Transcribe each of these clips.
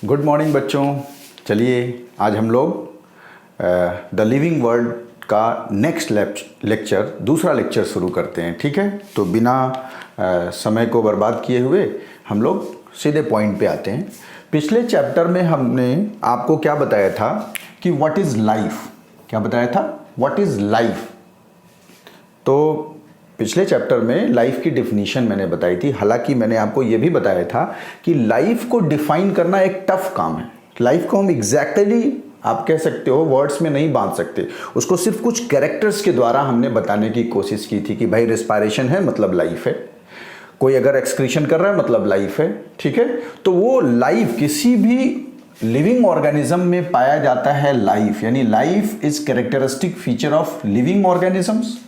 Good morning बच्चों। चलिए आज हम लोग द लिविंग वर्ल्ड का नेक्स्ट लेक्चर दूसरा लेक्चर शुरू करते हैं। ठीक है, तो बिना समय को बर्बाद किए हुए हम लोग सीधे पॉइंट पे आते हैं। पिछले चैप्टर में हमने आपको क्या बताया था कि व्हाट इज़ लाइफ। क्या बताया था? What is life. तो पिछले चैप्टर में लाइफ की डिफिनीशन मैंने बताई थी। हालांकि मैंने आपको यह भी बताया था कि लाइफ को डिफाइन करना एक टफ काम है। लाइफ को हम एग्जैक्टली आप कह सकते हो वर्ड्स में नहीं बांध सकते, उसको सिर्फ कुछ कैरेक्टर्स के द्वारा हमने बताने की कोशिश की थी कि भाई रेस्पायरेशन है मतलब लाइफ है, कोई अगर एक्सक्रीशन कर रहा है मतलब लाइफ है। ठीक है, तो वो लाइफ किसी भी लिविंग ऑर्गेनिज्म में पाया जाता है। लाइफ यानी life is characteristic feature of living organisms.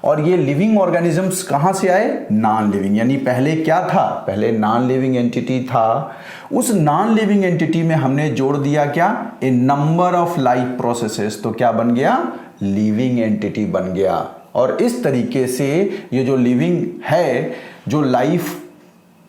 और ये लिविंग ऑर्गेनिजम्स कहां से आए? Non living. यानी पहले क्या था? पहले नॉन लिविंग एंटिटी था। उस नॉन लिविंग एंटिटी में हमने जोड़ दिया क्या? ए नंबर ऑफ लाइफ प्रोसेसेस। तो क्या बन गया? लिविंग एंटिटी बन गया। और इस तरीके से ये जो लिविंग है, जो लाइफ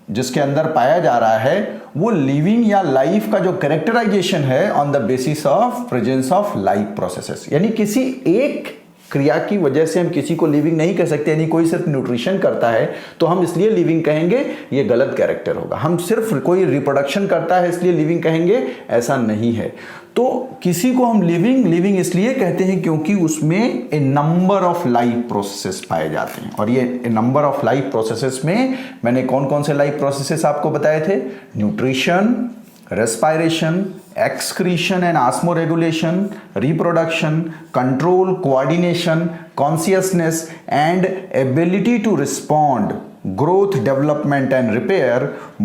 जिसके अंदर पाया जा रहा है, वो लिविंग या लाइफ का जो कैरेक्टराइजेशन है on the basis of presence of life processes. यानी किसी एक क्रिया की वजह से हम किसी को लिविंग नहीं कह सकते। यानी कोई सिर्फ न्यूट्रिशन करता है तो हम इसलिए लिविंग कहेंगे, ये गलत कैरेक्टर होगा। हम सिर्फ कोई रिप्रोडक्शन करता है इसलिए लिविंग कहेंगे, ऐसा नहीं है। तो किसी को हम लिविंग इसलिए कहते हैं क्योंकि उसमें ए नंबर ऑफ लाइफ प्रोसेसेस पाए जाते हैं। और ये नंबर ऑफ लाइफ प्रोसेसेस में मैंने कौन कौन से लाइफ प्रोसेसेस आपको बताए थे? Nutrition, respiration, excretion and osmoregulation, reproduction, control, coordination, consciousness and ability to respond, growth, development and repair,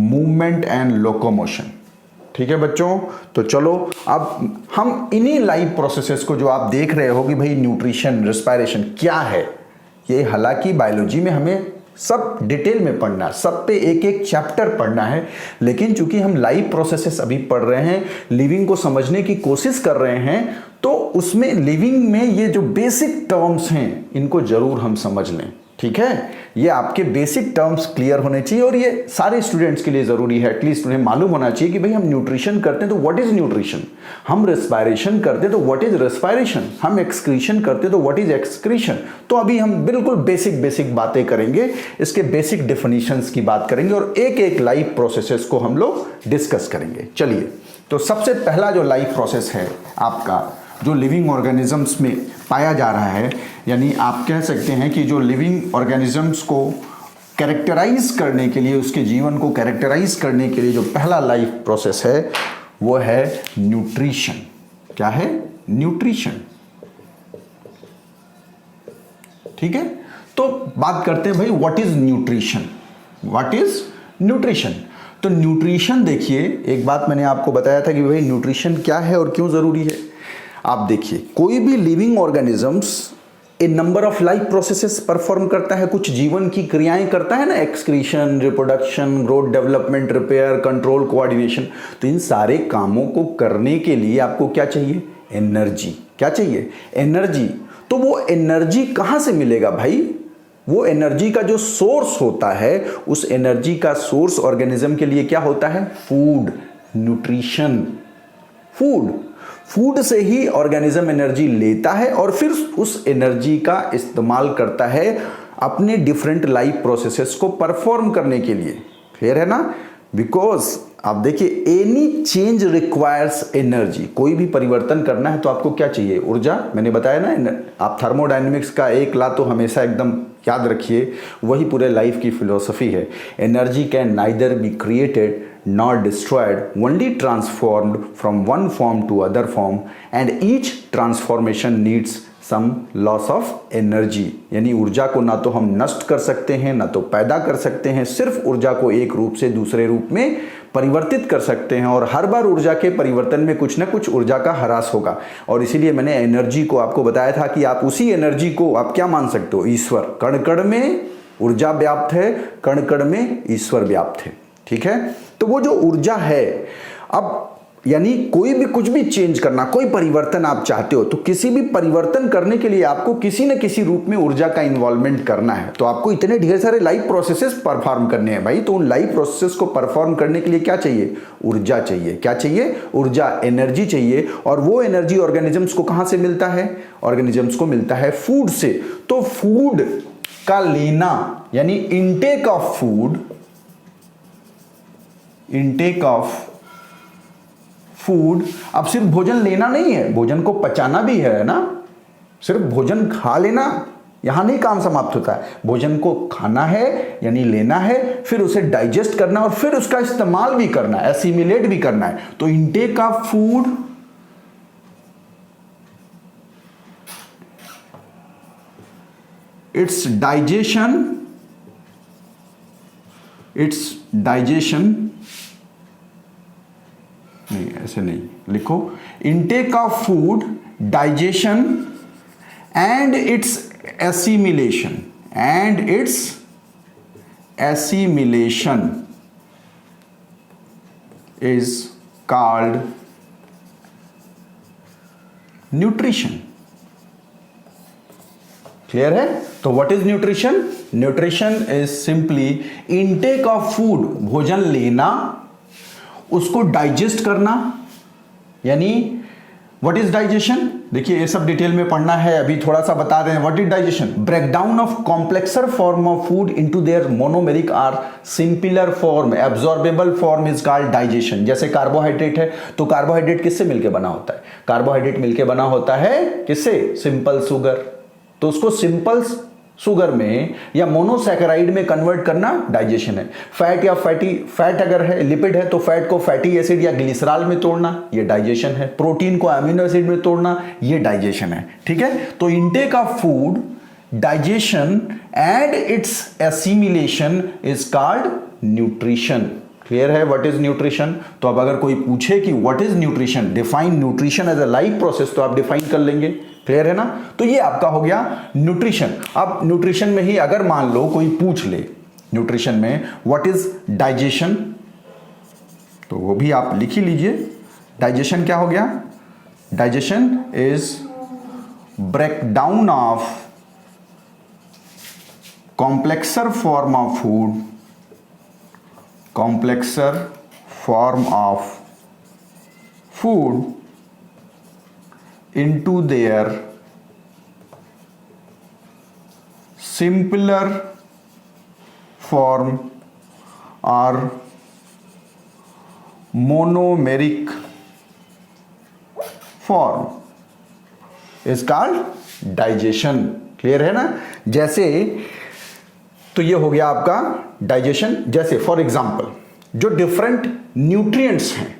movement and locomotion। ठीक है बच्चों, तो चलो अब हम इन्हीं लाइफ प्रोसेसेस को जो आप देख रहे हो कि भाई न्यूट्रिशन, रेस्पायरेशन क्या है, ये हालांकि बायोलॉजी में हमें सब डिटेल में पढ़ना, सब पे एक एक चैप्टर पढ़ना है। लेकिन चूंकि हम लाइफ प्रोसेसेस अभी पढ़ रहे हैं, लिविंग को समझने की कोशिश कर रहे हैं, तो उसमें लिविंग में ये जो बेसिक टर्म्स हैं इनको जरूर हम समझ लें। ठीक है, ये आपके बेसिक टर्म्स क्लियर होने चाहिए और ये सारे स्टूडेंट्स के लिए ज़रूरी है। एटलीस्ट उन्हें मालूम होना चाहिए कि भाई हम न्यूट्रिशन करते हैं तो व्हाट इज़ न्यूट्रिशन, हम रेस्पायरेशन करते हैं तो व्हाट इज़ रेस्पायरेशन, हम एक्सक्रीशन करते हैं तो व्हाट इज़ एक्सक्रीशन। तो अभी हम बिल्कुल बेसिक बातें करेंगे, इसके बेसिक डेफिनेशंस की बात करेंगे और एक एक लाइफ प्रोसेसेस को हम लोग डिस्कस करेंगे। चलिए, तो सबसे पहला जो लाइफ प्रोसेस है आपका, जो लिविंग ऑर्गेनिजम्स में पाया जा रहा है, यानी आप कह सकते हैं कि जो लिविंग ऑर्गेनिजम्स को कैरेक्टराइज करने के लिए, उसके जीवन को कैरेक्टराइज करने के लिए जो पहला लाइफ प्रोसेस है वो है न्यूट्रिशन। क्या है? न्यूट्रिशन। ठीक है, तो बात करते हैं भाई what is nutrition. What is nutrition? तो न्यूट्रिशन देखिए, एक बात मैंने आपको बताया था कि भाई न्यूट्रिशन क्या है और क्यों जरूरी है। आप देखिए, कोई भी living organisms A number of life processes perform करता है, कुछ जीवन की क्रियाएं करता है ना, excretion, reproduction, growth, development, repair, control, coordination. तो इन सारे कामों को करने के लिए आपको क्या चाहिए? एनर्जी। क्या चाहिए? एनर्जी। तो वो एनर्जी कहां से मिलेगा भाई? वो एनर्जी का जो सोर्स होता है, उस एनर्जी का सोर्स ऑर्गेनिज्म के लिए क्या होता है? Food, nutrition. फूड से ही ऑर्गेनिज्म एनर्जी लेता है और फिर उस एनर्जी का इस्तेमाल करता है अपने डिफरेंट लाइफ प्रोसेसेस को परफॉर्म करने के लिए। क्लियर है ना? बिकॉज आप देखिए, एनी चेंज रिक्वायर्स एनर्जी। कोई भी परिवर्तन करना है तो आपको क्या चाहिए? ऊर्जा। मैंने बताया ना, आप थर्मोडायनेमिक्स का एक ला तो हमेशा एकदम याद रखिए, वही पूरे लाइफ की फिलॉसफी है। Energy can neither be created nor destroyed, only transformed from one form to other form, and each transformation needs some loss of energy। यानी ऊर्जा को ना तो हम नष्ट कर सकते हैं ना तो पैदा कर सकते हैं, सिर्फ ऊर्जा को एक रूप से दूसरे रूप में परिवर्तित कर सकते हैं। और हर बार ऊर्जा के परिवर्तन में कुछ ना कुछ ऊर्जा का ह्रास होगा। और इसीलिए मैंने एनर्जी को आपको बताया था कि आप उसी एनर्जी को आप क्या मान सकते हो? ईश्वर। कण कण में ऊर्जा व्याप्त है, कण कण में ईश्वर व्याप्त है। ठीक है, तो वो जो ऊर्जा है, अब यानी कोई भी कुछ भी चेंज करना, कोई परिवर्तन आप चाहते हो तो किसी भी परिवर्तन करने के लिए आपको किसी न किसी रूप में ऊर्जा का इन्वॉल्वमेंट करना है। तो आपको इतने ढेर सारे लाइफ प्रोसेसेस परफॉर्म करने हैं भाई, तो उन लाइफ प्रोसेसेस को परफॉर्म करने के लिए क्या चाहिए? ऊर्जा चाहिए। क्या चाहिए? ऊर्जा, एनर्जी चाहिए। और वो एनर्जी ऑर्गेनिजम्स को कहां से मिलता है? ऑर्गेनिजम्स को मिलता है फूड से। तो फूड का लेना यानी intake of food, intake of food, अब सिर्फ भोजन लेना नहीं है, भोजन को पचाना भी है ना। सिर्फ भोजन खा लेना यहां नहीं काम समाप्त होता है। भोजन को खाना है यानी लेना है, फिर उसे डाइजेस्ट करना और फिर उसका इस्तेमाल भी करना है, एसिमिलेट भी करना है। तो intake of food, it's digestion नहीं, ऐसे नहीं लिखो, intake of food, digestion and its assimilation, is called nutrition. Clear है? तो what is nutrition? Nutrition is simply intake of food, भोजन लेना, उसको डाइजेस्ट करना। यानी व्हाट इज डाइजेशन? देखिए ये सब डिटेल में पढ़ना है, अभी थोड़ा सा बता रहे हैं। What is digestion? Breakdown of complexer form of food into their monomeric or simpler form, absorbable form is called digestion. जैसे कार्बोहाइड्रेट है, तो कार्बोहाइड्रेट किससे मिलकर बना होता है? कार्बोहाइड्रेट मिलकर बना होता है किससे? Simple sugar. तो उसको सिंपल शुगर में या मोनोसैकेराइड में कन्वर्ट करना डाइजेशन है। फैट या फैट अगर है, लिपिड है, तो फैट को फैटी एसिड या ग्लिसरॉल में तोड़ना, ये डाइजेशन है। प्रोटीन को अमीनो एसिड में तोड़ना, ये डाइजेशन है। ठीक है? तो intake of food, digestion and its assimilation is called nutrition. Clear है? What is nutrition? तो अब अगर कोई पूछे कि what is nutrition, define nutrition as a life process, तो आप डिफाइन कर लेंगे। क्लियर है ना? तो ये आपका हो गया न्यूट्रिशन। अब न्यूट्रिशन में ही अगर मान लो कोई पूछ ले न्यूट्रिशन में व्हाट इज डाइजेशन, तो वो भी आप लिख ही लीजिए। डाइजेशन क्या हो गया? Digestion is breakdown of complexer form of food, complexer form of food into their simpler form or monomeric form is called digestion। Clear है ना? जैसे तो ये हो गया आपका डाइजेशन। जैसे फॉर एग्जांपल जो डिफरेंट न्यूट्रिएंट्स हैं,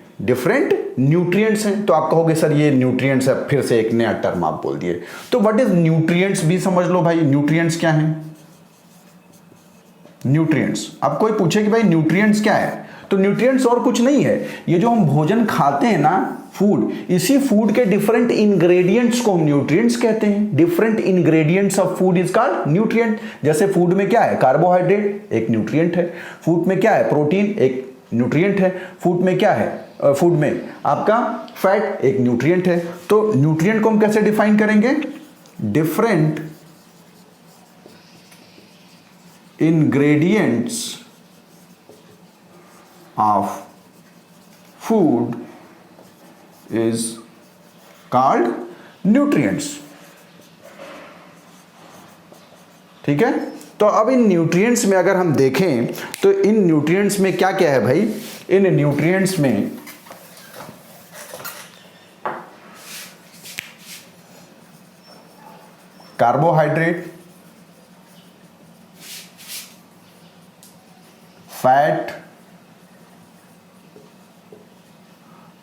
तो आप कहोगे सर ये न्यूट्रिएंट्स है, फिर से एक नया टर्म आप बोल दिए। तो व्हाट इज न्यूट्रिएंट्स भी समझ लो भाई। न्यूट्रिएंट्स क्या हैं? न्यूट्रिएंट्स, अब कोई पूछे कि भाई न्यूट्रिएंट्स क्या है, तो न्यूट्रिएंट्स और कुछ नहीं है, ये जो हम भोजन खाते हैं ना, फूड, इसी फूड के डिफरेंट इंग्रेडिएंट्स को हम न्यूट्रिएंट्स कहते हैं। Different ingredients of food is called nutrient. जैसे फूड में क्या है? कार्बोहाइड्रेट एक न्यूट्रिएंट है। फूड में क्या है? प्रोटीन एक न्यूट्रिएंट है। फूड में क्या है? फूड में आपका फैट एक न्यूट्रिएंट है। तो न्यूट्रिएंट को हम कैसे डिफाइन करेंगे? Different ingredients of food is called nutrients. ठीक है? तो अब इन न्यूट्रिएंट्स में अगर हम देखें तो इन न्यूट्रिएंट्स में क्या क्या है भाई? इन न्यूट्रिएंट्स में कार्बोहाइड्रेट, फैट,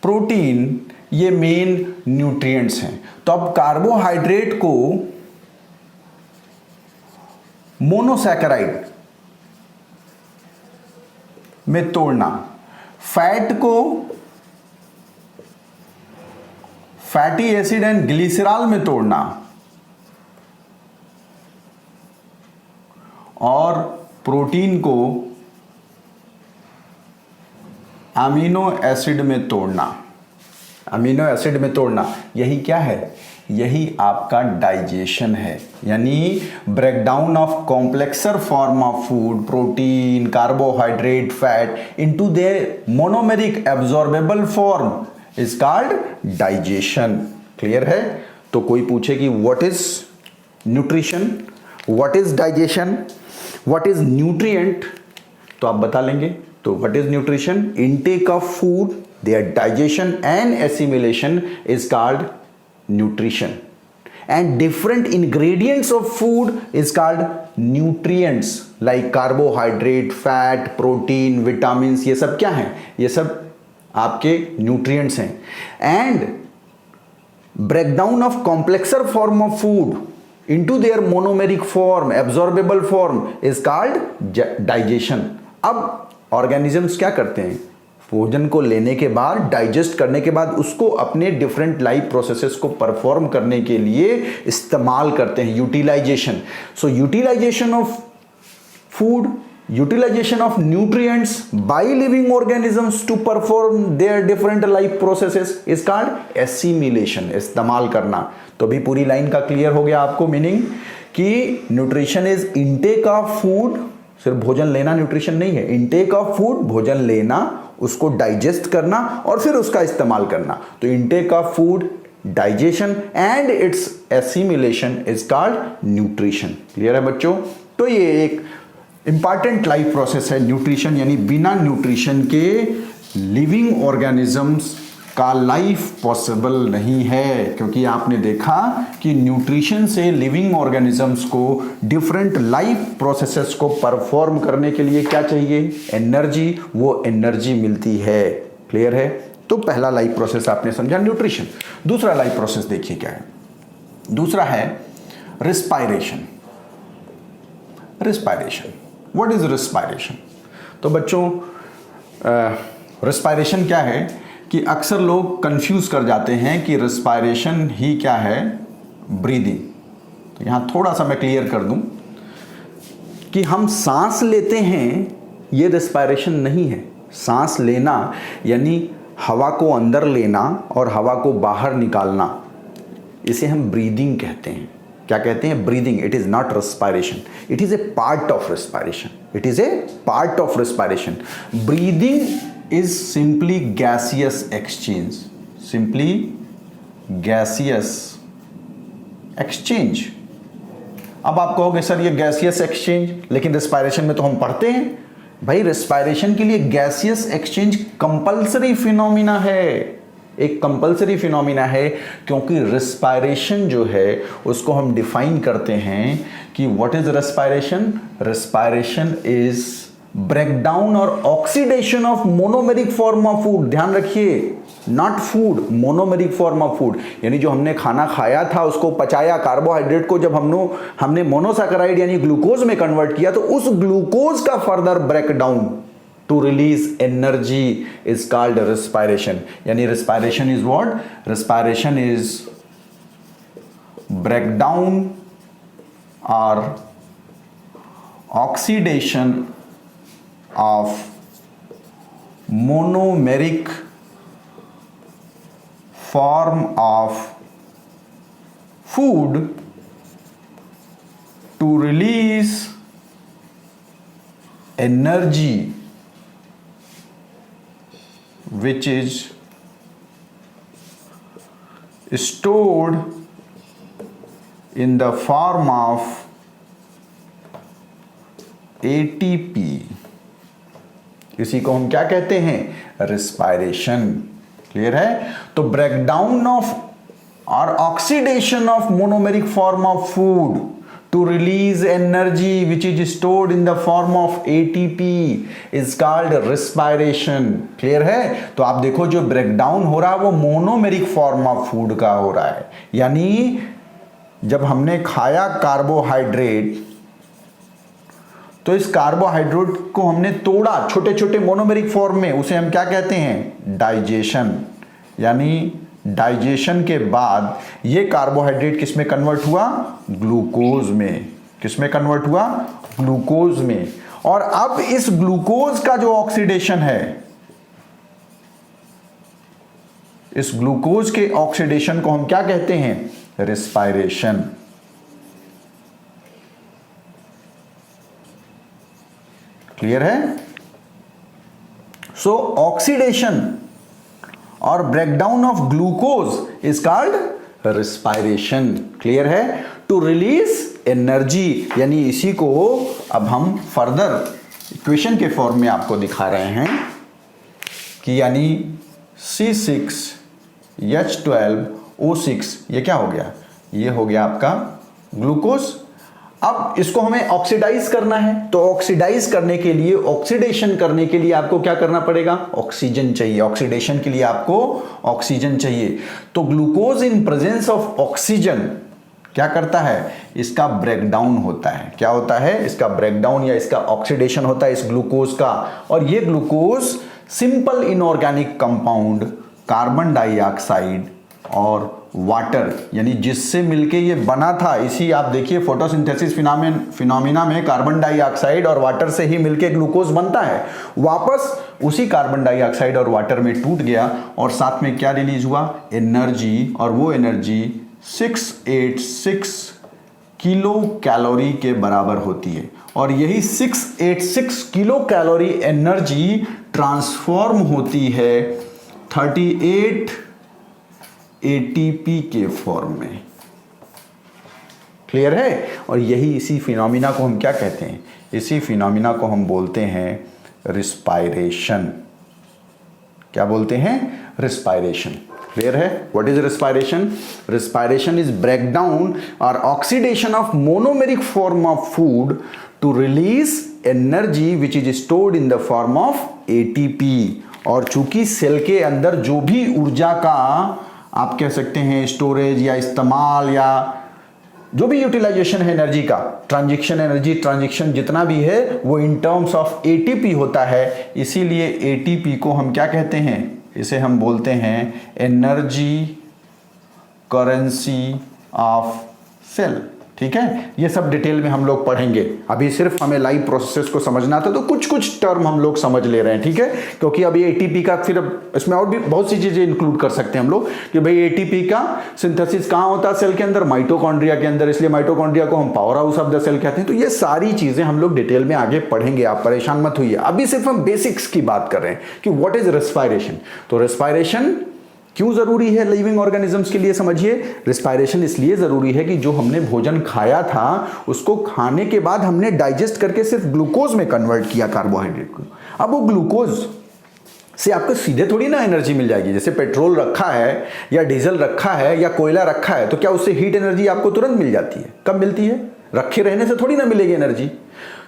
प्रोटीन, ये मेन न्यूट्रिएंट्स हैं। तो अब कार्बोहाइड्रेट को मोनोसैकेराइड में तोड़ना, फैट को फैटी एसिड एंड ग्लिसरॉल में तोड़ना और प्रोटीन को अमीनो एसिड में तोड़ना। अमीनो एसिड में तोड़ना, यही क्या है, यही आपका डाइजेशन है। यानी breakdown of complexer form of food, protein, carbohydrate, fat into their monomeric absorbable form is called digestion. Clear है? तो कोई पूछे कि what is nutrition, what is digestion, what is nutrient, तो आप बता लेंगे। तो what is nutrition? Intake of food, their digestion and assimilation is called nutrition, and different ingredients of food is called nutrients like carbohydrate, fat, protein, vitamins, ये सब क्या हैं? ये सब आपके nutrients हैं। and breakdown of complexer form of food into their monomeric form, absorbable form is called digestion। अब organisms क्या करते हैं? भोजन को लेने के बाद, डाइजेस्ट करने के बाद उसको अपने डिफरेंट लाइफ प्रोसेसेस को परफॉर्म करने के लिए इस्तेमाल करते हैं, utilization. So utilization of food, utilization of nutrients by living organisms to perform their different life processes is called assimilation, इस्तेमाल करना। तो अभी पूरी लाइन का क्लियर हो गया आपको मीनिंग कि nutrition is intake of food, सिर्फ भोजन लेना न्यूट्रिशन नहीं है। इनटेक ऑफ फूड, भोजन लेना, उसको डाइजेस्ट करना और फिर उसका इस्तेमाल करना। तो intake of food, digestion and its assimilation is called nutrition. Clear है बच्चों? तो ये एक इंपॉर्टेंट लाइफ प्रोसेस है न्यूट्रिशन, यानी बिना न्यूट्रिशन के लिविंग ऑर्गेनिजम्स का लाइफ पॉसिबल नहीं है। क्योंकि आपने देखा कि न्यूट्रिशन से लिविंग ऑर्गेनिजम्स को डिफरेंट लाइफ प्रोसेसेस को परफॉर्म करने के लिए क्या चाहिए? एनर्जी। वो एनर्जी मिलती है। क्लियर है? तो पहला लाइफ प्रोसेस आपने समझा न्यूट्रिशन। दूसरा लाइफ प्रोसेस देखिए क्या है। दूसरा है respiration. Respiration, what is respiration? तो बच्चों रिस्पायरेशन क्या है कि अक्सर लोग कंफ्यूज कर जाते हैं कि रिस्पायरेशन ही क्या है? ब्रीदिंग। तो यहाँ थोड़ा सा मैं क्लियर कर दूं कि हम सांस लेते हैं, ये रिस्पायरेशन नहीं है। सांस लेना यानी हवा को अंदर लेना और हवा को बाहर निकालना, इसे हम ब्रीदिंग कहते हैं। क्या कहते हैं? Breathing. It is not respiration, it is a part of respiration. It is a part of respiration. Breathing is simply gaseous exchange, simply gaseous exchange। अब आप कहोगे सर ये गैसियस एक्सचेंज, लेकिन रिस्पायरेशन में तो हम पढ़ते हैं। भाई रिस्पायरेशन के लिए गैसियस एक्सचेंज कंपल्सरी फिनोमिना है, एक कंपल्सरी फिनोमिना है। क्योंकि रिस्पायरेशन जो है उसको हम डिफाइन करते हैं कि what is respiration? Respiration is breakdown और oxidation of monomeric form of food. ध्यान रखिए, not food, monomeric form of food. यानी जो हमने खाना खाया था उसको पचाया, कार्बोहाइड्रेट को जब हमने मोनोसैकेराइड यानी ग्लूकोज में कन्वर्ट किया, तो उस ग्लूकोज का further breakdown to release energy is called respiration. यानी respiration is what? Respiration is breakdown और oxidation of monomeric form of food to release energy which is stored in the form of ATP। इसी को हम क्या कहते हैं? Respiration. Clear है? तो ब्रेकडाउन ऑफ और oxidation of monomeric form of food to release energy which is stored in the form of ATP is called respiration. Clear है? तो आप देखो जो ब्रेकडाउन हो रहा है वो मोनोमेरिक फॉर्म ऑफ फूड का हो रहा है। यानी जब हमने खाया कार्बोहाइड्रेट, तो इस कार्बोहाइड्रेट को हमने तोड़ा छोटे छोटे मोनोमेरिक फॉर्म में, उसे हम क्या कहते हैं? डाइजेशन। यानी डाइजेशन के बाद ये कार्बोहाइड्रेट किस में कन्वर्ट हुआ? ग्लूकोज में। किस में कन्वर्ट हुआ? ग्लूकोज में। और अब इस ग्लूकोज का जो ऑक्सीडेशन है, इस ग्लूकोज के ऑक्सीडेशन को हम क्या कहते हैं? रेस्पायरेशन। क्लियर है? सो ऑक्सीडेशन और breakdown of glucose is called respiration. Clear है? टू रिलीज एनर्जी, यानी इसी को अब हम फर्दर इक्वेशन के फॉर्म में आपको दिखा रहे हैं कि यानी C6H12O6 ये क्या हो गया? ये हो गया आपका ग्लूकोज। अब इसको हमें ऑक्सीडाइज करना है, तो ऑक्सीडाइज करने के लिए, ऑक्सीडेशन करने के लिए आपको क्या करना पड़ेगा? ऑक्सीजन चाहिए। ऑक्सीडेशन के लिए आपको ऑक्सीजन चाहिए। तो glucose in presence of oxygen क्या करता है? इसका ब्रेकडाउन होता है। क्या होता है? इसका ब्रेकडाउन या इसका ऑक्सीडेशन होता है इस ग्लूकोज का। और ये glucose simple inorganic compound carbon dioxide और वाटर, यानी जिससे मिलके ये बना था, इसी आप देखिए फोटोसिंथेसिस फिनोमिना में कार्बन डाइऑक्साइड और वाटर से ही मिलके ग्लूकोज बनता है, वापस उसी कार्बन डाइऑक्साइड और वाटर में टूट गया और साथ में क्या रिलीज हुआ? एनर्जी। और वो एनर्जी 686 किलो कैलोरी के बराबर होती है। और यही 686 किलो कैलोरी एनर्जी ट्रांसफॉर्म होती है 38 एटीपी के फॉर्म में। क्लियर है? और यही इसी फिनोमिना को हम क्या कहते हैं? इसी फिनोमिना को हम बोलते हैं रिस्पायरेशन। क्या बोलते हैं? रिस्पायरेशन। क्लियर है? What is respiration? Respiration is breakdown और oxidation of monomeric form of food to release energy which is stored in the form of ATP. और चूंकि सेल के अंदर जो भी ऊर्जा का आप कह सकते हैं स्टोरेज या इस्तेमाल या जो भी यूटिलाइजेशन है एनर्जी का, ट्रांजिशन एनर्जी ट्रांजिशन जितना भी है वो इन टर्म्स ऑफ एटीपी होता है। इसीलिए एटीपी को हम क्या कहते हैं? इसे हम बोलते हैं एनर्जी करेंसी ऑफ सेल। ठीक है? ये सब डिटेल में हम लोग पढ़ेंगे। अभी सिर्फ हमें लाइव प्रोसेस को समझना था, तो कुछ कुछ टर्म हम लोग समझ ले रहे हैं। ठीक है? क्योंकि अभी एटीपी का फिर इसमें और भी बहुत सी चीजें इंक्लूड कर सकते हैं हम लोग कि भाई एटीपी का सिंथेसिस कहाँ होता है सेल के अंदर? माइटोकॉन्ड्रिया के अंदर। इसलिए माइटोकॉन्ड्रिया को हम power house of the cell कहते हैं। तो ये सारी चीजें हम लोग डिटेल में आगे पढ़ेंगे, आप परेशान मत होइए। अभी सिर्फ हम बेसिक्स की बात कर रहे हैं कि व्हाट इज रेस्पायरेशन। तो रेस्पायरेशन क्यों जरूरी है लिविंग ऑर्गेनिजम्स के लिए? समझिए, रिस्पायरेशन इसलिए जरूरी है कि जो हमने भोजन खाया था उसको खाने के बाद हमने डाइजेस्ट करके सिर्फ ग्लूकोज में कन्वर्ट किया कार्बोहाइड्रेट को। अब वो ग्लूकोज से आपको सीधे थोड़ी ना एनर्जी मिल जाएगी। जैसे पेट्रोल रखा है या डीजल रखा है या कोयला रखा है, तो क्या उससे हीट एनर्जी आपको तुरंत मिल जाती है? कब मिलती है? रखे रहने से थोड़ी ना मिलेगी एनर्जी।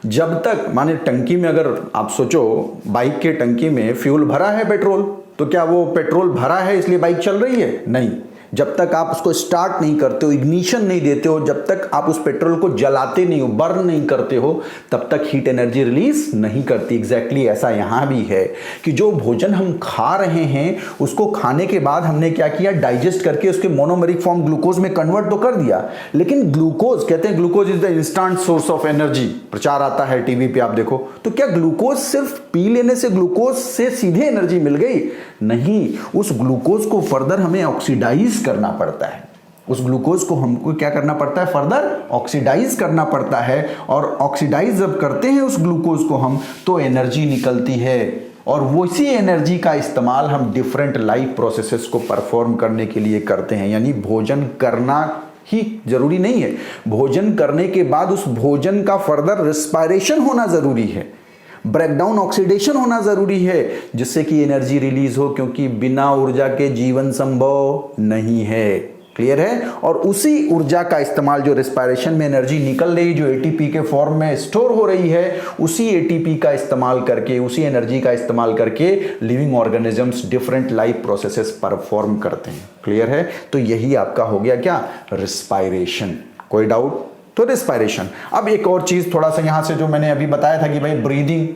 जब तक माने टंकी में, अगर आप सोचो बाइक के टंकी में फ्यूल भरा है पेट्रोल, तो क्या वो पेट्रोल भरा है इसलिए बाइक चल रही है? नहीं। जब तक आप उसको स्टार्ट नहीं करते हो, इग्निशन नहीं देते हो, जब तक आप उस पेट्रोल को जलाते नहीं हो, बर्न नहीं करते हो, तब तक हीट एनर्जी रिलीज नहीं करती। एग्जैक्टली ऐसा यहां भी है कि जो भोजन हम खा रहे हैं उसको खाने के बाद हमने क्या किया? डाइजेस्ट करके उसके मोनोमेरिक फॉर्म ग्लूकोज में कन्वर्ट तो कर दिया, लेकिन ग्लूकोज, कहते हैं glucose is the instant source of energy, प्रचार आता है टीवी पे आप देखो। तो क्या ग्लूकोज सिर्फ पी लेने से ग्लूकोज से सीधे एनर्जी मिल गई? नहीं। उस ग्लूकोज को फर्दर हमें ऑक्सीडाइज करना पड़ता है। उस ग्लूकोज को हमको क्या करना पड़ता है? फर्दर ऑक्सीडाइज करना पड़ता है। और ऑक्सीडाइज जब करते हैं उस ग्लूकोज को हम, तो एनर्जी निकलती है और वैसी एनर्जी का इस्तेमाल हम डिफरेंट लाइफ प्रोसेसेस को परफॉर्म करने के लिए करते हैं। यानी भोजन करना ही जरूरी नहीं है, भोजन करने के बाद उस भोजन का फर्दर रेस्पायरेशन होना जरूरी है, ब्रेकडाउन ऑक्सीडेशन होना जरूरी है, जिससे कि एनर्जी रिलीज हो, क्योंकि बिना ऊर्जा के जीवन संभव नहीं है। क्लियर है? और उसी ऊर्जा का इस्तेमाल, जो रेस्पायरेशन में एनर्जी निकल रही, जो एटीपी के फॉर्म में स्टोर हो रही है, उसी एटीपी का इस्तेमाल करके, उसी एनर्जी का इस्तेमाल करके living organisms different life processes perform करते हैं। क्लियर है? तो यही आपका हो गया क्या? रेस्पायरेशन। कोई डाउट? तो रेस्पायरेशन। अब एक और चीज थोड़ा सा यहां से जो मैंने अभी बताया था कि भाई ब्रीदिंग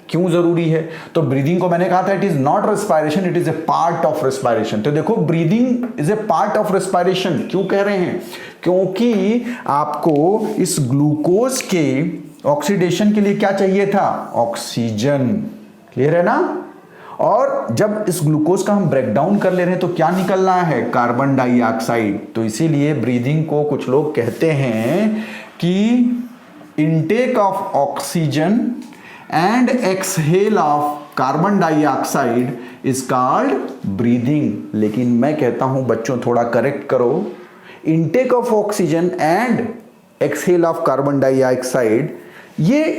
क्यों जरूरी है, तो ब्रीदिंग को मैंने कहा था it is not respiration, it is a part of respiration. तो देखो, breathing is a part of respiration. क्यों कह रहे हैं? क्योंकि आपको इस ग्लूकोज के ऑक्सीडेशन के लिए क्या चाहिए था? ऑक्सीजन। क्लियर है ना? और जब इस ग्लूकोज का हम ब्रेक डाउन कर ले रहे हैं तो क्या निकल रहा है, कार्बन डाइऑक्साइड। तो इसीलिए ब्रीदिंग को कुछ लोग कहते हैं कि intake of oxygen and exhale of carbon dioxide is called breathing. लेकिन मैं कहता हूं बच्चों थोड़ा करेक्ट करो, intake of oxygen and exhale of carbon dioxide ये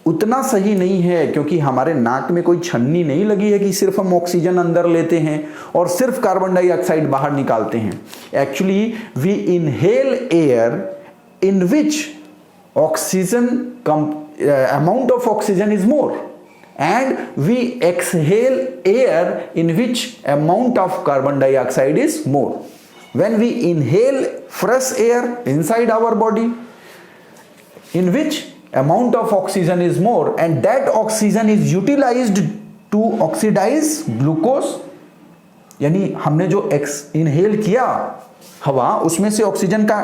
उतना सही नहीं है, क्योंकि हमारे नाक में कोई छन्नी नहीं लगी है कि सिर्फ हम ऑक्सीजन अंदर लेते हैं और सिर्फ कार्बन डाइऑक्साइड बाहर निकालते हैं। Actually we inhale air in which oxygen amount of oxygen is more, and we exhale air in which amount of carbon dioxide is more. When we inhale fresh air inside our body, in which amount of oxygen is more, and that oxygen is utilized to oxidize glucose, यानी हमने जो inhale किया हवा उसमें से oxygen का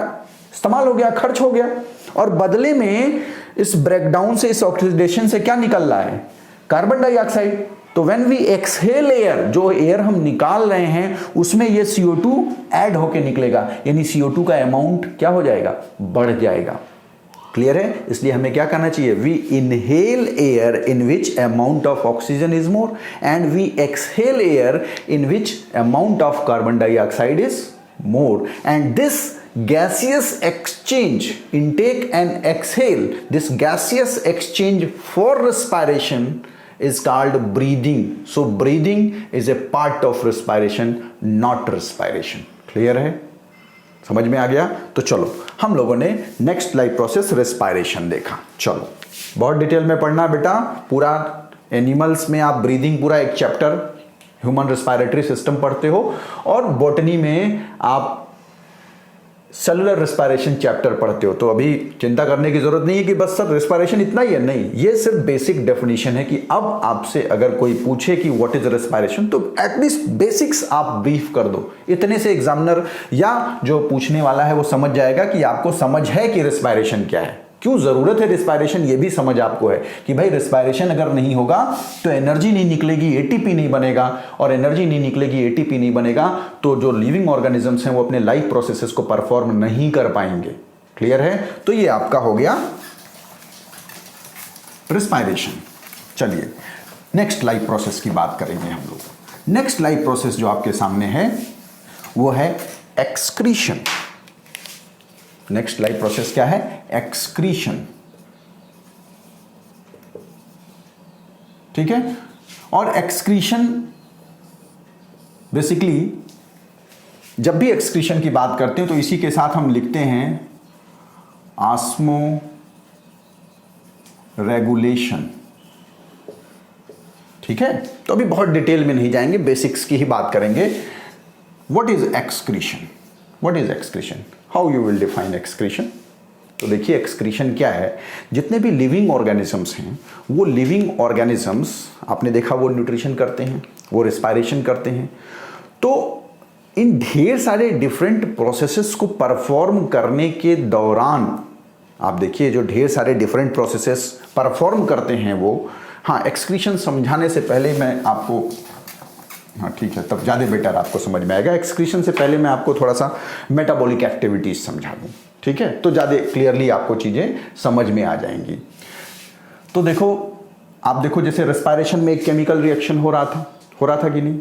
इस्तेमाल हो गया, खर्च हो गया, और बदले में इस ब्रेकडाउन से, इस ऑक्सीडेशन से क्या निकल रहा है, कार्बन डाइऑक्साइड। तो व्हेन वी एक्सहेल एयर, जो एयर हम निकाल रहे हैं उसमें ये CO2 ऐड होके निकलेगा, यानी CO2 का अमाउंट क्या हो जाएगा, बढ़ जाएगा। क्लियर है? इसलिए हमें क्या करना चाहिए, we inhale air in which amount of oxygen is more and we exhale air in which amount of carbon dioxide is more, and this gaseous exchange, intake and exhale, this gaseous exchange for respiration is called breathing. So breathing is a part of respiration, not respiration. Clear है? समझ में आ गया? तो चलो हम लोगों ने next life process respiration देखा। चलो बहुत डिटेल में पढ़ना बेटा, पूरा एनिमल्स में आप ब्रीदिंग पूरा एक चैप्टर ह्यूमन रेस्पिरेटरी सिस्टम पढ़ते हो, और बॉटनी में आप सेलुलर रेस्पिरेशन चैप्टर पढ़ते हो। तो अभी चिंता करने की जरूरत नहीं है कि बस सर रेस्पिरेशन इतना ही है, नहीं, ये सिर्फ बेसिक डेफिनेशन है कि अब आपसे अगर कोई पूछे कि व्हाट इज रेस्पिरेशन तो एटलीस्ट बेसिक्स आप ब्रीफ कर दो। इतने से एग्जामिनर या जो पूछने वाला है वो समझ जाएगा कि आपको समझ है कि रेस्पिरेशन क्या है, क्यों जरूरत है रेस्पिरेशन, ये भी समझ आपको है कि भाई रेस्पिरेशन अगर नहीं होगा तो एनर्जी नहीं निकलेगी, एटीपी नहीं बनेगा, और एनर्जी नहीं निकलेगी, एटीपी नहीं बनेगा, तो जो लिविंग ऑर्गेनिजम्स हैं वो अपने लाइफ प्रोसेसेस को परफॉर्म नहीं कर पाएंगे। क्लियर है? तो ये आपका हो गया रेस्पिरेशन। चलिए नेक्स्ट लाइफ प्रोसेस की बात करेंगे हम लोग। नेक्स्ट लाइफ प्रोसेस जो आपके सामने है वो है एक्सक्रीशन। नेक्स्ट लाइफ प्रोसेस क्या है? एक्सक्रीशन। ठीक है? और एक्सक्रीशन बेसिकली जब भी एक्सक्रीशन की बात करते हैं तो इसी के साथ हम लिखते हैं ऑस्मो रेगुलेशन। ठीक है? तो अभी बहुत डिटेल में नहीं जाएंगे, बेसिक्स की ही बात करेंगे। What is excretion? What is excretion? How you will define excretion? तो देखिए एक्सक्रीशन क्या है। जितने भी लिविंग ऑर्गेनिजम्स हैं वो लिविंग ऑर्गेनिजम्स आपने देखा वो न्यूट्रिशन करते हैं, वो रेस्पिरेशन करते हैं। तो इन ढेर सारे डिफरेंट प्रोसेसेस को परफॉर्म करने के दौरान आप देखिए जो ढेर सारे डिफरेंट प्रोसेसेस परफॉर्म करते हैं वो, हाँ एक्सक्रीशन समझाने से पहले मैं आपको, हाँ ठीक है तब ज़्यादा बेटर आपको समझ में आएगा। एक्सक्रीशन से पहले मैं आपको थोड़ा सा मेटाबॉलिक एक्टिविटीज़ समझा दूँ, ठीक है, तो ज़्यादा क्लियरली आपको चीज़ें समझ में आ जाएंगी। तो देखो आप देखो जैसे रेस्पिरेशन में एक केमिकल रिएक्शन हो रहा था कि नहीं।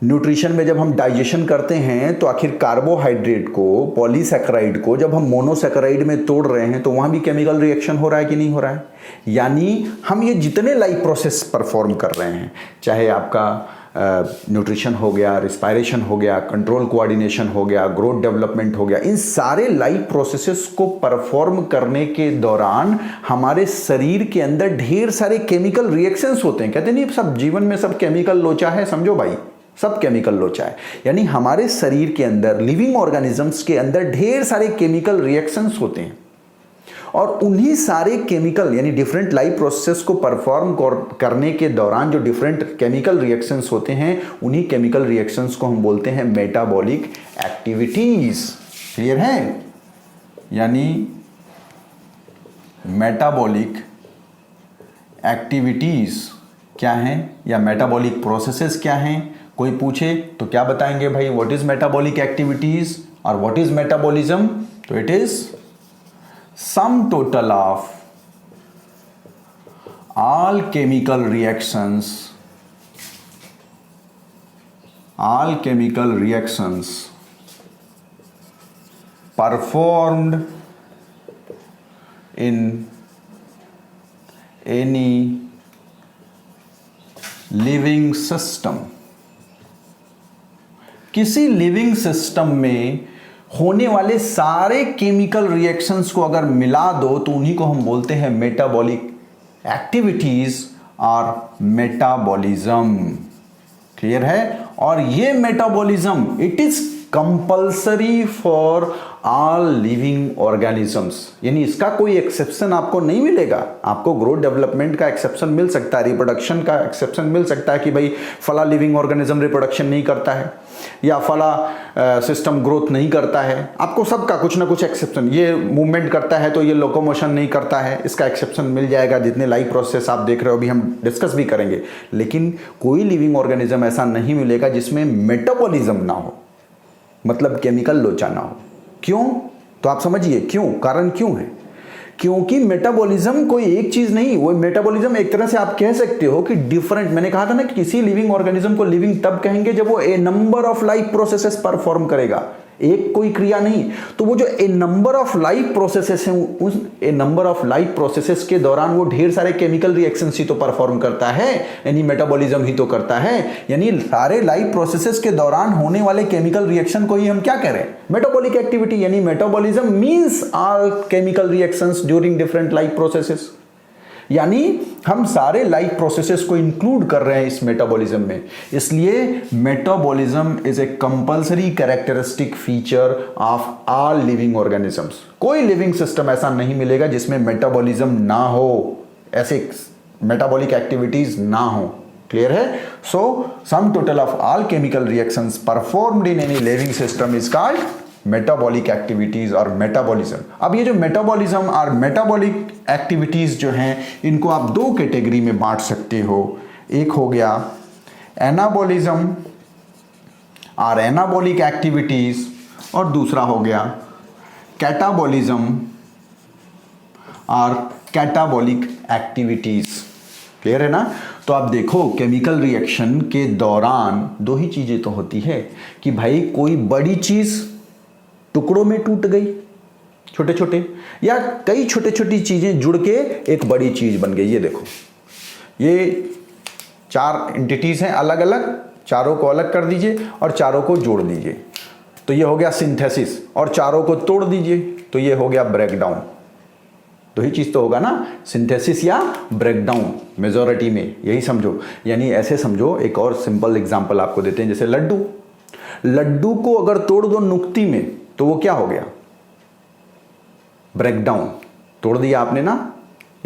न्यूट्रिशन में जब हम डाइजेशन करते हैं तो आखिर कार्बोहाइड्रेट को, पॉलीसैकेराइड को जब हम मोनोसैकेराइड में तोड़ रहे हैं तो वहाँ भी केमिकल रिएक्शन हो रहा है कि नहीं हो रहा है। यानी हम ये जितने लाइफ प्रोसेस परफॉर्म कर रहे हैं, चाहे आपका न्यूट्रिशन हो गया, रिस्पायरेशन हो गया, कंट्रोल कोऑर्डिनेशन हो गया, ग्रोथ डेवलपमेंट हो गया, इन सारे लाइफ प्रोसेसेस को परफॉर्म करने के दौरान हमारे शरीर के अंदर ढेर सारे केमिकल रिएक्शंस होते हैं। कहते नहीं सब जीवन में सब केमिकल लोचा है, समझो भाई सब केमिकल लोचा है। यानी हमारे शरीर के अंदर लिविंग ऑर्गेनिजम्स के अंदर ढेर सारे केमिकल रिएक्शंस होते हैं और उन्हीं सारे केमिकल यानी डिफरेंट लाइफ प्रोसेस को परफॉर्म करने के दौरान जो डिफरेंट केमिकल रिएक्शंस होते हैं उन्हीं केमिकल रिएक्शंस को हम बोलते हैं मेटाबॉलिक एक्टिविटीज। क्लियर है? यानी मेटाबॉलिक एक्टिविटीज क्या हैं या मेटाबॉलिक प्रोसेसेस क्या हैं, कोई पूछे तो क्या बताएंगे भाई, व्हाट इज मेटाबॉलिक एक्टिविटीज और व्हाट इज मेटाबॉलिज्म, तो it is some total of all chemical reactions performed in any living system। किसी लिविंग सिस्टम में होने वाले सारे केमिकल रिएक्शंस को अगर मिला दो तो उन्हीं को हम बोलते हैं मेटाबॉलिक एक्टिविटीज और मेटाबॉलिज्म। क्लियर है? और ये metabolism it is compulsory for all living organisms, यानी इसका कोई एक्सेप्शन आपको नहीं मिलेगा। आपको ग्रोथ डेवलपमेंट का एक्सेप्शन मिल सकता है, रिप्रोडक्शन का एक्सेप्शन मिल सकता है कि भाई फला लिविंग ऑर्गेनिज्म रिप्रोडक्शन नहीं करता है या फला सिस्टम ग्रोथ नहीं करता है, आपको सबका कुछ ना कुछ एक्सेप्शन, ये मूवमेंट करता है तो ये लोकोमोशन नहीं करता है, इसका एक्सेप्शन मिल जाएगा। जितने लाइफ प्रोसेस आप देख रहे हो अभी हम डिस्कस भी करेंगे, लेकिन कोई लिविंग ऑर्गेनिज्म ऐसा नहीं मिलेगा जिसमें मेटाबॉलिज्म ना हो, मतलब केमिकल लोचा ना हो। क्यों? तो आप समझिए क्यों, कारण क्यों है। क्योंकि मेटाबॉलिज्म कोई एक चीज नहीं, वो मेटाबॉलिज्म एक तरह से आप कह सकते हो कि डिफरेंट, मैंने कहा था ना कि किसी लिविंग ऑर्गेनिज्म को लिविंग तब कहेंगे जब वो a number of life processes perform करेगा, एक कोई क्रिया नहीं। तो वो जो a number of life processes हैं, उस a number of life processes के दौरान वो ढेर सारे केमिकल रिएक्शंस ही तो परफॉर्म करता है, यानी मेटाबॉलिज्म ही तो करता है। यानी सारे लाइफ प्रोसेसेस के दौरान होने वाले केमिकल रिएक्शन को ही हम क्या कह रहे हैं, मेटाबॉलिक एक्टिविटी। यानी metabolism means all chemical reactions during different life processes, यानी हम सारे लाइफ प्रोसेसेस को इंक्लूड कर रहे हैं इस मेटाबॉलिज्म में। इसलिए metabolism is a compulsory characteristic feature of all living organisms. कोई लिविंग सिस्टम ऐसा नहीं मिलेगा जिसमें मेटाबॉलिज्म ना हो, ऐसे मेटाबॉलिक एक्टिविटीज ना हो। क्लियर है? So sum total of all chemical reactions performed in any living system is called metabolic activities और मेटाबॉलिज्म। अब ये जो मेटाबॉलिज्म और मेटाबॉलिक एक्टिविटीज जो हैं, इनको आप दो कैटेगरी में बांट सकते हो। एक हो गया एनाबॉलिज्म और एनाबॉलिक एक्टिविटीज, और दूसरा हो गया कैटाबॉलिज्म और कैटाबॉलिक एक्टिविटीज। क्लियर है ना? तो आप देखो केमिकल रिएक्शन के दौरान दो ही चीजें तो होती है कि भाई कोई बड़ी चीज टुकड़ों में टूट गई छोटे छोटे, या कई छोटे छोटी चीजें जुड़ के एक बड़ी चीज बन गई। ये देखो, ये चार एंटिटीज हैं अलग अलग, चारों को अलग कर दीजिए और चारों को जोड़ दीजिए, तो ये हो गया सिंथेसिस, और चारों को तोड़ दीजिए तो ये हो गया ब्रेकडाउन। तो ही चीज तो होगा ना, सिंथेसिस या ब्रेकडाउन, मेजॉरिटी में यही समझो। यानी ऐसे समझो, एक और सिंपल एग्जांपल आपको देते हैं, जैसे लड्डू। लड्डू को अगर तोड़ दो नुक्ती में तो वो क्या हो गया, ब्रेकडाउन। तोड़ दिया आपने ना,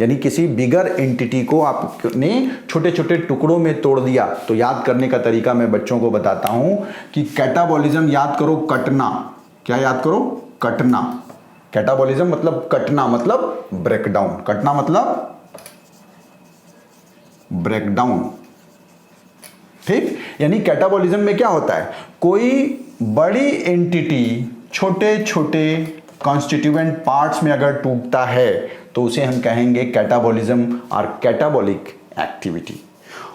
यानी किसी बिगर एंटिटी को आपने छोटे छोटे टुकड़ों में तोड़ दिया। तो याद करने का तरीका मैं बच्चों को बताता हूं कि कैटाबॉलिज्म याद करो कटना। क्या याद करो? कटना। कैटाबॉलिज्म मतलब कटना, मतलब ब्रेकडाउन। कटना मतलब ब्रेकडाउन। ठीक? यानी कैटाबॉलिज्म में क्या होता है, कोई बड़ी एंटिटी छोटे छोटे कॉन्स्टिट्यूएंट पार्ट्स में अगर टूटता है तो उसे हम कहेंगे कैटाबॉलिज्म और कैटाबॉलिक एक्टिविटी।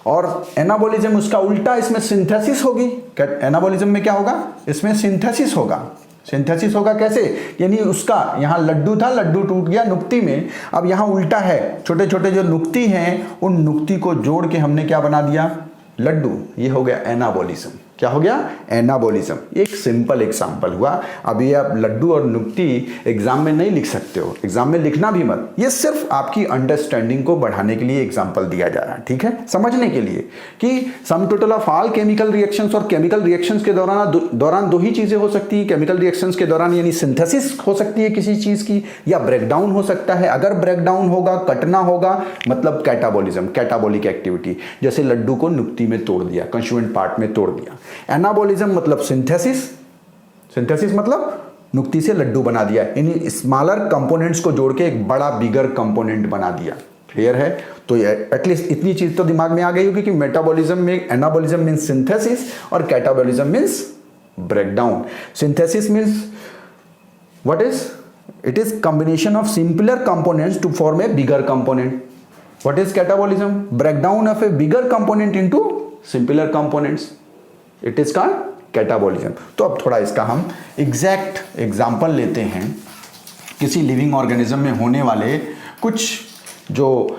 और एनाबॉलिज्म उसका उल्टा, इसमें सिंथेसिस होगी। एनाबॉलिज्म में क्या होगा, इसमें सिंथेसिस होगा। सिंथेसिस होगा कैसे, यानी उसका यहां लड्डू था, लड्डू टूट गया नुक्ती में, अब यहां उल्टा है, छोटे छोटे जो नुक्ती हैं उन नुक्ती को जोड़ के हमने क्या बना दिया, लड्डू। ये हो गया एनाबॉलिज्म। क्या हो गया, एनाबॉलिज्म। एक सिंपल एग्जांपल हुआ। अभी आप लड्डू और नुक्ती एग्जाम में नहीं लिख सकते हो, एग्जाम में लिखना भी मत, ये सिर्फ आपकी अंडरस्टैंडिंग को बढ़ाने के लिए एग्जांपल दिया जा रहा है। ठीक है, समझने के लिए कि सम total of all chemical reactions, और केमिकल रिएक्शंस के दौरान दो ही चीजें हो सकती है। केमिकल रिएक्शंस के दौरान यानी सिंथेसिस हो सकती है किसी चीज की, या ब्रेकडाउन हो सकता है। अगर ब्रेकडाउन होगा, कटना होगा, मतलब कैटाबॉलिज्म, कैटाबॉलिक एक्टिविटी। जैसे लड्डू को नुक्ती में तोड़ दिया, कंस्टिट्यूएंट पार्ट में तोड़ दिया। एनाबॉलिज्म मतलब सिंथेसिस, सिंथेसिस मतलब नुक्ती से लड्डू बना दिया, यानी स्मॉलर कंपोनेंट्स को जोड़ के एक बड़ा बिगर कंपोनेंट बना दिया। क्लियर है? तो एटलीस्ट इतनी चीज तो दिमाग में आ गई होगी कि मेटाबॉलिज्म में एनाबॉलिज्म मीन्स सिंथेसिस और catabolism means breakdown. Synthesis means what is? It is combination of simpler components to form a bigger component. What is catabolism? Breakdown of a bigger component into simpler components, it is called catabolism. तो अब थोड़ा इसका हम exact example लेते हैं, किसी living organism में होने वाले कुछ जो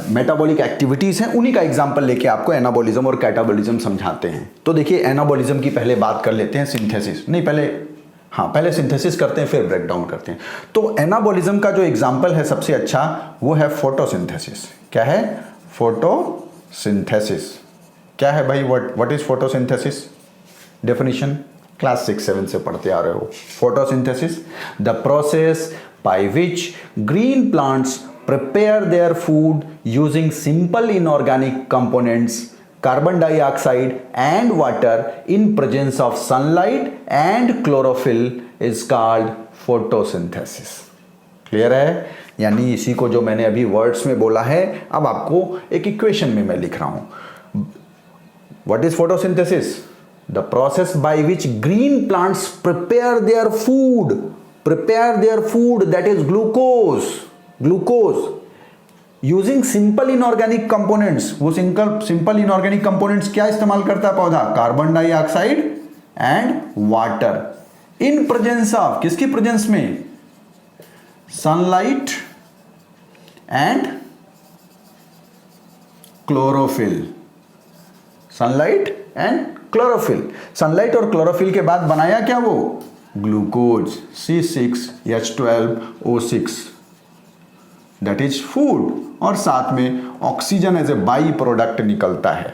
मेटाबॉलिक एक्टिविटीज हैं उन्हीं का एग्जांपल लेके आपको एनाबॉलिज्म और कैटाबॉलिज्म समझाते हैं। तो देखिए एनाबॉलिज्म की पहले बात कर लेते हैं, सिंथेसिस नहीं, पहले सिंथेसिस करते हैं फिर ब्रेकडाउन करते हैं। तो एनाबॉलिज्म का जो एग्जांपल है सबसे अच्छा वो है फोटोसिंथेसिस। क्या है? फोटोसिंथेसिस। क्या है भाई? What is photosynthesis? Definition class 6-7 से पढ़ते आ रहे हो। Photosynthesis, the process by which green plants prepare their food using simple inorganic components, carbon dioxide and water in presence of sunlight and chlorophyll is called photosynthesis। Clear है? यानी इसी को जो मैंने अभी वर्ड्स में बोला है अब आपको एक इक्वेशन में मैं लिख रहा हूं। What is photosynthesis? The process by which green plants prepare their food that is glucose using simple inorganic components. वो सिंपल इनऑर्गेनिक कंपोनेंट्स क्या इस्तेमाल करता है पौधा? Carbon dioxide and water in presence of, किसकी प्रेजेंस में? Sunlight and chlorophyll. Sunlight and chlorophyll. Sunlight और chlorophyll के बाद बनाया क्या वो? Glucose C6H12O6, that is food. और साथ में oxygen as a by product निकलता है।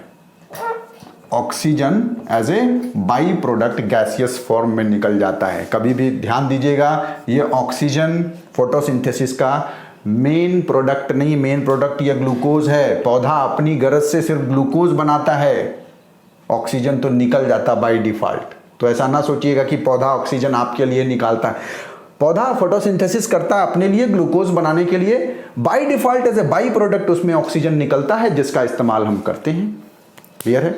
Oxygen as a by product gaseous form में निकल जाता है। कभी भी ध्यान दीजिएगा, ये ऑक्सीजन फोटोसिंथेसिस का मेन प्रोडक्ट नहीं, मेन प्रोडक्ट ये ग्लूकोज है। पौधा अपनी गरज से सिर्फ ग्लूकोज बनाता है, ऑक्सीजन तो निकल जाता बाय डिफॉल्ट। तो ऐसा ना सोचिएगा कि पौधा ऑक्सीजन आपके लिए निकालता है। पौधा फोटोसिंथेसिस करता है अपने लिए, ग्लूकोज बनाने के लिए, by default as a by product उसमें ऑक्सीजन निकलता है जिसका इस्तेमाल हम करते हैं। क्लियर है?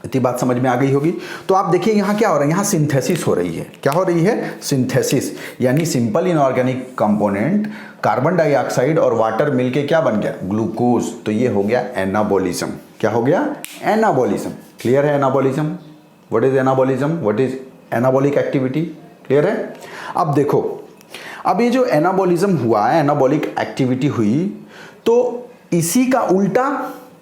इतनी बात समझ में आ गई होगी। तो आप देखिए यहाँ क्या हो रहा है, यहाँ सिंथेसिस हो रही है। क्या हो रही है? सिंथेसिस, यानी simple inorganic component carbon dioxide और वाटर मिलके क्या बन गया? ग्लूकोज। तो ये हो गया एनाबॉलिज्म। क्या हो गया? एनाबॉलिज्म। क्लियर है? Anabolism, what is anabolism? What is anabolic activity? Clear है? अब देखो, अब ये जो एनाबॉलिज्म हुआ है, एनाबॉलिक एक्टिविटी हुई, तो इसी का उल्टा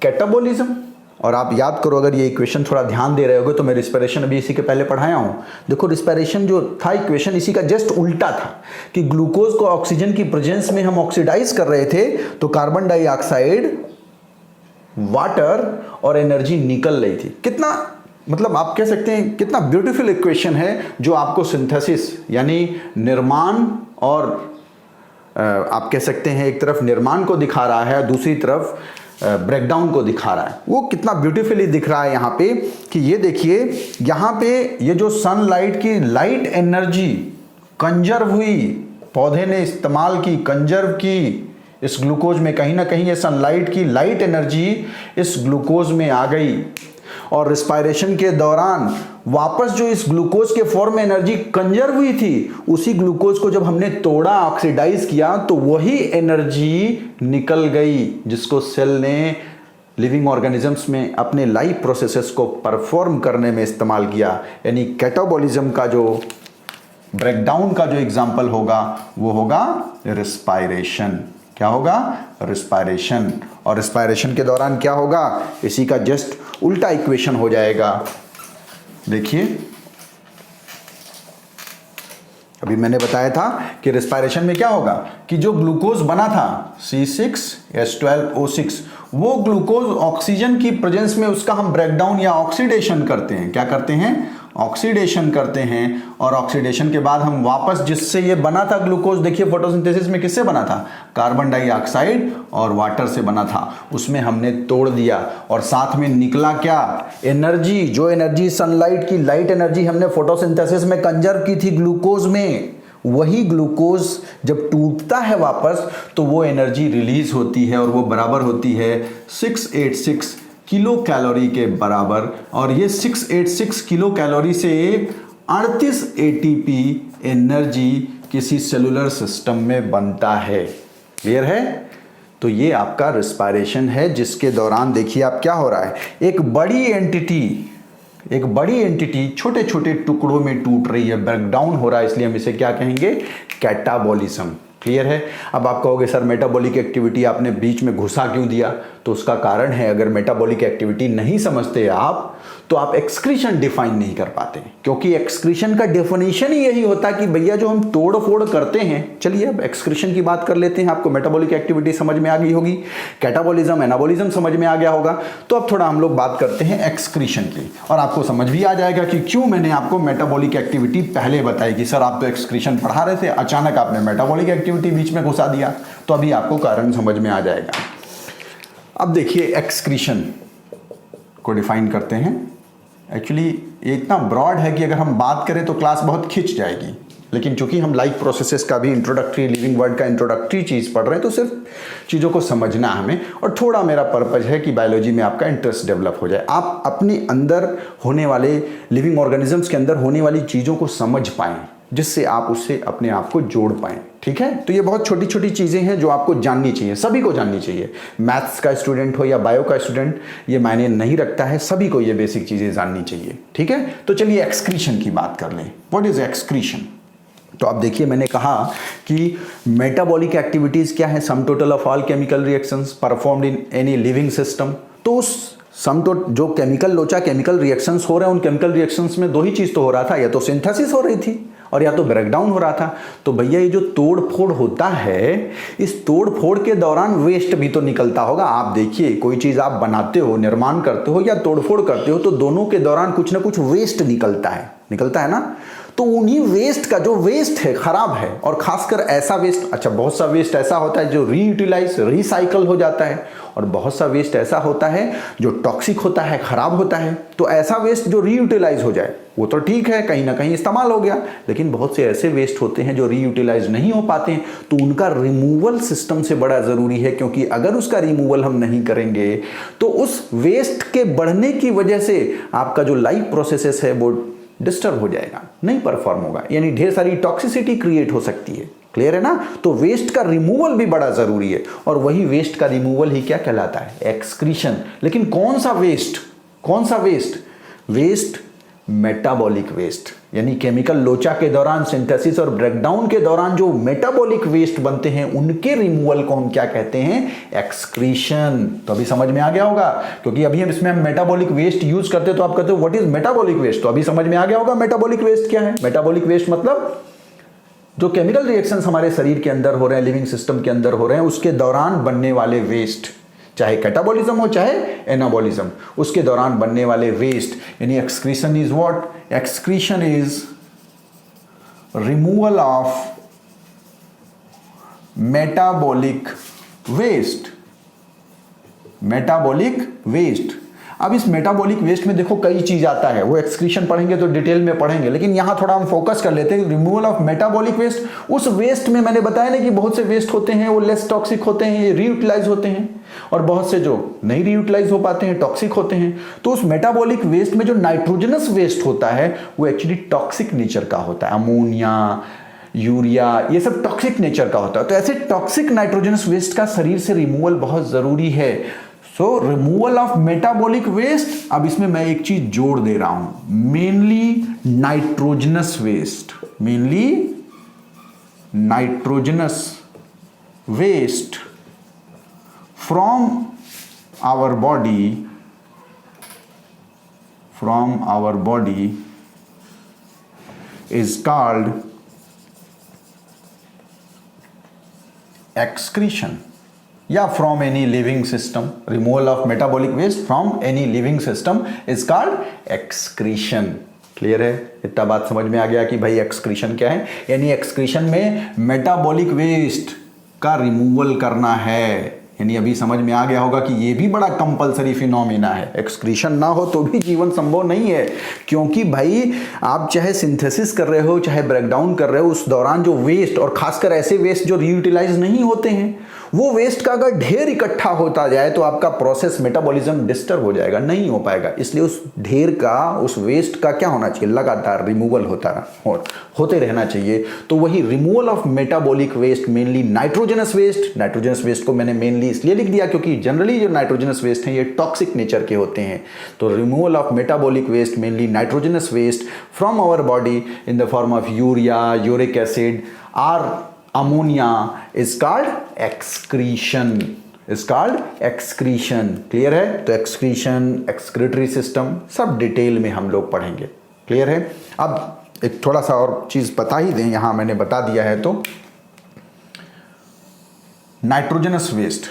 कैटाबॉलिज्म। और आप याद करो, अगर ये इक्वेशन थोड़ा ध्यान दे रहे होगे तो मैं रिस्पिरेशन अभी इसी के पहले पढ़ाया हूं। देखो रिस्पिरेशन जो था इक्वेशन इसी का जस्ट उल्टा था कि ग्लूकोज को ऑक्सीजन की प्रेजेंस में हम ऑक्सीडाइज कर रहे थे तो कार्बन डाइऑक्साइड, वाटर और एनर्जी निकल रही थी। कितना, मतलब आप कह सकते हैं कितना ब्यूटीफुल इक्वेशन है जो आपको सिंथेसिस यानी निर्माण और आप कह सकते हैं एक तरफ निर्माण को दिखा रहा है, दूसरी तरफ ब्रेकडाउन को दिखा रहा है। वो कितना ब्यूटीफुली दिख रहा है यहाँ पे कि ये देखिए, यहाँ पे ये जो सनलाइट की लाइट एनर्जी कंजर्व हुई, पौधे ने इस्तेमाल की, कंजर्व की इस ग्लूकोज में। कहीं ना कहीं ये सनलाइट की लाइट एनर्जी इस ग्लूकोज में आ गई और रिस्पायरेशन के दौरान वापस जो इस ग्लूकोज के फॉर्म में एनर्जी कंजर्व हुई थी, उसी ग्लूकोज को जब हमने तोड़ा, ऑक्सीडाइज किया, तो वही एनर्जी निकल गई जिसको सेल ने लिविंग ऑर्गेनिजम्स में अपने लाइफ प्रोसेसेस को परफॉर्म करने में इस्तेमाल किया। यानी कैटाबॉलिज्म का जो ब्रेकडाउन का जो एग्जाम्पल होगा वो होगा रिस्पायरेशन। क्या होगा? रिस्पायरेशन। और रिस्पायरेशन के दौरान क्या होगा? इसी का जस्ट उल्टा इक्वेशन हो जाएगा। देखिए, अभी मैंने बताया था कि रिस्पायरेशन में क्या होगा कि जो ग्लूकोज बना था C6H12O6, वो ग्लूकोज ऑक्सीजन की प्रेजेंस में उसका हम ब्रेकडाउन या ऑक्सीडेशन करते हैं। क्या करते हैं? ऑक्सीडेशन करते हैं। और ऑक्सीडेशन के बाद हम वापस जिससे ये बना था ग्लूकोज, देखिए फोटोसिंथेसिस में किससे बना था? कार्बन डाइऑक्साइड और वाटर से बना था। उसमें हमने तोड़ दिया और साथ में निकला क्या? एनर्जी। जो एनर्जी सनलाइट की लाइट एनर्जी हमने फोटोसिंथेसिस में कंजर्व की थी ग्लूकोज में, वही ग्लूकोज जब टूटता है वापस तो वो एनर्जी रिलीज होती है और वो बराबर होती है 686 किलो कैलोरी के बराबर। और ये 686 किलो कैलोरी से 38 एटीपी एनर्जी किसी सेलुलर सिस्टम में बनता है। क्लियर है? तो ये आपका रिस्पायरेशन है, जिसके दौरान देखिए आप क्या हो रहा है, एक बड़ी एंटिटी छोटे छोटे टुकड़ों में टूट रही है, ब्रेकडाउन हो रहा है, इसलिए हम इसे क्या कहेंगे, कैटाबॉलिज्म। क्लियर है? अब आप कहोगे सर मेटाबॉलिक एक्टिविटी आपने बीच में घुसा क्यों दिया? तो उसका कारण है, अगर मेटाबॉलिक एक्टिविटी नहीं समझते आप तो आप एक्सक्रीशन डिफाइन नहीं कर पाते, क्योंकि एक्सक्रीशन का डेफिनेशन ही यही होता है कि भैया जो हम तोड़ फोड़ करते हैं। चलिए अब एक्सक्रीशन की बात कर लेते हैं। आपको मेटाबॉलिक एक्टिविटी समझ में आ गई होगी, कैटाबॉलिज्म एनाबॉलिज्म समझ में आ गया होगा। तो अब थोड़ा हम लोग बात करते हैं एक्सक्रीशन की, और आपको समझ भी आ जाएगा कि क्यों मैंने आपको मेटाबॉलिक एक्टिविटी पहले बताई कि सर आप तो एक्सक्रीशन पढ़ा रहे थे, अचानक आपने मेटाबॉलिक एक्टिविटी बीच में घुसा दिया। तो अभी आपको कारण समझ में आ जाएगा। अब देखिए एक्सक्रीशन को डिफाइन करते हैं। एक्चुअली ये इतना ब्रॉड है कि अगर हम बात करें तो क्लास बहुत खिंच जाएगी, लेकिन चूंकि हम लाइफ प्रोसेसेस का भी इंट्रोडक्टरी, लिविंग वर्ड का इंट्रोडक्टरी चीज़ पढ़ रहे हैं, तो सिर्फ चीज़ों को समझना हमें, और थोड़ा मेरा पर्पज है कि बायोलॉजी में आपका इंटरेस्ट डेवलप हो जाए, आप अपने अंदर होने वाले लिविंग ऑर्गेनिजम्स के अंदर होने वाली चीज़ों को समझ पाएँ, जिससे आप उससे अपने आप को जोड़ पाएँ। ठीक है? तो ये बहुत छोटी छोटी चीज़ें हैं जो आपको जाननी चाहिए, सभी को जाननी चाहिए। मैथ्स का स्टूडेंट हो या बायो का स्टूडेंट, ये मायने नहीं रखता है, सभी को ये बेसिक चीज़ें जाननी चाहिए। ठीक है? तो चलिए एक्सक्रीशन की बात कर लें। What is excretion? तो आप देखिए, मैंने कहा कि मेटाबॉलिक एक्टिविटीज़ क्या है, सम total of all chemical reactions performed in any living system. तो उस जो केमिकल लोचा केमिकल रिएक्शंस हो रहे हैं, उन केमिकल रिएक्शंस में दो ही चीज़ तो हो रहा था, या तो सिंथेसिस हो रही थी और या तो ब्रेकडाउन हो रहा था। तो भैया ये जो तोड़ फोड़ होता है, इस तोड़ फोड़ के दौरान वेस्ट भी तो निकलता होगा। आप देखिए, कोई चीज़ आप बनाते हो, निर्माण करते हो या तोड़ फोड़ करते हो, तो दोनों के दौरान कुछ ना कुछ वेस्ट निकलता है ना। तो उन्हीं वेस्ट का, जो वेस्ट है खराब है, और खासकर ऐसा वेस्ट, अच्छा बहुत सा वेस्ट ऐसा होता है जो रीयूटिलाइज रिसाइकल हो जाता है, और बहुत सा वेस्ट ऐसा होता है जो टॉक्सिक होता है, खराब होता है। तो ऐसा वेस्ट जो रीयूटिलाइज हो जाए वो तो ठीक है, कहीं ना कहीं इस्तेमाल हो गया, लेकिन बहुत से ऐसे वेस्ट होते हैं जो रीयूटिलाइज नहीं हो पाते हैं, तो उनका रिमूवल सिस्टम से बड़ा ज़रूरी है, क्योंकि अगर उसका रिमूवल हम नहीं करेंगे तो उस वेस्ट के बढ़ने की वजह से आपका जो लाइफ प्रोसेसेस है वो डिस्टर्ब हो जाएगा, नहीं परफॉर्म होगा, यानी ढेर सारी टॉक्सिसिटी क्रिएट हो सकती है। क्लियर है ना? तो वेस्ट का रिमूवल भी बड़ा जरूरी है, और वही वेस्ट का रिमूवल ही क्या कहलाता है, एक्सक्रीशन। लेकिन कौन सा वेस्ट? वेस्ट मेटाबॉलिक वेस्ट, यानी केमिकल लोचा के दौरान, सिंथेसिस और ब्रेकडाउन के दौरान जो मेटाबॉलिक वेस्ट बनते हैं, उनके रिमूवल को हम क्या कहते हैं, एक्सक्रीशन। तो अभी समझ में आ गया होगा, क्योंकि अभी हम इसमें मेटाबॉलिक वेस्ट यूज करते हैं, तो आप कहते हो व्हाट इज मेटाबॉलिक वेस्ट। तो अभी समझ में आ गया होगा मेटाबॉलिक वेस्ट क्या है। मेटाबॉलिक वेस्ट मतलब जो केमिकल रिएक्शंस हमारे शरीर के अंदर हो रहे हैं, लिविंग सिस्टम के अंदर हो रहे हैं, उसके दौरान बनने वाले वेस्ट, चाहे कैटाबॉलिज्म हो चाहे एनाबॉलिज्म, उसके दौरान बनने वाले वेस्ट, यानी excretion is what, excretion is removal of metabolic waste. अब इस मेटाबॉलिक वेस्ट में देखो कई चीज आता है, वो एक्सक्रीशन पढ़ेंगे तो डिटेल में पढ़ेंगे, लेकिन यहां थोड़ा हम फोकस कर लेते हैं रिमूवल ऑफ मेटाबॉलिक वेस्ट। उस वेस्ट में मैंने बताया ना कि बहुत से वेस्ट होते हैं वो लेस टॉक्सिक होते हैं, ये रीयूटिलाइज होते हैं, और बहुत से जो नहीं रीयूटिलाइज हो पाते हैं, टॉक्सिक होते हैं। तो उस मेटाबॉलिक वेस्ट में जो नाइट्रोजनस वेस्ट होता है वो एक्चुअली टॉक्सिक नेचर का होता है, अमोनिया, यूरिया, ये सब टॉक्सिक नेचर का होता है। तो ऐसे टॉक्सिक नाइट्रोजनस वेस्ट का शरीर से रिमूवल बहुत जरूरी है। So removal of metabolic waste. अब इसमें मैं एक चीज जोड़ दे रहा हूं, mainly nitrogenous waste from our body is called excretion, या from any living system, removal of metabolic waste from any living system is called excretion। Clear है? इतना बात समझ में आ गया कि भाई एक्सक्रीशन क्या है, यानी एक्सक्रीशन में मेटाबॉलिक वेस्ट का रिमूवल करना है, यानी अभी समझ में आ गया होगा कि ये भी बड़ा कंपलसरी फिनोमिना है। एक्सक्रीशन ना हो तो भी जीवन संभव नहीं है, क्योंकि भाई आप चाहे सिंथेसिस कर रहे हो चाहे ब्रेकडाउन कर रहे हो, उस दौरान जो वेस्ट, और खासकर ऐसे वेस्ट जो रीयूटिलाइज नहीं होते हैं, वो वेस्ट का अगर ढेर इकट्ठा होता जाए तो आपका प्रोसेस मेटाबॉलिज्म डिस्टर्ब हो जाएगा, नहीं हो पाएगा। इसलिए उस ढेर का, उस वेस्ट का क्या होना चाहिए, लगातार रिमूवल होते रहना चाहिए। तो वही removal of metabolic waste, mainly nitrogenous waste. Nitrogenous waste को मैंने मेनली इसलिए लिख दिया क्योंकि जनरली जो नाइट्रोजनस वेस्ट हैं ये टॉक्सिक नेचर के होते हैं। तो removal of metabolic waste, mainly nitrogenous waste from our body in the form of urea, uric acid और ammonia is called excretion, clear है। तो excretion, excretory system सब डिटेल में हम लोग पढ़ेंगे, क्लियर है। अब एक थोड़ा सा और चीज बता ही दें, यहां मैंने बता दिया है। तो नाइट्रोजनस वेस्ट,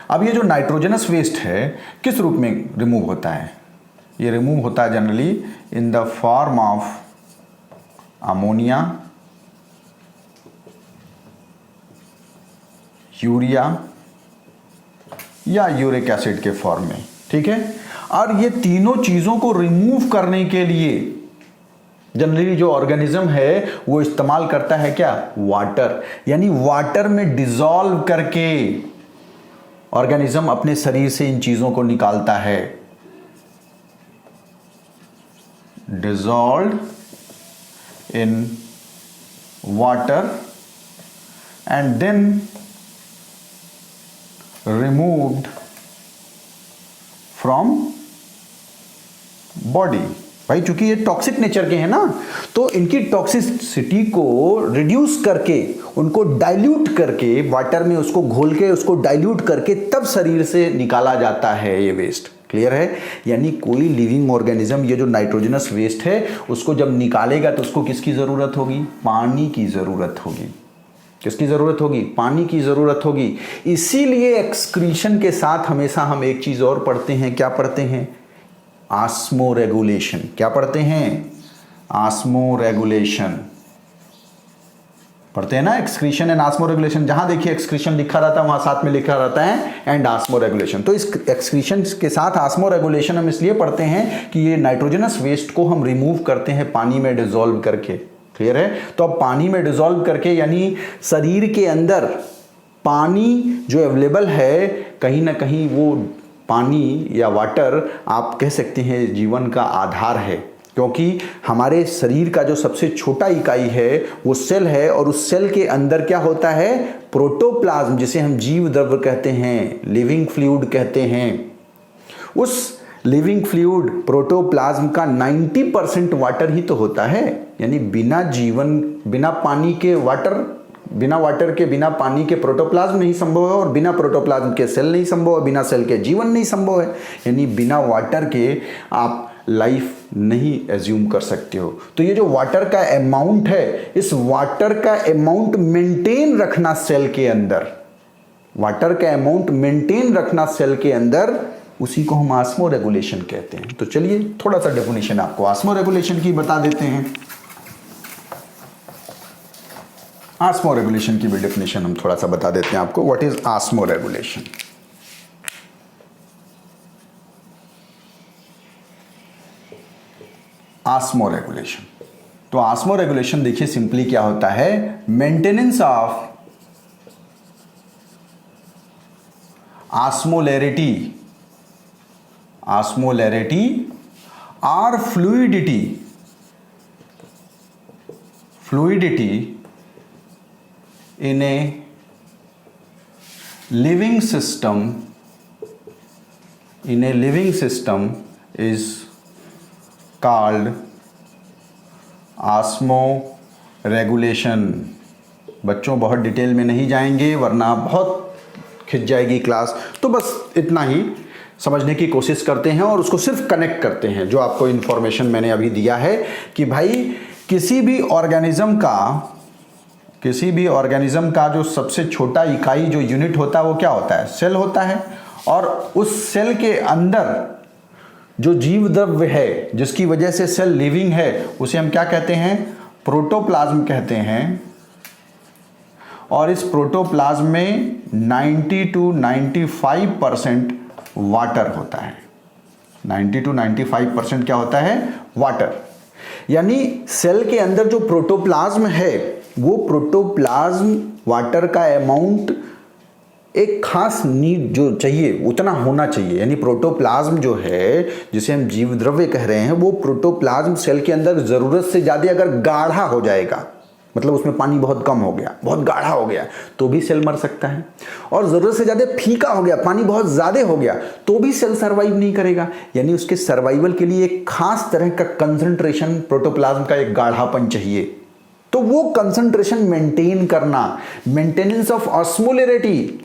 अब ये जो नाइट्रोजनस वेस्ट है किस रूप में रिमूव होता है? ये रिमूव होता है generally in the form of ammonia, urea या यूरिक एसिड के फॉर्म में, ठीक है। और ये तीनों चीजों को रिमूव करने के लिए जनरली जो ऑर्गेनिज्म है वो इस्तेमाल करता है क्या, वाटर। यानी वाटर में डिसॉल्व करके ऑर्गेनिज्म अपने शरीर से इन चीजों को निकालता है। Dissolve in water and then removed from body। भाई चूंकि ये टॉक्सिक नेचर के हैं ना, तो इनकी टॉक्सिसिटी को रिड्यूस करके, उनको डाइल्यूट करके, वाटर में उसको घोल के, उसको डाइल्यूट करके तब शरीर से निकाला जाता है ये वेस्ट, क्लियर है। यानी कोई लिविंग ऑर्गेनिज्म ये जो नाइट्रोजनस वेस्ट है उसको जब निकालेगा तो उसको किसकी जरूरत होगी, पानी की जरूरत होगी। किसकी जरूरत होगी, पानी की जरूरत होगी। इसीलिए एक्सक्रीशन के साथ हमेशा हम एक चीज और पढ़ते हैं, क्या पढ़ते हैं, ऑस्मोरेगुलेशन। क्या पढ़ते हैं, ऑस्मोरेगुलेशन पढ़ते हैं ना। एक्सक्रीशन एंड ऑस्मोरेगुलेशन, जहां देखिए एक्सक्रीशन लिखा रहता है वहां साथ में लिखा रहता है एंड ऑस्मोरेगुलेशन। तो इस एक्सक्रीशन के साथ ऑस्मोरेगुलेशन हम इसलिए पढ़ते हैं कि ये नाइट्रोजनस वेस्ट को हम रिमूव करते हैं पानी में डिसॉल्व करके, क्लियर है। तो अब पानी में डिसॉल्व करके, यानी शरीर के अंदर पानी जो अवेलेबल है, कहीं ना कहीं वो पानी या वाटर आप कह सकते हैं जीवन का आधार है, क्योंकि हमारे शरीर का जो सबसे छोटा इकाई है वो सेल है, और उस सेल के अंदर क्या होता है, प्रोटोप्लाज्म, जिसे हम जीव द्रव्य कहते हैं, लिविंग फ्लूइड कहते हैं। उस लिविंग फ्लूइड प्रोटोप्लाज्म का 90% वाटर ही तो होता है। यानी बिना जीवन, बिना पानी के वाटर, बिना वाटर के, बिना पानी के प्रोटोप्लाज्म नहीं संभव है, और बिना प्रोटोप्लाज्म के सेल नहीं संभव है, बिना सेल के जीवन नहीं संभव है। यानी बिना वाटर के आप लाइफ नहीं एज्यूम कर सकते हो। तो ये जो वाटर का अमाउंट है, इस वाटर का अमाउंट मेंटेन रखना सेल के अंदर, वाटर का अमाउंट मेंटेन रखना सेल के अंदर, उसी को हम ऑस्मोरेगुलेशन कहते हैं। तो चलिए थोड़ा सा डेफिनेशन आपको ऑस्मोरेगुलेशन की बता देते हैं। ऑस्मोरेगुलेशन की भी डेफिनेशन हम थोड़ा सा बता देते हैं आपको। What is osmoregulation? ऑस्मोरेगुलेशन, तो ऑस्मोरेगुलेशन देखिए सिंपली क्या होता है, मेंटेनेंस ऑफ ऑस्मोलैरिटी और fluidity in a living system is called osmoregulation. बच्चों बहुत डिटेल में नहीं जाएंगे वरना बहुत खिंच जाएगी क्लास, तो बस इतना ही समझने की कोशिश करते हैं और उसको सिर्फ कनेक्ट करते हैं। जो आपको इन्फॉर्मेशन मैंने अभी दिया है कि भाई किसी भी ऑर्गेनिज्म का जो सबसे छोटा इकाई जो यूनिट होता है वो क्या होता है, सेल होता है। और उस सेल के अंदर जो जीव द्रव्य है जिसकी वजह से सेल लिविंग है, उसे हम क्या कहते हैं, प्रोटोप्लाज्म कहते हैं। और इस प्रोटोप्लाज्म में 90 to 95% वाटर होता है। 90 to 95% क्या होता है? वाटर। यानी सेल के अंदर जो प्रोटोप्लाज्म है वो प्रोटोप्लाज्म वाटर का अमाउंट एक खास नीड जो चाहिए उतना होना चाहिए। यानी प्रोटोप्लाज्म जो है जिसे हम जीव द्रव्य कह रहे हैं, वो प्रोटोप्लाज्म सेल के अंदर जरूरत से ज्यादा अगर गाढ़ा हो जाएगा, मतलब उसमें पानी बहुत कम हो गया, बहुत गाढ़ा हो गया, तो भी सेल मर सकता है। और जरूरत से ज्यादा फीका हो गया, पानी बहुत ज्यादा हो गया, तो भी सेल सर्वाइव नहीं करेगा। यानी उसके सर्वाइवल के लिए एक खास तरह का कंसंट्रेशन, प्रोटोप्लाज्म का एक गाढ़ापन चाहिए। तो वो कंसंट्रेशन मेंटेन करना, maintenance of osmolarity,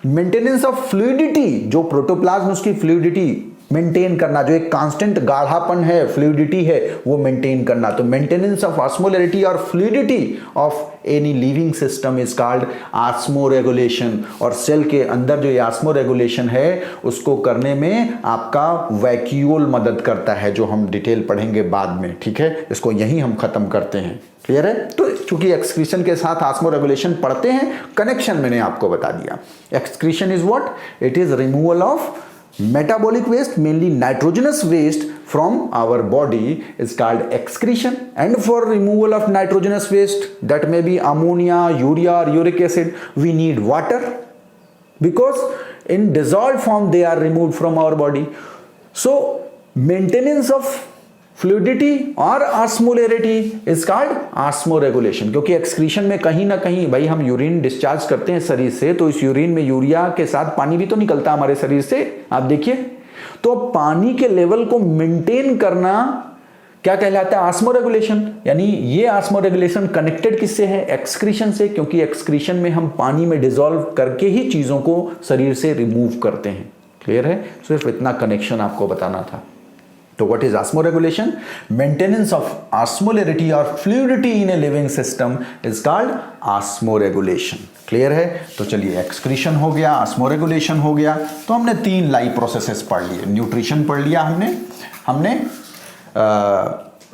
maintenance of fluidity, जो प्रोटोप्लाज्म उसकी फ्लूइडिटी मेंटेन करना, जो एक कांस्टेंट गाढ़ापन है, फ्लूइडिटी है, वो मेंटेन करना। तो मेंटेनेंस ऑफ ऑस्मोलरिटी और fluidity of any living system is called osmoregulation. और सेल के अंदर जो ये ऑस्मोरेगुलेशन है उसको करने में आपका वैक्यूल मदद करता है, जो हम डिटेल पढ़ेंगे बाद में। ठीक है, इसको यहीं हम खत्म करते हैं। क्लियर है? तो चूंकि एक्सक्रीशन के साथ ऑस्मोरेगुलेशन पढ़ते हैं, कनेक्शन मैंने आपको बता दिया। Excretion is what? It is removal of metabolic waste, mainly nitrogenous waste from our body is called excretion. And for removal of nitrogenous waste, that may be ammonia, urea or uric acid, we need water, because in dissolved form they are removed from our body. So maintenance of fluidity और osmolarity is called osmoregulation. क्योंकि excretion में कहीं ना कहीं भाई हम urine discharge करते हैं शरीर से, तो इस यूरिन में यूरिया के साथ पानी भी तो निकलता है हमारे शरीर से, आप देखिए। तो पानी के लेवल को मेंटेन करना क्या कहलाता है? ऑस्मोरेगुलेशन। यानी ये ऑस्मोरेगुलेशन कनेक्टेड किससे है? एक्सक्रीशन से, क्योंकि एक्सक्रीशन में हम पानी में डिसॉल्व करके ही चीजों को शरीर से रिमूव करते हैं। क्लियर है? सिर्फ इतना कनेक्शन आपको बताना था। तो what is osmoregulation? Maintenance of osmolarity or fluidity in a living system is called osmoregulation. Clear है? तो चलिए, एक्सक्रीशन हो गया, ऑस्मोरेगुलेशन हो गया, तो हमने 3 लाइफ प्रोसेसेस पढ़ लिए। न्यूट्रिशन पढ़ लिया हमने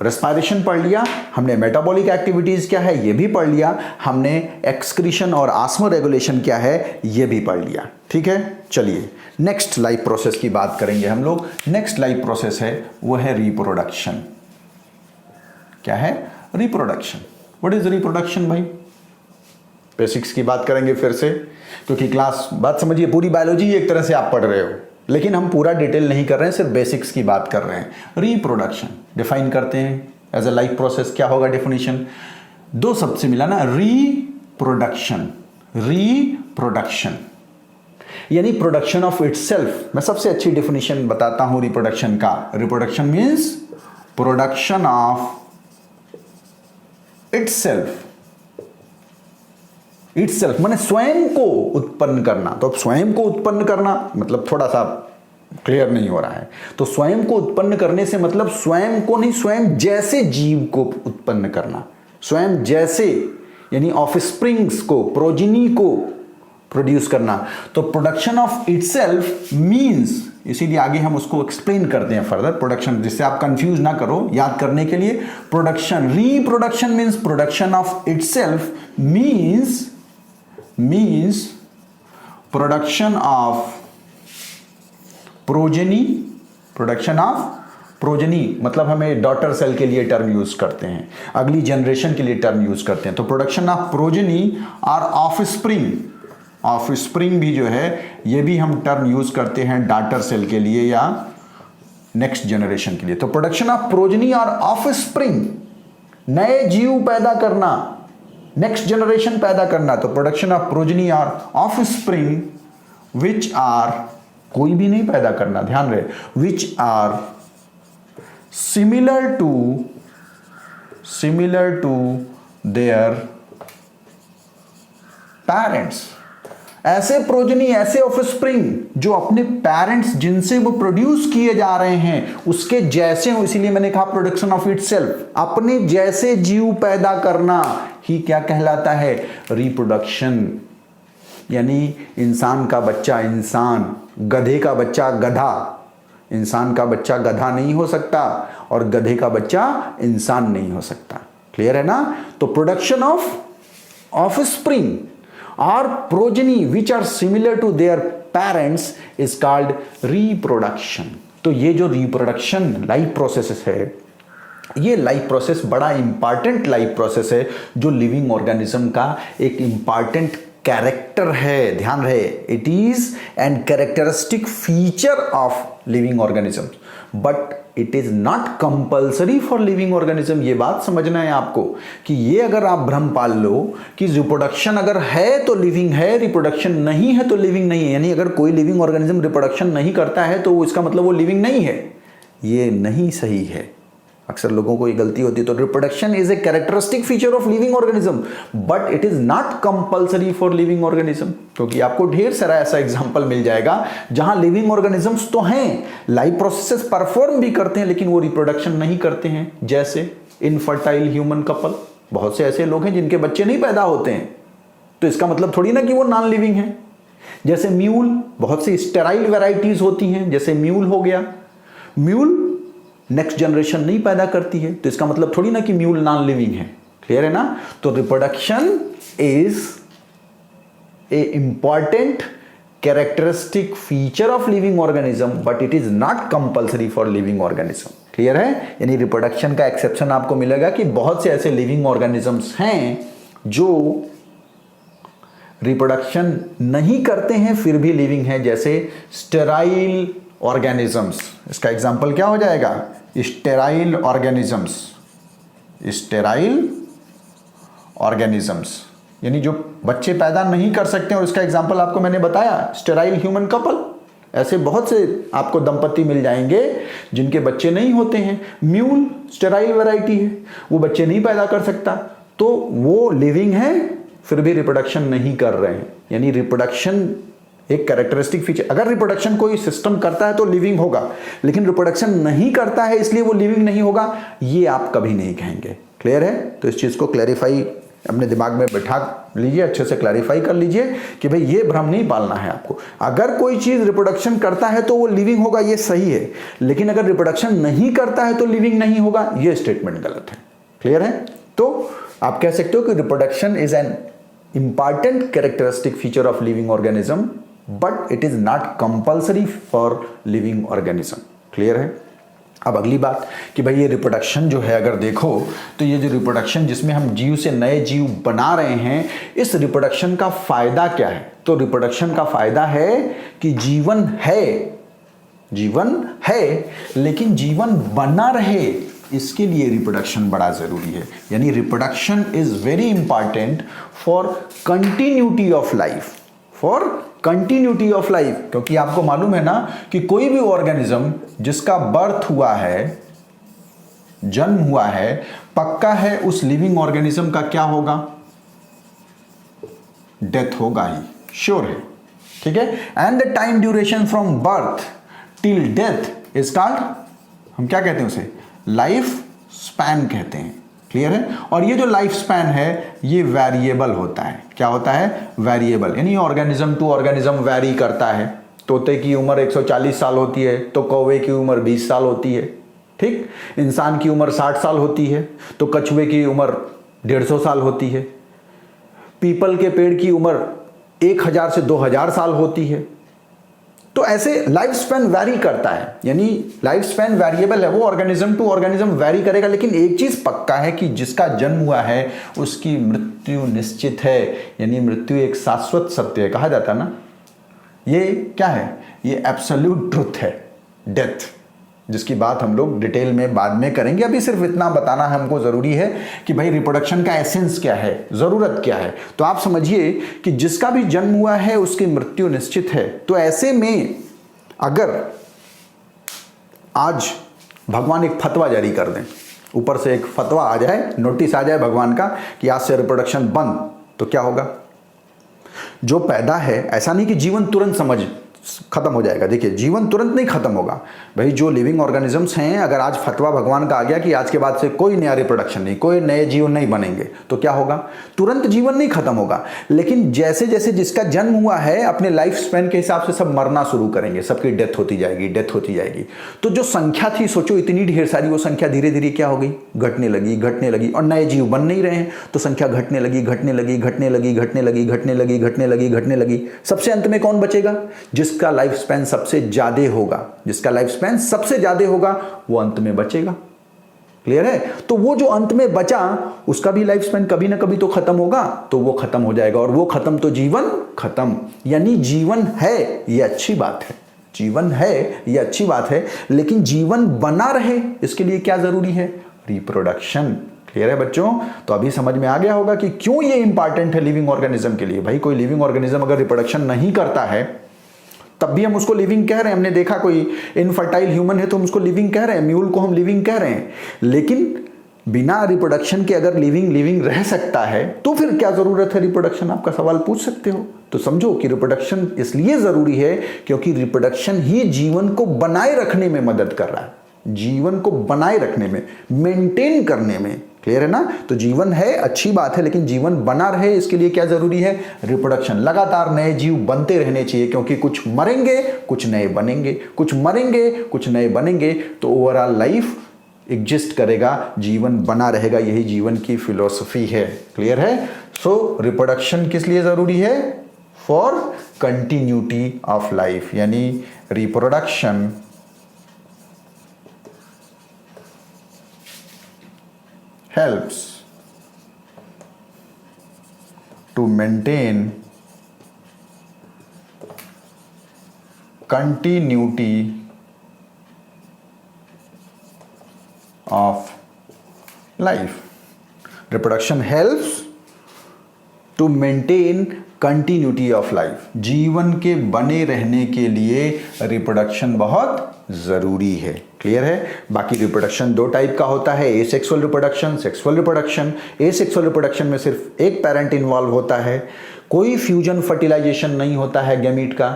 रेस्पिरेशन पढ़ लिया, हमने मेटाबॉलिक एक्टिविटीज क्या है ये भी पढ़ लिया, हमने एक्सक्रीशन और ऑस्मोरेगुलेशन क्या है ये भी पढ़ लिया। ठीक है, चलिए नेक्स्ट लाइफ प्रोसेस की बात करेंगे हम लोग। नेक्स्ट लाइफ प्रोसेस है वो है रिप्रोडक्शन। क्या है? रिप्रोडक्शन। व्हाट इज रिप्रोडक्शन भाई? बेसिक्स की बात करेंगे फिर से, क्योंकि क्लास, बात समझिए, पूरी बायोलॉजी एक तरह से आप पढ़ रहे हो, लेकिन हम पूरा डिटेल नहीं कर रहे हैं, सिर्फ बेसिक्स की बात कर रहे हैं। रिप्रोडक्शन डिफाइन करते हैं एज ए लाइफ प्रोसेस। क्या होगा डेफिनेशन? 2 शब्द से मिला ना, रिप्रोडक्शन। रिप्रोडक्शन यानी प्रोडक्शन ऑफ इटसेल्फ। मैं सबसे अच्छी डेफिनेशन बताता हूं रिप्रोडक्शन का। Reproduction means production of itself. Itself माने स्वयं को उत्पन्न करना। तो अब स्वयं को उत्पन्न करना मतलब थोड़ा सा क्लियर नहीं हो रहा है। तो स्वयं को उत्पन्न करने से मतलब स्वयं को नहीं, स्वयं जैसे जीव को उत्पन्न करना। स्वयं जैसे यानी ऑफस्प्रिंग्स को, प्रोजिनी को प्रोड्यूस करना। तो प्रोडक्शन ऑफ इटसेल्फ मींस, इसीलिए आगे हम उसको एक्सप्लेन करते हैं फर्दर प्रोडक्शन, जिससे आप कंफ्यूज ना करो। याद करने के लिए, production, reproduction means production of itself means production of progeny. Production of progeny मतलब हमें डॉटर सेल के लिए टर्म यूज करते हैं, अगली जनरेशन के लिए टर्म यूज करते हैं। तो प्रोडक्शन ऑफ प्रोजेनी और ऑफस्प्रिंग, ऑफस्प्रिंग भी जो है ये भी हम टर्म यूज करते हैं डॉटर सेल के लिए या नेक्स्ट जनरेशन के लिए। तो प्रोडक्शन ऑफ प्रोजेनी और ऑफस्प्रिंग, नए जीव पैदा करना, नेक्स्ट जनरेशन पैदा करना। तो प्रोडक्शन ऑफ प्रोजेनी और ऑफस्प्रिंग विच आर, कोई भी नहीं पैदा करना, ध्यान रहे, which are similar to their parents. ऐसे प्रोजेनी, ऐसे ऑफस्प्रिंग जो अपने पेरेंट्स जिनसे वो प्रोड्यूस किए जा रहे हैं उसके जैसे हो। इसीलिए मैंने कहा प्रोडक्शन ऑफ इटसेल्फ, अपने जैसे जीव पैदा करना ही क्या कहलाता है? रिप्रोडक्शन। यानी इंसान का बच्चा इंसान, गधे का बच्चा गधा, इंसान का बच्चा गधा नहीं हो सकता और गधे का बच्चा इंसान नहीं हो सकता। क्लियर है ना? तो production of offspring or progeny which are similar to their parents is called reproduction। तो ये जो रिप्रोडक्शन लाइफ प्रोसेस है, ये लाइफ प्रोसेस बड़ा इंपॉर्टेंट लाइफ प्रोसेस है जो लिविंग ऑर्गेनिज्म का एक इंपॉर्टेंट कैरेक्टर है। ध्यान रहे, it is an characteristic feature of living organism but it is not compulsory for living organism. ये बात समझना है आपको कि ये अगर आप भ्रम पाल लो कि रिप्रोडक्शन अगर है तो लिविंग है, रिप्रोडक्शन नहीं है तो लिविंग नहीं है, यानी अगर कोई लिविंग ऑर्गेनिज्म रिप्रोडक्शन नहीं करता है तो इसका मतलब वो लिविंग नहीं है, ये नहीं सही है। अक्सर लोगों को ये गलती होती है। तो reproduction is a characteristic feature of living organism but it is not compulsory for living organism, क्योंकि आपको ढेर सारा ऐसा एग्जांपल मिल जाएगा जहां लिविंग ऑर्गेनिजम्स तो हैं, लाइफ प्रोसेसेस परफॉर्म भी करते हैं, लेकिन वो रिप्रोडक्शन नहीं करते हैं। जैसे इनफर्टाइल ह्यूमन कपल, बहुत से ऐसे लोग हैं जिनके बच्चे नहीं पैदा होते हैं, तो इसका मतलब थोड़ी ना कि वो नॉन लिविंग है। जैसे म्यूल, बहुत सी स्टेराइल वेराइटीज होती हैं, जैसे म्यूल हो गया, म्यूल नेक्स्ट जनरेशन नहीं पैदा करती है, तो इसका मतलब थोड़ी ना कि म्यूल नॉन लिविंग है। क्लियर है ना? तो reproduction is a important characteristic feature of living organism but it is not compulsory for living organism. Clear है? यानी रिप्रोडक्शन का एक्सेप्शन आपको मिलेगा कि बहुत से ऐसे लिविंग ऑर्गेनिजम्स हैं जो रिप्रोडक्शन नहीं करते हैं फिर भी लिविंग है, जैसे स्टेराइल ऑर्गेनिजम्स। इसका एग्जाम्पल क्या हो जाएगा? Sterile organisms. स्टेराइल ऑर्गेनिजम्स यानी जो बच्चे पैदा नहीं कर सकते, और इसका एग्जाम्पल आपको मैंने बताया, स्टेराइल ह्यूमन कपल। ऐसे बहुत से आपको दंपति मिल जाएंगे जिनके बच्चे नहीं होते हैं। म्यूल स्टेराइल वैरायटी है, वो बच्चे नहीं पैदा कर सकता, तो वो लिविंग है फिर भी रिप्रोडक्शन नहीं कर रहे हैं। यानी रिप्रोडक्शन एक कैरेक्टरिस्टिक फीचर, अगर रिप्रोडक्शन कोई सिस्टम करता है तो लिविंग होगा, लेकिन रिप्रोडक्शन नहीं करता है इसलिए वो लिविंग नहीं होगा, ये आप कभी नहीं कहेंगे। क्लियर है? तो इस चीज को क्लैरिफाई अपने दिमाग में बैठा लीजिए, अच्छे से क्लैरिफाई कर लीजिए कि भाई ये भ्रम नहीं पालना है आपको। अगर कोई चीज रिप्रोडक्शन करता है तो वो लिविंग होगा, ये सही है, लेकिन अगर रिप्रोडक्शन नहीं करता है तो लिविंग नहीं होगा, ये स्टेटमेंट गलत है। क्लियर है? तो आप कह सकते हो कि reproduction is an important characteristic feature of living organism but it is not compulsory for living organism. Clear है? अब अगली बात कि भाई ये रिप्रोडक्शन जो है, अगर देखो तो ये जो रिप्रोडक्शन जिसमें हम जीव से नए जीव बना रहे हैं, इस रिप्रोडक्शन का फायदा क्या है? तो रिप्रोडक्शन का फायदा है कि जीवन है लेकिन जीवन बना रहे, इसके लिए रिप्रोडक्शन बड़ा जरूरी है। यानी reproduction is very important for continuity of life, क्योंकि आपको मालूम है ना कि कोई भी ऑर्गेनिज्म जिसका बर्थ हुआ है, जन्म हुआ है, पक्का है उस लिविंग ऑर्गेनिज्म का क्या होगा? डेथ होगा ही, श्योर है। ठीक है? And the time duration from birth till death is called, हम क्या कहते हैं उसे? लाइफ स्पैन कहते हैं। क्लियर है? और ये जो लाइफ स्पैन है ये वेरिएबल होता है। क्या होता है? वेरिएबल, यानी ऑर्गेनिज्म टू ऑर्गेनिज्म वेरी करता है। तोते की उम्र 140 साल होती है तो कौवे की उम्र 20 साल होती है। ठीक? इंसान की उम्र 60 साल होती है तो कछुए की उम्र 150 साल होती है। पीपल के पेड़ की उम्र 1000 से 2000 साल होती है। तो ऐसे लाइफ स्पैन वैरी करता है, यानी लाइफ स्पैन वेरिएबल है, वो ऑर्गेनिज्म टू ऑर्गेनिज्म वैरी करेगा। लेकिन एक चीज पक्का है कि जिसका जन्म हुआ है उसकी मृत्यु निश्चित है, यानी मृत्यु एक शाश्वत सत्य है, कहा जाता है ना। ये क्या है? ये एब्सोल्यूट ट्रुथ है, डेथ, जिसकी बात हम लोग डिटेल में बाद में करेंगे। अभी सिर्फ इतना बताना हमको जरूरी है कि भाई रिप्रोडक्शन का एसेंस क्या है, जरूरत क्या है। तो आप समझिए कि जिसका भी जन्म हुआ है उसकी मृत्यु निश्चित है। तो ऐसे में अगर आज भगवान एक फतवा जारी कर दें, ऊपर से एक फतवा आ जाए, नोटिस आ जाए भगवान का कि आज से रिप्रोडक्शन बंद, तो क्या होगा? जो पैदा है, ऐसा नहीं कि जीवन तुरंत खत्म हो जाएगा। देखिए जीवन तुरंत नहीं खत्म होगा भाई। जो लिविंग ऑर्गेनिजम्स हैं, अगर आज फतवा भगवान का आ गया कि आज के बाद से कोई नया रिप्रोडक्शन नहीं, कोई नए जीव नहीं बनेंगे, तो क्या होगा? तुरंत जीवन नहीं खत्म होगा, लेकिन जैसे जैसे जिसका जन्म हुआ है अपने लाइफ स्पैन के हिसाब से सब मरना शुरू करेंगे, सबकी डेथ होती जाएगी, डेथ होती जाएगी। तो जो संख्या थी, सोचो इतनी ढेर सारी, वो संख्या धीरे धीरे क्या हो गई? घटने लगी, घटने लगी, और नए जीव बन नहीं रहे हैं तो संख्या घटने लगी, घटने लगी, घटने लगी, घटने लगी, घटने लगी, घटने लगी, घटने लगी। सबसे अंत में कौन बचेगा? जिसका लाइफ स्पैन सबसे ज्यादा होगा, जिसका लाइफ स्पैन सबसे ज्यादा होगा वो अंत में बचेगा। क्लियर है? तो वो जो अंत में बचा उसका भी लाइफ स्पैन कभी ना कभी तो खत्म होगा, तो वो खत्म हो जाएगा, और वो खत्म तो जीवन खत्म। यानी जीवन है ये अच्छी बात है, जीवन है ये अच्छी बात है, लेकिन जीवन बना रहे इसके लिए क्या जरूरी है? रिप्रोडक्शन। क्लियर है बच्चों? तो अभी समझ में आ गया होगा कि क्यों ये इंपॉर्टेंट है लिविंग ऑर्गेनिज्म के लिए। भाई कोई लिविंग ऑर्गेनिज्म अगर रिप्रोडक्शन नहीं करता है तब भी हम उसको लिविंग कह रहे हैं। हमने देखा कोई इनफर्टाइल ह्यूमन है तो हम उसको लिविंग कह रहे हैं, म्यूल को हम लिविंग कह रहे हैं। लेकिन बिना रिप्रोडक्शन के अगर लिविंग रह सकता है तो फिर क्या जरूरत है रिप्रोडक्शन? आपका सवाल पूछ सकते हो। तो समझो कि रिप्रोडक्शन इसलिए जरूरी है क्योंकि रिप्रोडक्शन ही जीवन को बनाए रखने में मदद कर रहा है, जीवन को बनाए रखने में, मेंटेन करने में। क्लियर है ना? तो जीवन है अच्छी बात है, लेकिन जीवन बना रहे इसके लिए क्या जरूरी है? रिप्रोडक्शन। लगातार नए जीव बनते रहने चाहिए, क्योंकि कुछ मरेंगे कुछ नए बनेंगे, कुछ मरेंगे कुछ नए बनेंगे, तो ओवरऑल लाइफ एग्जिस्ट करेगा, जीवन बना रहेगा। यही जीवन की फिलॉसफी है। क्लियर है? सो रिप्रोडक्शन किस लिए जरूरी है? फॉर कंटिन्यूटी ऑफ लाइफ, यानी reproduction helps to maintain continuity of life. Reproduction helps to maintain continuity of life. जीवन के बने रहने के लिए रिप्रोडक्शन बहुत जरूरी है। क्लियर है? बाकी रिप्रोडक्शन दो टाइप का होता है, asexual reproduction, sexual reproduction. Asexual reproduction में सिर्फ एक पेरेंट इन्वॉल्व होता है, कोई फ्यूजन फर्टिलाइजेशन नहीं होता है गैमीट का,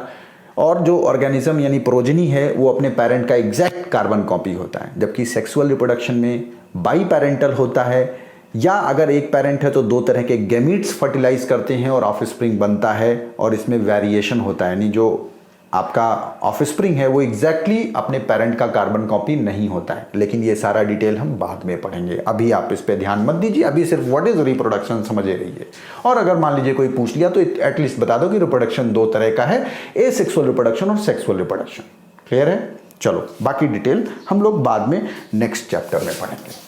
और जो ऑर्गेनिज्म यानी प्रोजेनी है वो अपने पेरेंट का एग्जैक्ट कार्बन कॉपी होता है। जबकि सेक्सुअल रिप्रोडक्शन में बाई पेरेंटल होता है, या अगर एक पेरेंट है तो दो तरह के गैमीट्स फर्टिलाइज करते हैं और ऑफस्प्रिंग बनता है, और इसमें वेरिएशन होता है, यानी जो आपका ऑफस्प्रिंग है वो एग्जैक्टली अपने पेरेंट का कार्बन कॉपी नहीं होता है। लेकिन ये सारा डिटेल हम बाद में पढ़ेंगे, अभी आप इस पे ध्यान मत दीजिए, अभी सिर्फ व्हाट इज रिप्रोडक्शन समझे रहिए। और अगर मान लीजिए कोई पूछ लिया तो एटलीस्ट बता दो कि रिप्रोडक्शन दो तरह का है, एसेक्सुअल रिप्रोडक्शन और सेक्सुअल रिप्रोडक्शन। क्लियर है? चलो बाकी डिटेल हम लोग बाद में नेक्स्ट चैप्टर में पढ़ेंगे।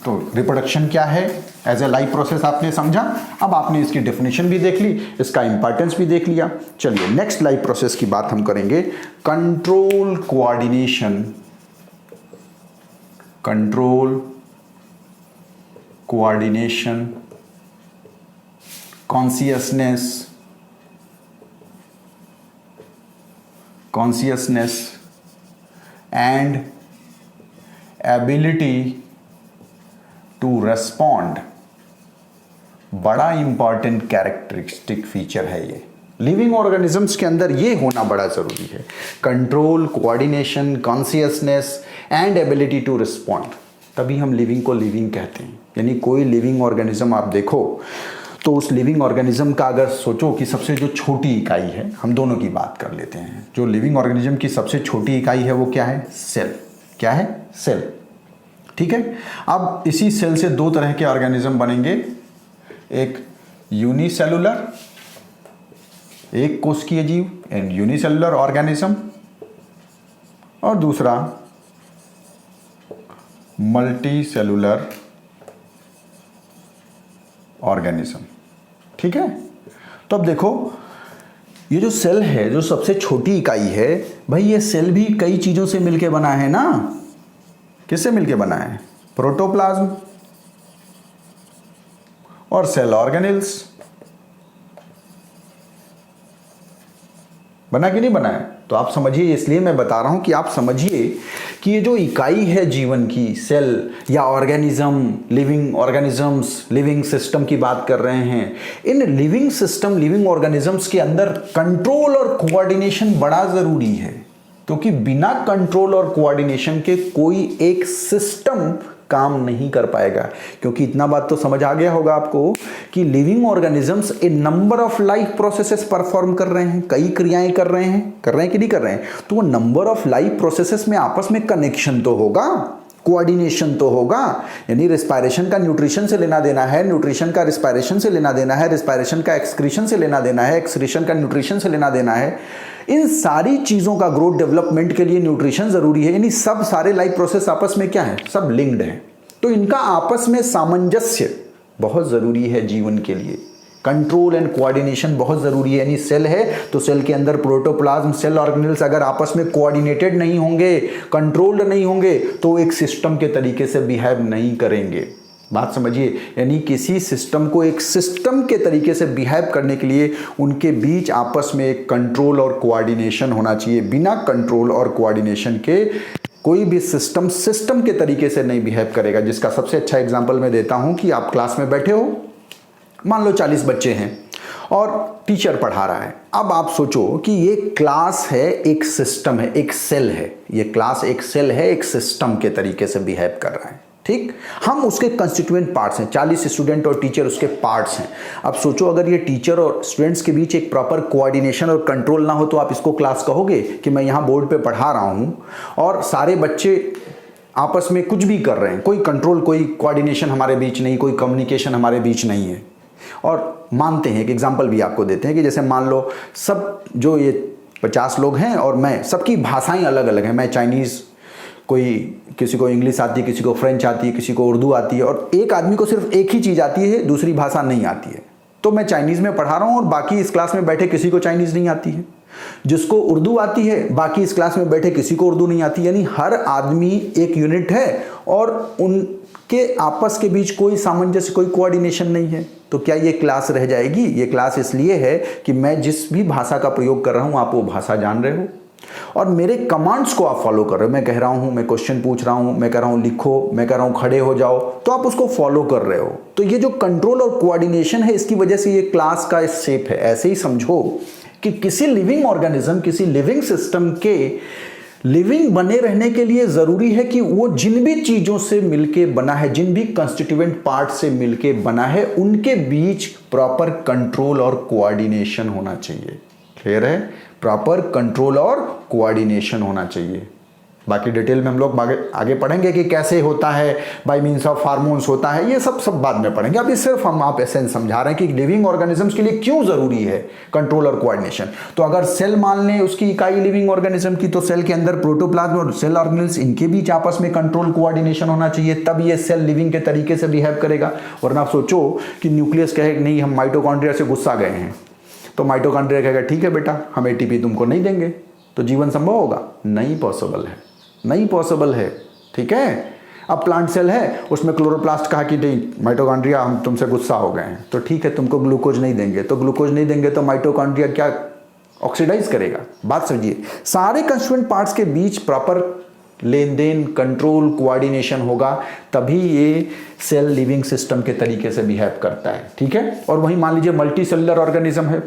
तो रिप्रोडक्शन क्या है एज ए लाइफ प्रोसेस आपने समझा, अब आपने इसकी डेफिनेशन भी देख ली, इसका इंपॉर्टेंस भी देख लिया। चलिए नेक्स्ट लाइफ प्रोसेस की बात हम करेंगे, control coordination. Control coordination, consciousness and ability to respond. बड़ा इंपॉर्टेंट कैरेक्टरिस्टिक फीचर है ये। लिविंग ऑर्गेनिजम्स के अंदर ये होना बड़ा जरूरी है, control, coordination, consciousness and ability to respond. तभी हम लिविंग को लिविंग कहते हैं। यानी कोई लिविंग ऑर्गेनिज्म आप देखो तो उस लिविंग ऑर्गेनिज्म का अगर सोचो कि सबसे जो छोटी इकाई है, हम दोनों की बात कर लेते हैं, जो लिविंग ऑर्गेनिज्म की सबसे छोटी इकाई है वो क्या है? सेल। क्या है? सेल। ठीक है? अब इसी सेल से दो तरह के ऑर्गेनिज्म बनेंगे, एक यूनिसेलुलर, एक कोशिकीय जीव एंड यूनिसेलुलर ऑर्गेनिज्म, और दूसरा मल्टी सेलुलर ऑर्गेनिज्म। ठीक है? तो अब देखो ये जो सेल है, जो सबसे छोटी इकाई है, भाई ये सेल भी कई चीजों से मिलके बना है ना। किससे मिलके बना है? प्रोटोप्लाज्म और सेल ऑर्गेनेल्स। बना कि नहीं बना है? तो आप समझिए, इसलिए मैं बता रहा हूं कि आप समझिए कि ये जो इकाई है जीवन की, सेल या organism, living organisms, living system की बात कर रहे हैं, in living system, living organisms के अंदर कंट्रोल और कोऑर्डिनेशन बड़ा ज़रूरी है, क्योंकि बिना कंट्रोल और कोऑर्डिनेशन के कोई एक सिस्टम काम नहीं कर पाएगा। क्योंकि इतना बात तो समझ आ गया होगा आपको कि living organisms A number of life processes perform कर रहे हैं, कई क्रियाएं कर रहे हैं कि नहीं कर रहे हैं। तो वो नंबर ऑफ लाइफ प्रोसेसेस में आपस में कनेक्शन तो होगा, कोऑर्डिनेशन तो होगा। यानी रिस्पायरेशन का न्यूट्रिशन से लेना देना है, न्यूट्रिशन का रिस्पायरेशन से लेना देना है, रिस्पायरेशन का एक्सक्रीशन से लेना देना है, एक्सक्रीशन का न्यूट्रिशन से लेना देना है। इन सारी चीजों का ग्रोथ डेवलपमेंट के लिए न्यूट्रिशन जरूरी है। यानी सब सारे लाइफ प्रोसेस आपस में क्या है, सब लिंक्ड है। तो इनका आपस में सामंजस्य बहुत जरूरी है जीवन के लिए। कंट्रोल एंड कोऑर्डिनेशन बहुत जरूरी है। यानी सेल है तो सेल के अंदर प्रोटोप्लाज्म, सेल ऑर्गेनेल्स अगर आपस में कोऑर्डिनेटेड नहीं होंगे, कंट्रोल्ड नहीं होंगे, तो एक सिस्टम के तरीके से बिहेव नहीं करेंगे। बात समझिए, यानी किसी सिस्टम को एक सिस्टम के तरीके से बिहेव करने के लिए उनके बीच आपस में एक कंट्रोल और कोऑर्डिनेशन होना चाहिए। बिना कंट्रोल और कोऑर्डिनेशन के कोई भी सिस्टम के तरीके से नहीं बिहेव करेगा। जिसका सबसे अच्छा एग्जांपल मैं देता हूं कि आप क्लास में बैठे हो, मान लो 40 बच्चे हैं और टीचर पढ़ा रहा है। अब आप सोचो कि ये क्लास है, एक सिस्टम है, एक सेल है। ये क्लास एक सेल है, एक सिस्टम के तरीके से बिहेव कर रहा है, ठीक। हम उसके कंस्टिट्यूएंट पार्ट्स हैं, 40 स्टूडेंट और टीचर उसके पार्ट्स हैं। अब सोचो अगर ये टीचर और स्टूडेंट्स के बीच एक प्रॉपर कोऑर्डिनेशन और कंट्रोल ना हो तो आप इसको क्लास कहोगे कि मैं यहाँ बोर्ड पे पढ़ा रहा हूँ और सारे बच्चे आपस में कुछ भी कर रहे हैं, कोई कंट्रोल, कोई कोऑर्डिनेशन हमारे बीच नहीं, कोई कम्युनिकेशन हमारे बीच नहीं है। और मानते हैं, एक एग्जाम्पल भी आपको देते हैं कि जैसे मान लो सब जो ये 50 लोग हैं और मैं, सबकी भाषाएं अलग अलग हैं। मैं चाइनीज़, कोई किसी को इंग्लिश आती है, किसी को फ्रेंच आती है, किसी को उर्दू आती है, और एक आदमी को सिर्फ एक ही चीज़ आती है, दूसरी भाषा नहीं आती है। तो मैं चाइनीज़ में पढ़ा रहा हूँ और बाकी इस क्लास में बैठे किसी को चाइनीज़ नहीं आती है। जिसको उर्दू आती है, बाकी इस क्लास में बैठे किसी को उर्दू नहीं आती। यानी हर आदमी एक यूनिट है और उनके आपस के बीच कोई सामंजस्य, कोई कोऑर्डिनेशन नहीं है। तो क्या ये क्लास रह जाएगी? ये क्लास इसलिए है कि मैं जिस भी भाषा का प्रयोग कर रहा हूँ आप वो भाषा जान रहे हो और मेरे कमांड्स को आप फॉलो कर रहे हो। मैं कह रहा हूं, मैं क्वेश्चन पूछ रहा हूं, मैं कह रहा हूं लिखो, मैं कह रहा हूं खड़े हो जाओ, तो आप उसको फॉलो कर रहे हो। तो ये जो कंट्रोल और कोऑर्डिनेशन है, इसकी वजह से ये क्लास का शेप है। ऐसे ही समझो कि किसी लिविंग ऑर्गेनिज्म, किसी लिविंग सिस्टम के लिविंग बने रहने के लिए जरूरी है कि वो जिन भी चीजों से मिलके बना है, जिन भी कंस्टिट्यूएंट पार्ट से मिलके बना है, उनके बीच प्रॉपर कंट्रोल और कोऑर्डिनेशन होना चाहिए। क्लियर है? प्रॉपर कंट्रोल और कोऑर्डिनेशन होना चाहिए। बाकी डिटेल में हम लोग आगे पढ़ेंगे कि कैसे होता है, बाय मींस ऑफ हार्मोन्स होता है, ये सब बाद में पढ़ेंगे। अभी सिर्फ हम आप एसेंस समझा रहे हैं कि लिविंग ऑर्गेनिजम्स के लिए क्यों जरूरी है कंट्रोल और कोऑर्डिनेशन। तो अगर सेल मान लें उसकी इकाई लिविंग ऑर्गेनिज्म की, तो सेल के अंदर प्रोटोप्लाज्म और सेल ऑर्गेनेल्स, इनके बीच आपस में कंट्रोल कोऑर्डिनेशन होना चाहिए, तब ये सेल लिविंग के तरीके से बिहेव करेगा। वरना आप सोचो कि न्यूक्लियस कहे नहीं हम माइटोकॉन्ड्रिया से गुस्सा गए हैं, तो माइटोकॉन्ड्रिया कहेगा ठीक है बेटा हम एटीपी तुमको नहीं देंगे, तो जीवन संभव होगा? नहीं पॉसिबल है, नहीं पॉसिबल है। ठीक है, अब प्लांट सेल है, उसमें क्लोरोप्लास्ट कहा कि नहीं माइटोकॉन्ड्रिया हम तुमसे गुस्सा हो गए हैं, तो ठीक है तुमको ग्लूकोज नहीं देंगे, तो ग्लूकोज नहीं देंगे तो माइटोकॉन्ड्रिया क्या ऑक्सीडाइज करेगा। बात समझिए, सारे कंस्टिट्यूएंट पार्ट्स के बीच प्रॉपर लेन देन, कंट्रोल, कोऑर्डिनेशन होगा, तभी ये सेल लिविंग सिस्टम के तरीके से बिहेव करता है। ठीक है, और वहीं मान लीजिए मल्टी सेलुलर ऑर्गेनिज्म है,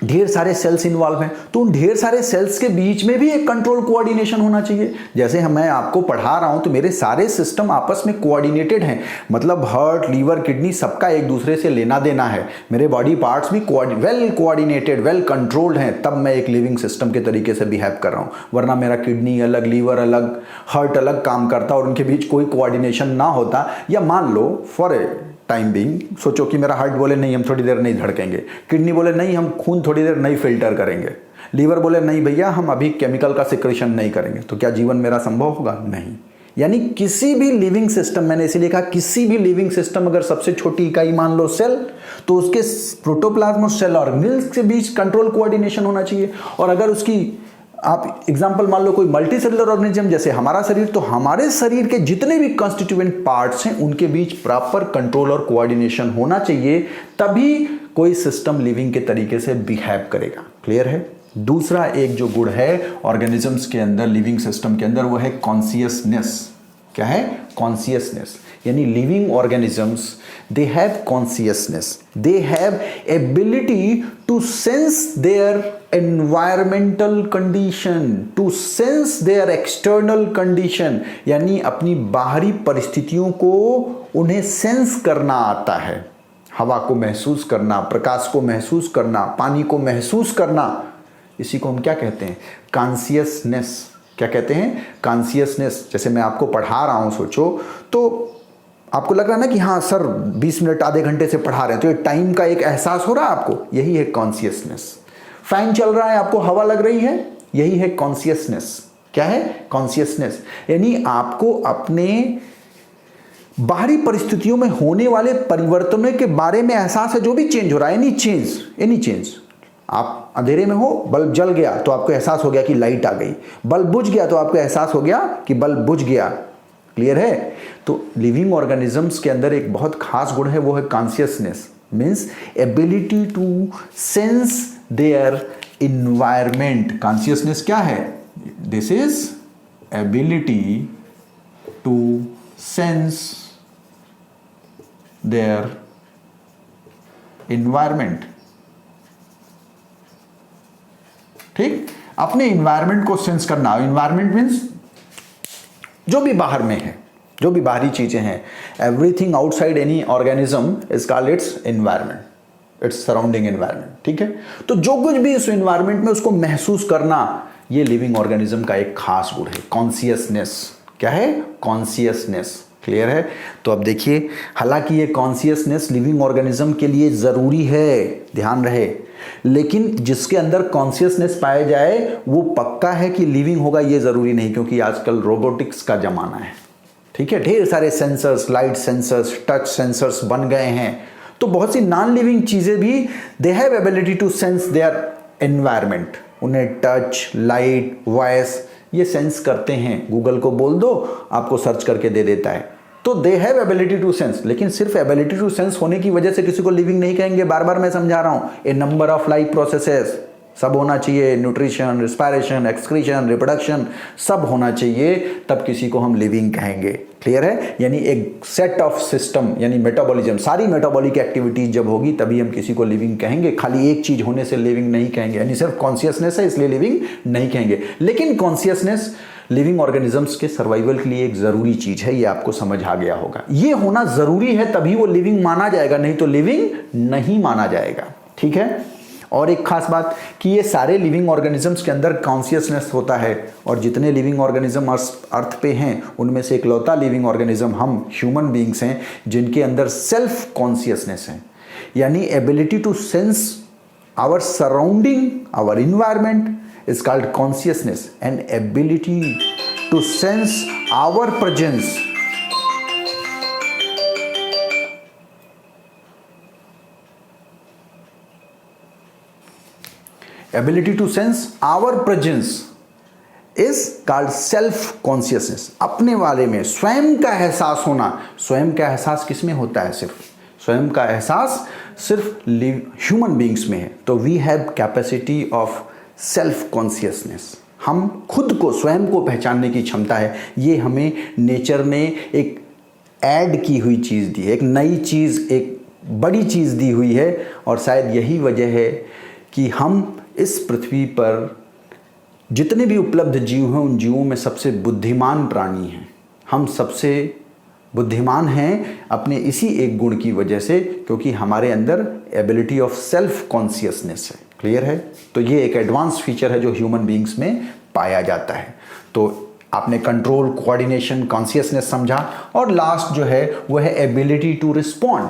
ढेर सारे सेल्स इन्वॉल्व हैं, तो उन ढेर सारे सेल्स के बीच में भी एक कंट्रोल कोऑर्डिनेशन होना चाहिए। जैसे मैं आपको पढ़ा रहा हूं तो मेरे सारे सिस्टम आपस में कोऑर्डिनेटेड हैं, मतलब हार्ट, लीवर, किडनी सबका एक दूसरे से लेना देना है। मेरे बॉडी पार्ट्स भी वेल कोऑर्डिनेटेड, वेल कंट्रोल्ड हैं, तब मैं एक लिविंग सिस्टम के तरीके से बिहेव कर रहा हूं। वरना मेरा किडनी अलग, लीवर अलग, हार्ट अलग काम करता और उनके बीच कोई कोऑर्डिनेशन ना होता, या मान लो फॉर ए टाइम बीइंग सोचो कि मेरा हार्ट बोले नहीं हम थोड़ी देर नहीं धड़केंगे, किडनी बोले नहीं हम खून थोड़ी देर नहीं फिल्टर करेंगे, लीवर बोले नहीं भैया हम अभी केमिकल का सिक्रेशन नहीं करेंगे, तो क्या जीवन मेरा संभव होगा? नहीं। यानी किसी भी लिविंग सिस्टम, मैंने इसीलिए कहा किसी भी लिविंग सिस्टम, अगर सबसे छोटी इकाई मान लो सेल, तो उसके प्रोटोप्लाज्म और सेल ऑर्गेनेल्स के बीच कंट्रोल कोऑर्डिनेशन होना चाहिए। और अगर उसकी आप एग्जाम्पल मान लो कोई मल्टी सेलुलर ऑर्गेनिज्म जैसे हमारा शरीर, तो हमारे शरीर के जितने भी कंस्टिट्यूएंट पार्ट्स हैं उनके बीच प्रॉपर कंट्रोल और कोऑर्डिनेशन होना चाहिए, तभी कोई सिस्टम लिविंग के तरीके से बिहेव करेगा। क्लियर है? दूसरा एक जो गुण है ऑर्गेनिजम्स के अंदर, लिविंग सिस्टम के अंदर, वो है कॉन्शियसनेस। क्या है? कॉन्शियसनेस। यानी living organisms they have consciousness, they have ability to sense their environmental condition, to sense their external condition. यानी अपनी बाहरी परिस्थितियों को उन्हें सेंस करना आता है। हवा को महसूस करना, प्रकाश को महसूस करना, पानी को महसूस करना, इसी को हम क्या कहते हैं? कॉन्शियसनेस। क्या कहते हैं? कॉन्शियसनेस। जैसे मैं आपको पढ़ा रहा हूं, सोचो तो आपको लग रहा है ना कि हाँ सर 20 मिनट आधे घंटे से पढ़ा रहे हैं, तो ये टाइम का एक एहसास हो रहा है आपको, यही है कॉन्शियसनेस। फैन चल रहा है, आपको हवा लग रही है, यही है कॉन्शियसनेस। क्या है? कॉन्शियसनेस। यानी आपको अपने बाहरी परिस्थितियों में होने वाले परिवर्तनों के बारे में एहसास है, जो भी चेंज हो रहा है, एनी चेंज। आप अंधेरे में हो, बल्ब जल गया तो आपको एहसास हो गया कि लाइट आ गई, बल्ब बुझ गया तो आपको एहसास हो गया कि बल्ब बुझ गया। क्लियर है? तो लिविंग ऑर्गेनिजम्स के अंदर एक बहुत खास गुण है, वो है consciousness. Means ability to sense their environment. Consciousness क्या है? This is ability to sense their environment. ठीक? अपने इन्वायरमेंट को सेंस करना। इन्वायरमेंट मीन्स जो भी बाहर में है, जो भी बाहरी चीजें हैं, everything outside any organism is called its environment, its surrounding environment. ठीक है? तो जो कुछ भी इस इन्वायरमेंट में उसको महसूस करना, ये लिविंग ऑर्गेनिज्म का एक खास गुण है, कॉन्शियसनेस। क्या है? कॉन्शियसनेस। क्लियर है? तो अब देखिए, हालांकि ये कॉन्शियसनेस लिविंग ऑर्गेनिज्म के लिए जरूरी है, ध्यान रहे, लेकिन जिसके अंदर कॉन्शियसनेस पाया जाए वो पक्का है कि लिविंग होगा, ये जरूरी नहीं, क्योंकि आजकल रोबोटिक्स का जमाना है। ठीक है? ढेर सारे sensors, light sensors, touch sensors बन गए हैं, तो बहुत सी नॉन लिविंग चीजें भी they have ability to sense their environment. उन्हें टच, लाइट, वॉइस ये सेंस करते हैं। गूगल को बोल दो, आपको सर्च करके दे देता है। तो they have ability to sense, लेकिन सिर्फ एबिलिटी टू सेंस होने की वजह से किसी को लिविंग नहीं कहेंगे। बार बार मैं समझा रहा हूं, ए नंबर ऑफ लाइफ प्रोसेसेस सब होना चाहिए, न्यूट्रिशन, रिस्पायरेशन, एक्सक्रीशन, रिप्रोडक्शन सब होना चाहिए, तब किसी को हम लिविंग कहेंगे। क्लियर है? यानी एक सेट ऑफ सिस्टम, यानी मेटाबॉलिज्म, सारी मेटाबॉलिक एक्टिविटीज जब होगी तभी हम किसी को लिविंग कहेंगे। खाली एक चीज होने से लिविंग नहीं कहेंगे। यानी सिर्फ कॉन्शियसनेस है इसलिए लिविंग नहीं कहेंगे, लेकिन कॉन्शियसनेस लिविंग ऑर्गेनिजम्स के सर्वाइवल के लिए एक जरूरी चीज है, ये आपको समझ आ गया होगा। ये होना जरूरी है, तभी वो लिविंग माना जाएगा, नहीं तो लिविंग नहीं माना जाएगा। ठीक है? और एक खास बात कि ये सारे लिविंग ऑर्गेनिजम्स के अंदर कॉन्शियसनेस होता है, और जितने लिविंग ऑर्गेनिज्म अर्थ पे हैं उनमें से इकलौता लिविंग ऑर्गेनिज्म हम ह्यूमन बीइंग्स हैं जिनके अंदर सेल्फ कॉन्शियसनेस है। यानी ability to sense our surrounding, our environment is called consciousness, and ability to sense our presence is called self consciousness। अपने बारे में स्वयं का एहसास होना। स्वयं का एहसास किस में होता है? सिर्फ स्वयं का एहसास सिर्फ ह्यूमन बीइंग्स में है। तो we have capacity of self consciousness. हम खुद को, स्वयं को पहचानने की क्षमता है। ये हमें नेचर ने एक ऐड की हुई चीज़ दी है, एक नई चीज़, एक बड़ी चीज़ दी हुई है, और शायद यही वजह है कि हम इस पृथ्वी पर जितने भी उपलब्ध जीव हैं उन जीवों में सबसे बुद्धिमान प्राणी हैं। हम सबसे बुद्धिमान हैं अपने इसी एक गुण की वजह से, क्योंकि हमारे अंदर एबिलिटी ऑफ सेल्फ कॉन्शियसनेस है। क्लियर है? तो ये एक एडवांस फीचर है जो ह्यूमन बीइंग्स में पाया जाता है। तो आपने कंट्रोल, कोऑर्डिनेशन, कॉन्शियसनेस समझा, और लास्ट जो है वो है एबिलिटी टू रिस्पॉन्ड।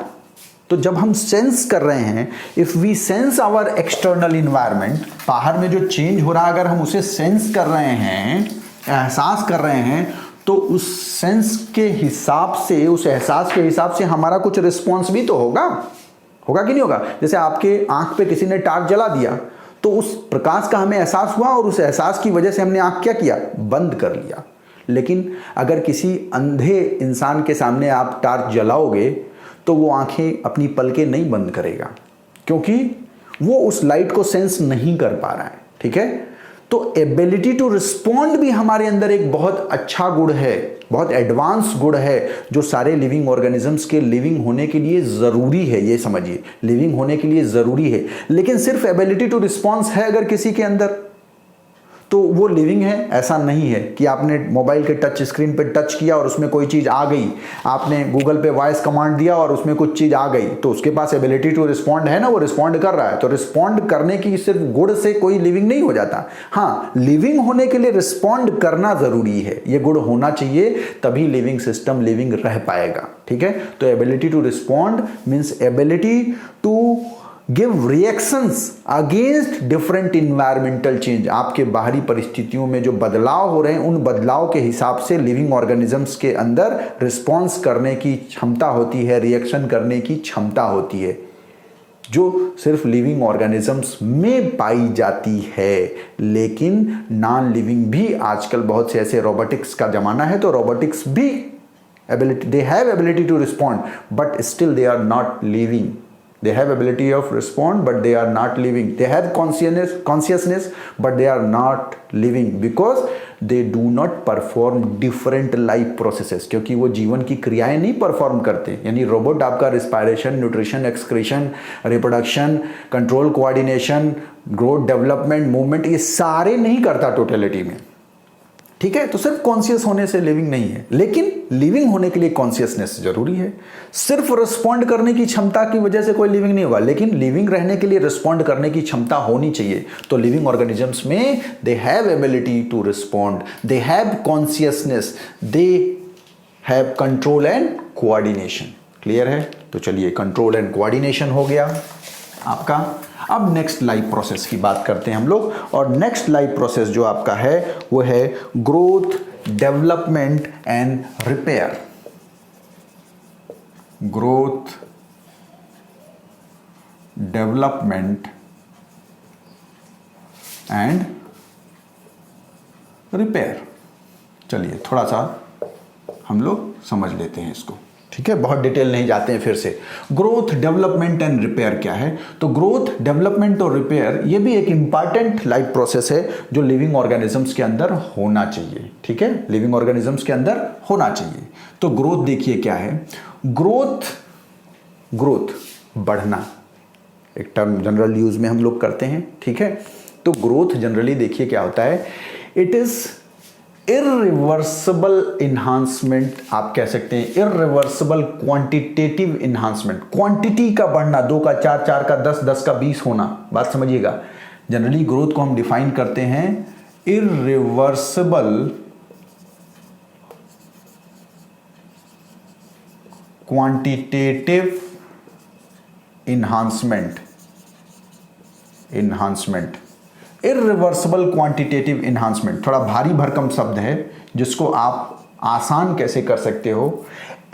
तो जब हम सेंस कर रहे हैं, if we sense our external environment, बाहर में जो चेंज हो रहा है अगर हम उसे सेंस कर रहे हैं, एहसास कर रहे हैं, तो उस सेंस के हिसाब से, उस एहसास के हिसाब से हमारा कुछ रिस्पॉन्स भी तो होगा कि नहीं होगा? जैसे आपके आंख पे किसी ने टार्च जला दिया, तो उस प्रकाश का हमें एहसास हुआ, और उस एहसास की वजह से हमने आंख क्या किया? बंद कर लिया। लेकिन अगर किसी अंधे इंसान के सामने आप टार्च जलाओगे तो वो आंखें, अपनी पलकें नहीं बंद करेगा, क्योंकि वो उस लाइट को सेंस नहीं कर पा रहा है। ठीक है। तो एबिलिटी टू रिस्पॉन्ड भी हमारे अंदर एक बहुत अच्छा गुण है, बहुत एडवांस गुण है, जो सारे लिविंग ऑर्गेनिजम्स के लिविंग होने के लिए ज़रूरी है। ये समझिए, लिविंग होने के लिए ज़रूरी है। लेकिन सिर्फ एबिलिटी टू रिस्पॉन्स है अगर किसी के अंदर, तो वो लिविंग है, ऐसा नहीं है कि आपने मोबाइल के टच स्क्रीन पे टच किया और उसमें कोई चीज़ आ गई, आपने गूगल पे वॉइस कमांड दिया और उसमें कुछ चीज़ आ गई, तो उसके पास एबिलिटी टू रिस्पॉन्ड है ना, वो रिस्पॉन्ड कर रहा है। तो रिस्पॉन्ड करने की सिर्फ गुण से कोई लिविंग नहीं हो जाता। हाँ, लिविंग होने के लिए रिस्पॉन्ड करना ज़रूरी है, ये गुण होना चाहिए, तभी लिविंग सिस्टम लिविंग रह पाएगा। ठीक है, तो ability to respond means ability to give reactions against different environmental change. आपके बाहरी परिस्थितियों में जो बदलाव हो रहे हैं, उन बदलाव के हिसाब से लिविंग ऑर्गेनिजम्स के अंदर रिस्पॉन्स करने की क्षमता होती है, रिएक्शन करने की क्षमता होती है, जो सिर्फ लिविंग ऑर्गेनिजम्स में पाई जाती है। लेकिन नॉन लिविंग भी आजकल बहुत से ऐसे, रोबोटिक्स का जमाना है, तो रोबोटिक्स भी ability, they have ability to respond but still they are not living. They have ability of respond, but they are not living. They have consciousness, but they are not living because they do not perform different life processes. क्योंकि वो जीवन की क्रियाएं नहीं perform करते। यानी robot आपका respiration, nutrition, excretion, reproduction, control, coordination, growth, development, movement, ये सारे नहीं करता टोटलिटी में। ठीक है, तो सिर्फ कॉन्शियस होने से लिविंग नहीं है, लेकिन लिविंग होने के लिए कॉन्शियसनेस जरूरी है। सिर्फ रिस्पॉन्ड करने की क्षमता की वजह से कोई लिविंग नहीं होगा, लेकिन लिविंग रहने के लिए रिस्पॉन्ड करने की क्षमता होनी चाहिए। तो लिविंग ऑर्गेनिजम्स में they have ability to respond, they have consciousness, they have control and coordination. Clear है? तो चलिए, कंट्रोल एंड कोऑर्डिनेशन हो गया आपका। अब नेक्स्ट लाइफ प्रोसेस की बात करते हैं हम लोग, और नेक्स्ट लाइफ प्रोसेस जो आपका है वो है growth, development and repair. Growth, development and repair. चलिए थोड़ा सा हम लोग समझ लेते हैं इसको। ठीक है, बहुत डिटेल नहीं जाते हैं फिर से। ग्रोथ, डेवलपमेंट एंड रिपेयर क्या है? तो ग्रोथ, डेवलपमेंट और रिपेयर ये भी एक इंपॉर्टेंट लाइफ प्रोसेस है जो लिविंग ऑर्गेनिजम्स के अंदर होना चाहिए। ठीक है, लिविंग ऑर्गेनिजम्स के अंदर होना चाहिए। तो ग्रोथ देखिए क्या है। ग्रोथ, ग्रोथ बढ़ना, एक टर्म जनरल यूज में हम लोग करते हैं। ठीक है, तो ग्रोथ जनरली देखिए क्या होता है, इट इज इरिवर्सिबल इन्हांसमेंट, आप कह सकते हैं इरिवर्सिबल क्वांटिटेटिव इन्हांसमेंट। क्वांटिटी का बढ़ना, 2 का 4, 4 का 10, 10 का 20 होना। बात समझिएगा, जनरली ग्रोथ को हम डिफाइन करते हैं irreversible quantitative enhancement. Enhancement, irreversible quantitative enhancement, थोड़ा भारी भरकम शब्द है जिसको आप आसान कैसे कर सकते हो।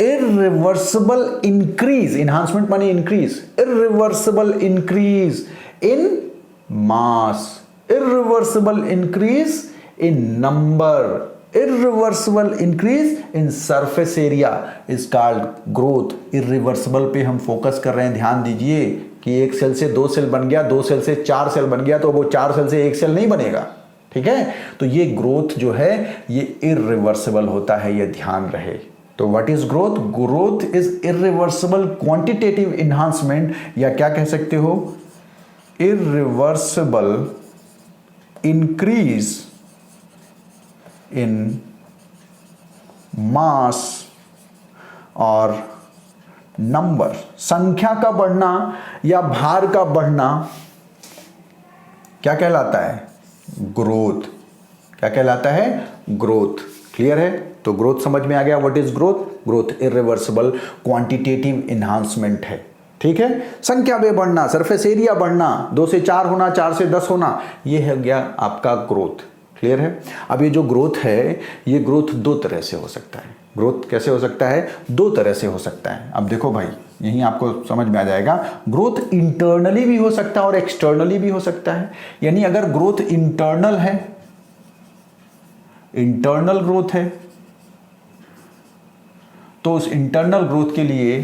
इरिवर्सिबल इंक्रीज, इन्हांसमेंट माने increase, irreversible increase in mass, irreversible increase in number, irreversible increase in surface area is called growth. Irreversible पे हम फोकस कर रहे हैं, ध्यान दीजिए कि 1 सेल से 2 सेल बन गया, 2 सेल से 4 सेल बन गया, तो वो 4 सेल से 1 सेल नहीं बनेगा। ठीक है, तो ये ग्रोथ जो है ये इरिवर्सिबल होता है, ये ध्यान रहे। तो what is growth? Growth is irreversible quantitative enhancement, या क्या कह सकते हो, इरिवर्सिबल इंक्रीज इन मास और नंबर, संख्या का बढ़ना या भार का बढ़ना क्या कहलाता है? ग्रोथ। क्या कहलाता है? ग्रोथ। क्लियर है? तो ग्रोथ समझ में आ गया। What is growth? Growth irreversible quantitative enhancement है। ठीक है, संख्या में बढ़ना, सरफेस एरिया बढ़ना, 2 से 4 होना, 4 से 10 होना, ये है गया आपका ग्रोथ। क्लियर है? अब ये जो ग्रोथ है, ये ग्रोथ 2 तरह से हो सकता है। ग्रोथ कैसे हो सकता है? 2 तरह से हो सकता है। अब देखो भाई, यहीं आपको समझ में आ जाएगा। ग्रोथ इंटरनली भी हो सकता है और एक्सटर्नली भी हो सकता है। यानी अगर ग्रोथ इंटरनल है, इंटरनल ग्रोथ है, तो उस इंटरनल ग्रोथ के लिए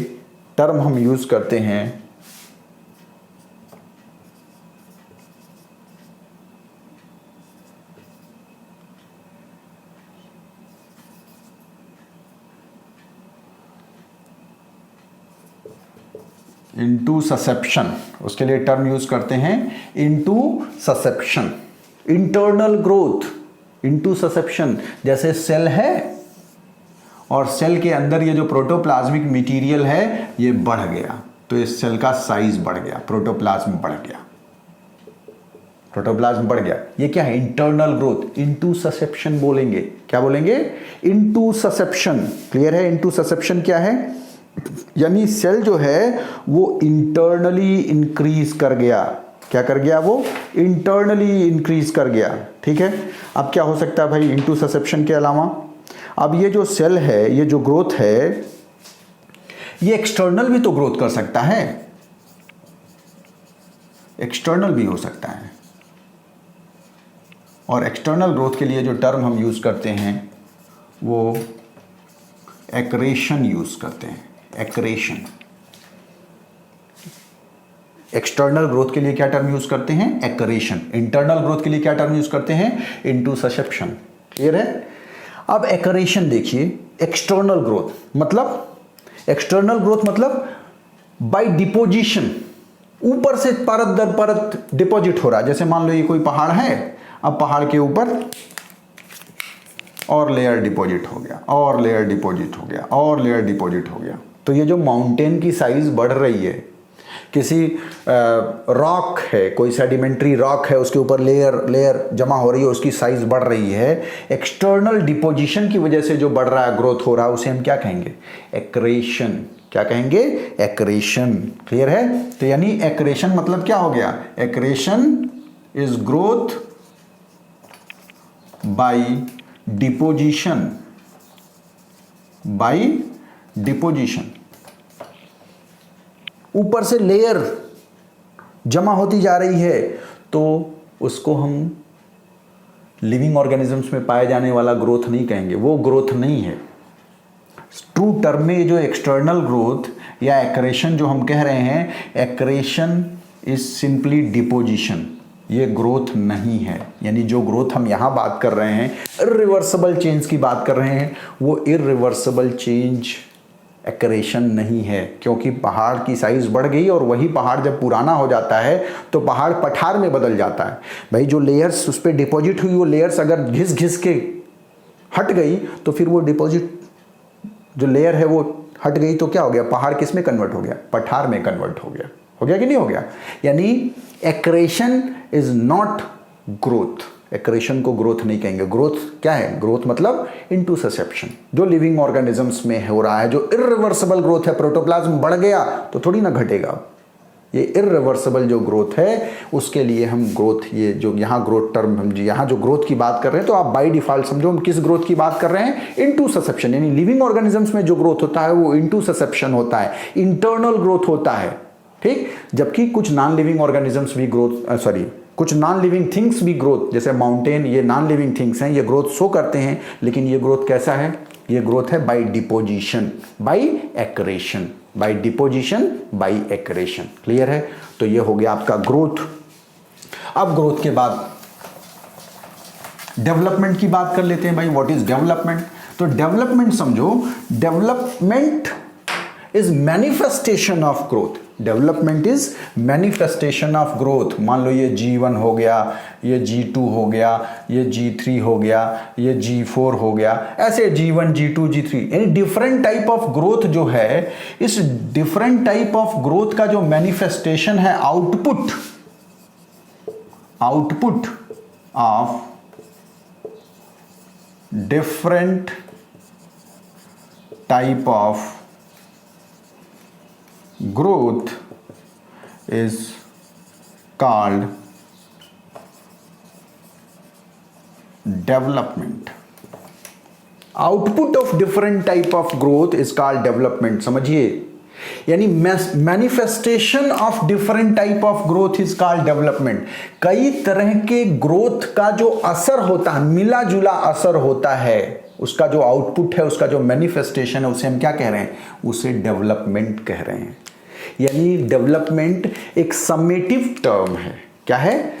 टर्म हम यूज करते हैं इनटू ससेप्शन, उसके लिए टर्म यूज करते हैं into susception. Internal growth into susception, जैसे सेल है और सेल के अंदर ये जो प्रोटोप्लाज्मिक मटेरियल है ये बढ़ गया, तो इस सेल का साइज बढ़ गया, प्रोटोप्लाज्म बढ़ गया, प्रोटोप्लाज्म बढ़ गया। ये क्या है? Internal growth. इनटू ससेप्शन बोलेंगे, क्या बोलेंगे? Into susception. क्लियर है? इनटू ससेप्शन क्या है? यानी सेल जो है वो इंटरनली इंक्रीज कर गया। क्या कर गया? वो इंटरनली इंक्रीज कर गया। ठीक है, अब क्या हो सकता है भाई इनटू ससेप्शन के अलावा? अब ये जो सेल है, ये जो ग्रोथ है, ये एक्सटर्नल भी तो ग्रोथ कर सकता है, एक्सटर्नल भी हो सकता है। और एक्सटर्नल ग्रोथ के लिए जो टर्म हम यूज करते हैं वो एक्रेशन यूज करते हैं। एक्रेशन। एक्सटर्नल ग्रोथ के लिए क्या टर्म यूज करते हैं? एक्रेशन। इंटरनल ग्रोथ के लिए क्या टर्म यूज करते हैं? Into susception. क्लियर है? अब एक्रेशन देखिए, एक्सटर्नल ग्रोथ मतलब, एक्सटर्नल ग्रोथ मतलब बाय डिपोजिशन, ऊपर से परत दर परत डिपॉजिट हो रहा है। जैसे मान लो ये कोई पहाड़ है, अब पहाड़ के ऊपर और लेयर डिपॉजिट हो गया, और लेयर डिपॉजिट हो गया, और लेयर डिपॉजिट हो गया। तो ये जो माउंटेन की साइज बढ़ रही है, किसी रॉक है, कोई सेडिमेंट्री रॉक है, उसके ऊपर लेयर लेयर जमा हो रही है, उसकी साइज बढ़ रही है, एक्सटर्नल डिपोजिशन की वजह से जो बढ़ रहा है, ग्रोथ हो रहा है, उसे हम क्या कहेंगे? एक्रेशन। क्या कहेंगे? एक्रेशन। क्लियर है? तो यानी एक्रेशन मतलब क्या हो गया? Accretion is growth by deposition, by deposition. ऊपर से लेयर जमा होती जा रही है, तो उसको हम लिविंग ऑर्गेनिजम्स में पाए जाने वाला ग्रोथ नहीं कहेंगे, वो ग्रोथ नहीं है। ट्रू टर्म में जो एक्सटर्नल ग्रोथ या एक्रेशन जो हम कह रहे हैं, एक्रेशन इज सिंपली डिपोजिशन, ये ग्रोथ नहीं है। यानी जो ग्रोथ हम यहां बात कर रहे हैं, इर्रिवर्सिबल चेंज की बात कर रहे हैं, वो इर्रिवर्सिबल चेंज एक्रेशन नहीं है, क्योंकि पहाड़ की साइज बढ़ गई और वही पहाड़ जब पुराना हो जाता है तो पहाड़ पठार में बदल जाता है। भाई जो लेयर्स उस पर डिपॉजिट हुई, वो लेयर्स अगर घिस घिस के हट गई तो फिर वो डिपॉजिट जो लेयर है वो हट गई, तो क्या हो गया? पहाड़ किस में कन्वर्ट हो गया? पठार में कन्वर्ट हो गया। हो गया कि नहीं हो गया? यानी accretion is not growth. Accretion को ग्रोथ नहीं कहेंगे। ग्रोथ क्या है? ग्रोथ मतलब इनटू ससेप्शन, जो लिविंग ऑर्गेनिजम्स में हो रहा है, जो इर्रिवर्सिबल ग्रोथ है। प्रोटोप्लाज्म बढ़ गया तो थोड़ी ना घटेगा, ये इर्रिवर्सिबल जो ग्रोथ है उसके लिए हम ग्रोथ, ये जो यहाँ ग्रोथ टर्म हम यहाँ जो ग्रोथ की बात कर रहे हैं, तो आप बाय डिफॉल्ट समझो हम किस ग्रोथ की बात कर रहे हैं? Into susception. यानी लिविंग ऑर्गेनिजम्स में जो ग्रोथ होता है वो इनटू ससेप्शन होता है, इंटरनल ग्रोथ होता है। ठीक, जबकि कुछ नॉन लिविंग ऑर्गेनिजम्स भी ग्रोथ, कुछ नॉन लिविंग थिंग्स भी ग्रोथ, जैसे माउंटेन, ये नॉन लिविंग थिंग्स हैं, ये ग्रोथ शो करते हैं, लेकिन ये ग्रोथ कैसा है? ये ग्रोथ है by deposition, by accretion, by deposition, by accretion. Clear है? तो ये हो गया आपका ग्रोथ। अब ग्रोथ के बाद डेवलपमेंट की बात कर लेते हैं। भाई व्हाट इज डेवलपमेंट? तो डेवलपमेंट समझो, development is manifestation of growth. Development is manifestation of growth. मान लो ये G1 हो गया, ये G2 हो गया, ये G3 हो गया, ये G4 हो गया, ऐसे G1, G2, G3, यानी डिफरेंट टाइप ऑफ ग्रोथ जो है, इस डिफरेंट टाइप ऑफ ग्रोथ का जो मैनिफेस्टेशन है, output of different type of growth is called development. Output of different type of growth is called development. समझिए, यानी manifestation of different type of growth is called development. कई तरह के growth का जो असर होता है, मिला जुला असर होता है, उसका जो आउटपुट है, उसका जो मैनिफेस्टेशन है, उसे हम क्या कह रहे हैं? उसे डेवलपमेंट कह रहे हैं। यानी डेवलपमेंट एक समेटिव टर्म है। क्या है?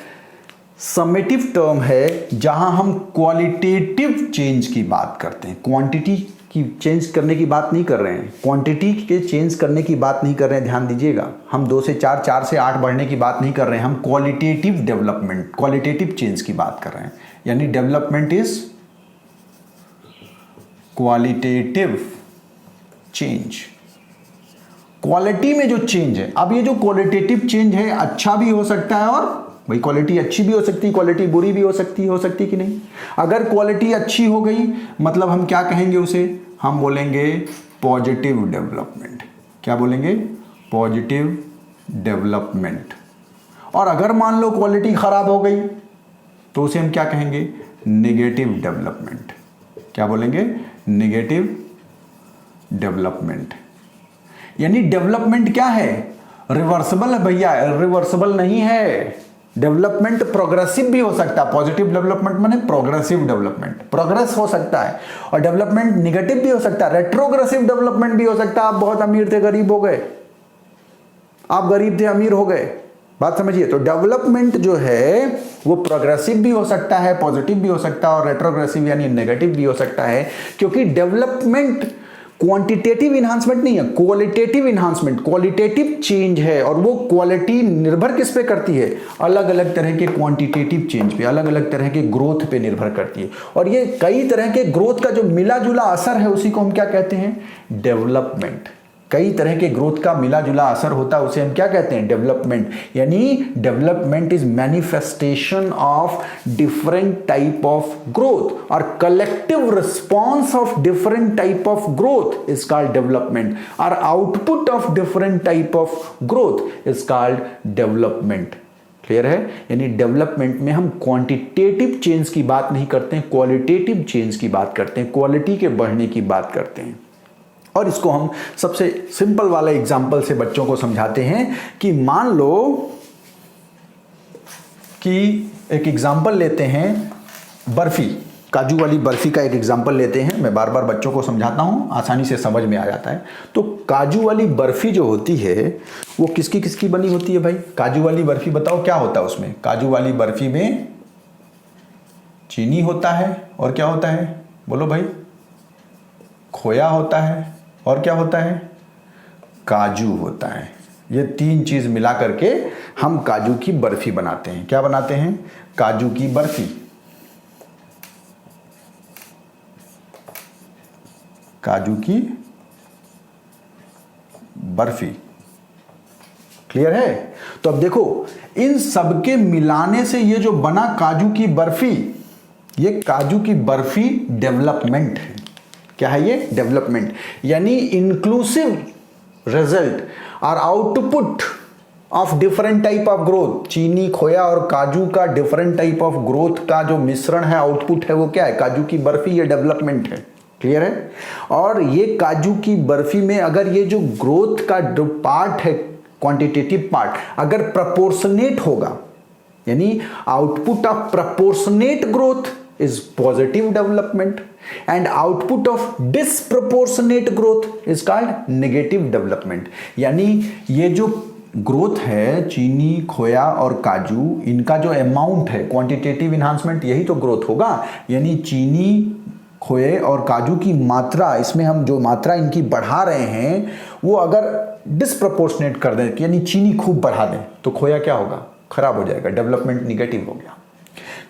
समेटिव टर्म है, जहां हम क्वालिटेटिव चेंज की बात करते हैं, क्वांटिटी की चेंज करने की बात नहीं कर रहे हैं, क्वांटिटी के चेंज करने की बात नहीं कर रहे हैं, ध्यान दीजिएगा। हम 2 से 4, 4 से 8 बढ़ने की बात नहीं कर रहे हैं, हम क्वालिटेटिव डेवलपमेंट, क्वालिटेटिव चेंज की बात कर रहे हैं। यानी development is qualitative change, quality में जो चेंज है। अब ये जो क्वालिटेटिव चेंज है अच्छा भी हो सकता है और भाई क्वालिटी अच्छी भी हो सकती है, क्वालिटी बुरी भी हो सकती कि नहीं। अगर क्वालिटी अच्छी हो गई मतलब हम क्या कहेंगे उसे, हम बोलेंगे पॉजिटिव डेवलपमेंट। क्या बोलेंगे? Positive development. और अगर मान लो क्वालिटी खराब हो गई तो उसे हम क्या कहेंगे? Negative development. क्या बोलेंगे? Negative development. यानी डेवलपमेंट क्या है? रिवर्सिबल है भैया, रिवर्सिबल नहीं है। डेवलपमेंट प्रोग्रेसिव भी हो सकता है। पॉजिटिव डेवलपमेंट माने प्रोग्रेसिव डेवलपमेंट, प्रोग्रेस हो सकता है। और डेवलपमेंट निगेटिव भी हो सकता है, रेट्रोग्रेसिव डेवलपमेंट भी हो सकता है। आप बहुत अमीर थे, गरीब हो गए, आप गरीब थे, अमीर हो गए, बात समझिए। तो डेवलपमेंट जो है वो प्रोग्रेसिव भी हो सकता है, पॉजिटिव भी हो सकता है और रेट्रोग्रेसिव यानी नेगेटिव भी हो सकता है। क्योंकि डेवलपमेंट क्वांटिटेटिव इन्हांसमेंट नहीं है, क्वालिटेटिव इन्हांसमेंट, क्वालिटेटिव चेंज है। और वो क्वालिटी निर्भर किस पे करती है? अलग अलग तरह के क्वांटिटेटिव चेंज पे, अलग अलग तरह के ग्रोथ पे निर्भर करती है। और ये कई तरह के ग्रोथ का जो मिला जुला असर है उसी को हम क्या कहते हैं? डेवलपमेंट। कई तरह के ग्रोथ का मिला जुला असर होता है, उसे हम क्या कहते हैं? डेवलपमेंट। यानी development is manifestation of different type of growth और collective response of different type of growth is called development और output of different type of growth is called development. Clear है? यानी डेवलपमेंट में हम क्वांटिटेटिव चेंज की बात नहीं करते हैं, क्वालिटेटिव चेंज की बात करते हैं, क्वालिटी के बढ़ने की बात करते हैं। और इसको हम सबसे सिंपल वाला एग्जाम्पल से बच्चों को समझाते हैं कि मान लो कि एक एग्जाम्पल लेते हैं बर्फी, काजू वाली बर्फी का एक एग्जाम्पल लेते हैं। मैं बार बार बच्चों को समझाता हूं, आसानी से समझ में आ जाता है। तो काजू वाली बर्फी जो होती है वो किसकी किसकी बनी होती है भाई? काजू वाली बर्फी बताओ क्या होता है उसमें? काजू वाली बर्फी में चीनी होता है और क्या होता है? बोलो भाई। खोया होता है और क्या होता है? काजू होता है। ये 3 चीज मिला करके हम काजू की बर्फी बनाते हैं। क्या बनाते हैं? काजू की बर्फी। काजू की बर्फी। क्लियर है? तो अब देखो इन सबके मिलाने से ये जो बना काजू की बर्फी, ये काजू की बर्फी डेवलपमेंट है। क्या है ये? डेवलपमेंट। यानी इंक्लूसिव रिजल्ट और output of different type of growth. चीनी, खोया और काजू का डिफरेंट टाइप ऑफ ग्रोथ का जो मिश्रण है, आउटपुट है, वो क्या है? काजू की बर्फी। ये डेवलपमेंट है। क्लियर है? और ये काजू की बर्फी में अगर ये जो ग्रोथ का जो पार्ट है, क्वांटिटेटिव पार्ट, अगर प्रपोर्शनेट होगा, यानी output of proportionate growth is positive development and output of disproportionate growth is called negative development। यानी ये जो ग्रोथ है चीनी, खोया और काजू, इनका जो अमाउंट है, क्वांटिटेटिव इन्हांसमेंट, यही तो ग्रोथ होगा। यानी चीनी, खोए और काजू की मात्रा, इसमें हम जो मात्रा इनकी बढ़ा रहे हैं वो अगर डिस्प्रपोर्शनेट कर दें, यानी चीनी खूब बढ़ा दें, तो खोया क्या होगा? खराब हो जाएगा, डेवलपमेंट निगेटिव हो गया।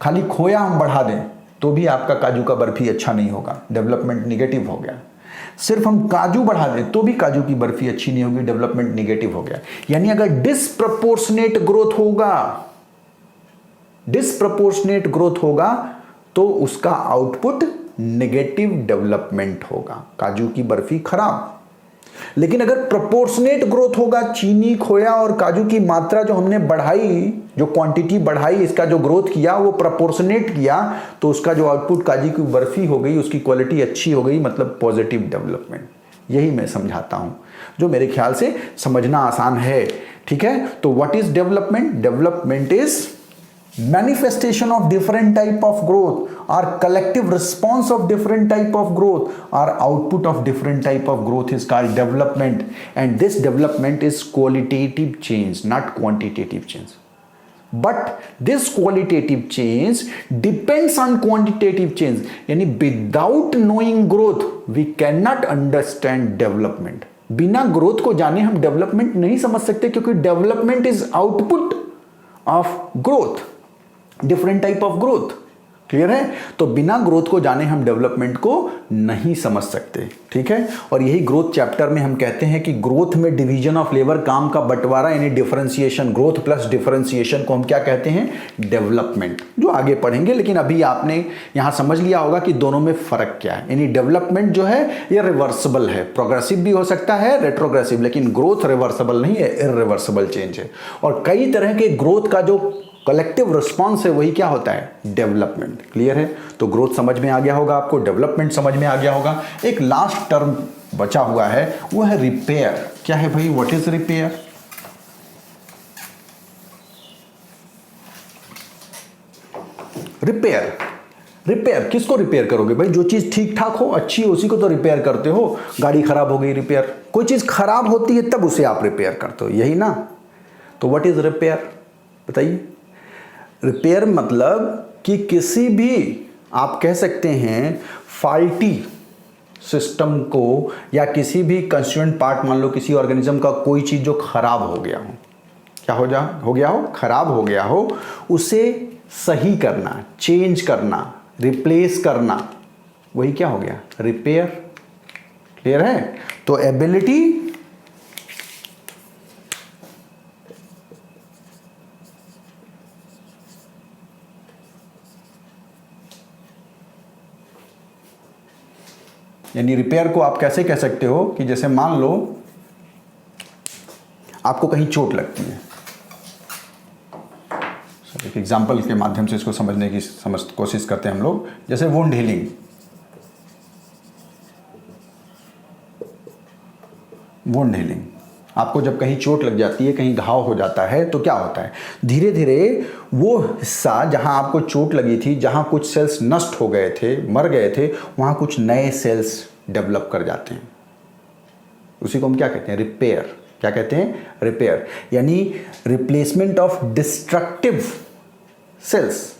खाली खोया हम बढ़ा दें तो भी आपका काजू का बर्फी अच्छा नहीं होगा, डेवलपमेंट निगेटिव हो गया। सिर्फ हम काजू बढ़ा दें तो भी काजू की बर्फी अच्छी नहीं होगी, डेवलपमेंट निगेटिव हो गया। यानी अगर डिस्प्रपोर्शनेट ग्रोथ होगा, डिस्प्रपोर्शनेट ग्रोथ होगा तो उसका आउटपुट नेगेटिव डेवलपमेंट होगा, काजू की बर्फी खराब। लेकिन अगर प्रोपोर्शनेट ग्रोथ होगा, चीनी, खोया और काजू की मात्रा जो हमने बढ़ाई, जो क्वांटिटी बढ़ाई, इसका जो ग्रोथ किया वो प्रोपोर्शनेट किया, तो उसका जो आउटपुट काजू की बर्फी हो गई, उसकी क्वालिटी अच्छी हो गई, मतलब पॉजिटिव डेवलपमेंट। यही मैं समझाता हूं, जो मेरे ख्याल से समझना आसान है। ठीक है? तो what is development? Development is manifestation of different type of growth or collective response of different type of growth or output of different type of growth is called development, and this development is qualitative change, not quantitative change। But this qualitative change depends on quantitative change, यानी without knowing growth we can not understand development. बिना growth को जाने हम development नहीं समझ सकते, क्योंकि development is output of growth, different type of growth. Clear है? तो बिना ग्रोथ को जाने हम डेवलपमेंट को नहीं समझ सकते। ठीक है? और यही ग्रोथ चैप्टर में हम कहते हैं कि ग्रोथ में डिवीजन ऑफ लेबर, काम का बंटवारा, यानी डिफरेंशिएशन, ग्रोथ प्लस डिफरेंशिएशन को हम क्या कहते हैं? डेवलपमेंट, जो आगे पढ़ेंगे। लेकिन अभी आपने यहां समझ लिया होगा कि दोनों में फर्क क्या है। यानी डेवलपमेंट जो है ये रिवर्सिबल है, प्रोग्रेसिव भी हो सकता है, रेट्रोग्रेसिव, लेकिन ग्रोथ रिवर्सिबल नहीं है, इररिवर्सिबल चेंज है। और कई तरह के ग्रोथ का जो कलेक्टिव रिस्पॉन्स है वही क्या होता है? डेवलपमेंट। क्लियर है? तो ग्रोथ समझ में आ गया होगा आपको, डेवलपमेंट समझ में आ गया होगा। एक लास्ट टर्म बचा हुआ है, वो है रिपेयर। क्या है भाई? What is repair? Repair, repair किसको रिपेयर करोगे भाई? जो चीज ठीक ठाक हो, अच्छी हो, उसी को तो रिपेयर करते हो। गाड़ी खराब हो गई, रिपेयर। कोई चीज खराब होती है तब उसे आप रिपेयर करते हो, यही ना? तो व्हाट इज रिपेयर बताइए? रिपेयर मतलब कि किसी भी, आप कह सकते हैं, फॉल्टी सिस्टम को, या किसी भी कंस्टिट्यूएंट पार्ट, मान लो किसी ऑर्गेनिज्म का कोई चीज जो खराब हो गया हो, क्या हो गया हो? खराब हो गया हो, उसे सही करना, चेंज करना, रिप्लेस करना, वही क्या हो गया? रिपेयर। क्लियर है? तो एबिलिटी यानी रिपेयर को आप कैसे कह सकते हो कि जैसे मान लो आपको कहीं चोट लगती है। एक एग्जांपल के माध्यम से इसको समझने की कोशिश करते हैं हम लोग। जैसे वुंड हीलिंग, वुंड हीलिंग, आपको जब कहीं चोट लग जाती है, कहीं घाव हो जाता है, तो क्या होता है? धीरे धीरे वो हिस्सा जहां आपको चोट लगी थी, जहां कुछ सेल्स नष्ट हो गए थे, मर गए थे, वहां कुछ नए सेल्स डेवलप कर जाते हैं। उसी को हम क्या कहते हैं? रिपेयर। क्या कहते हैं? रिपेयर। यानी replacement of destructive cells,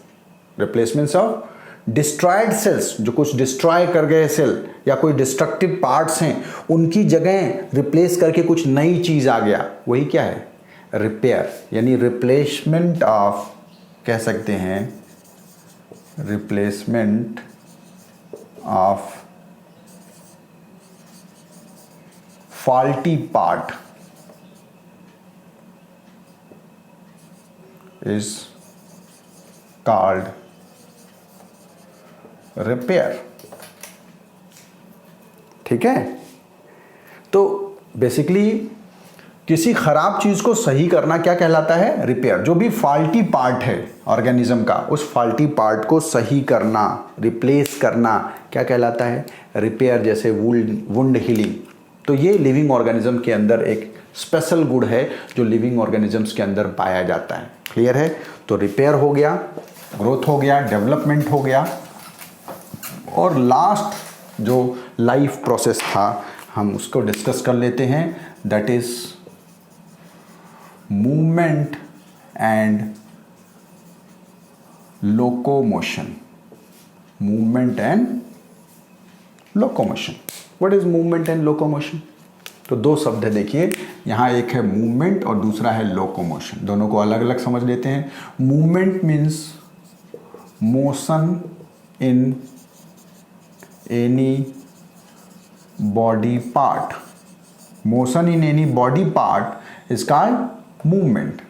replacement of destroyed cells, जो कुछ डिस्ट्रॉय कर गए सेल या कोई डिस्ट्रक्टिव पार्ट्स हैं, उनकी जगह रिप्लेस करके कुछ नई चीज आ गया, वही क्या है? रिपेयर। यानी रिप्लेसमेंट ऑफ, कह सकते हैं, replacement of faulty part is called repair. ठीक है? तो बेसिकली किसी खराब चीज को सही करना क्या कहलाता है? रिपेयर। जो भी फॉल्टी पार्ट है ऑर्गेनिज्म का, उस फॉल्टी पार्ट को सही करना, रिप्लेस करना, क्या कहलाता है? रिपेयर। जैसे वुंड हीलिंग। तो ये लिविंग ऑर्गेनिज्म के अंदर एक स्पेशल गुण है जो लिविंग ऑर्गेनिजम्स के अंदर पाया जाता है। क्लियर है? तो रिपेयर हो गया, ग्रोथ हो गया, डेवलपमेंट हो गया, और लास्ट जो लाइफ प्रोसेस था हम उसको डिस्कस कर लेते हैं, that is movement and locomotion. Movement and locomotion. What is movement and locomotion? तो दो शब्द है, देखिए यहाँ, एक है मूवमेंट और दूसरा है लोकोमोशन। दोनों को अलग अलग समझ लेते हैं। Movement means motion in any body part. Motion in any body part is called movement.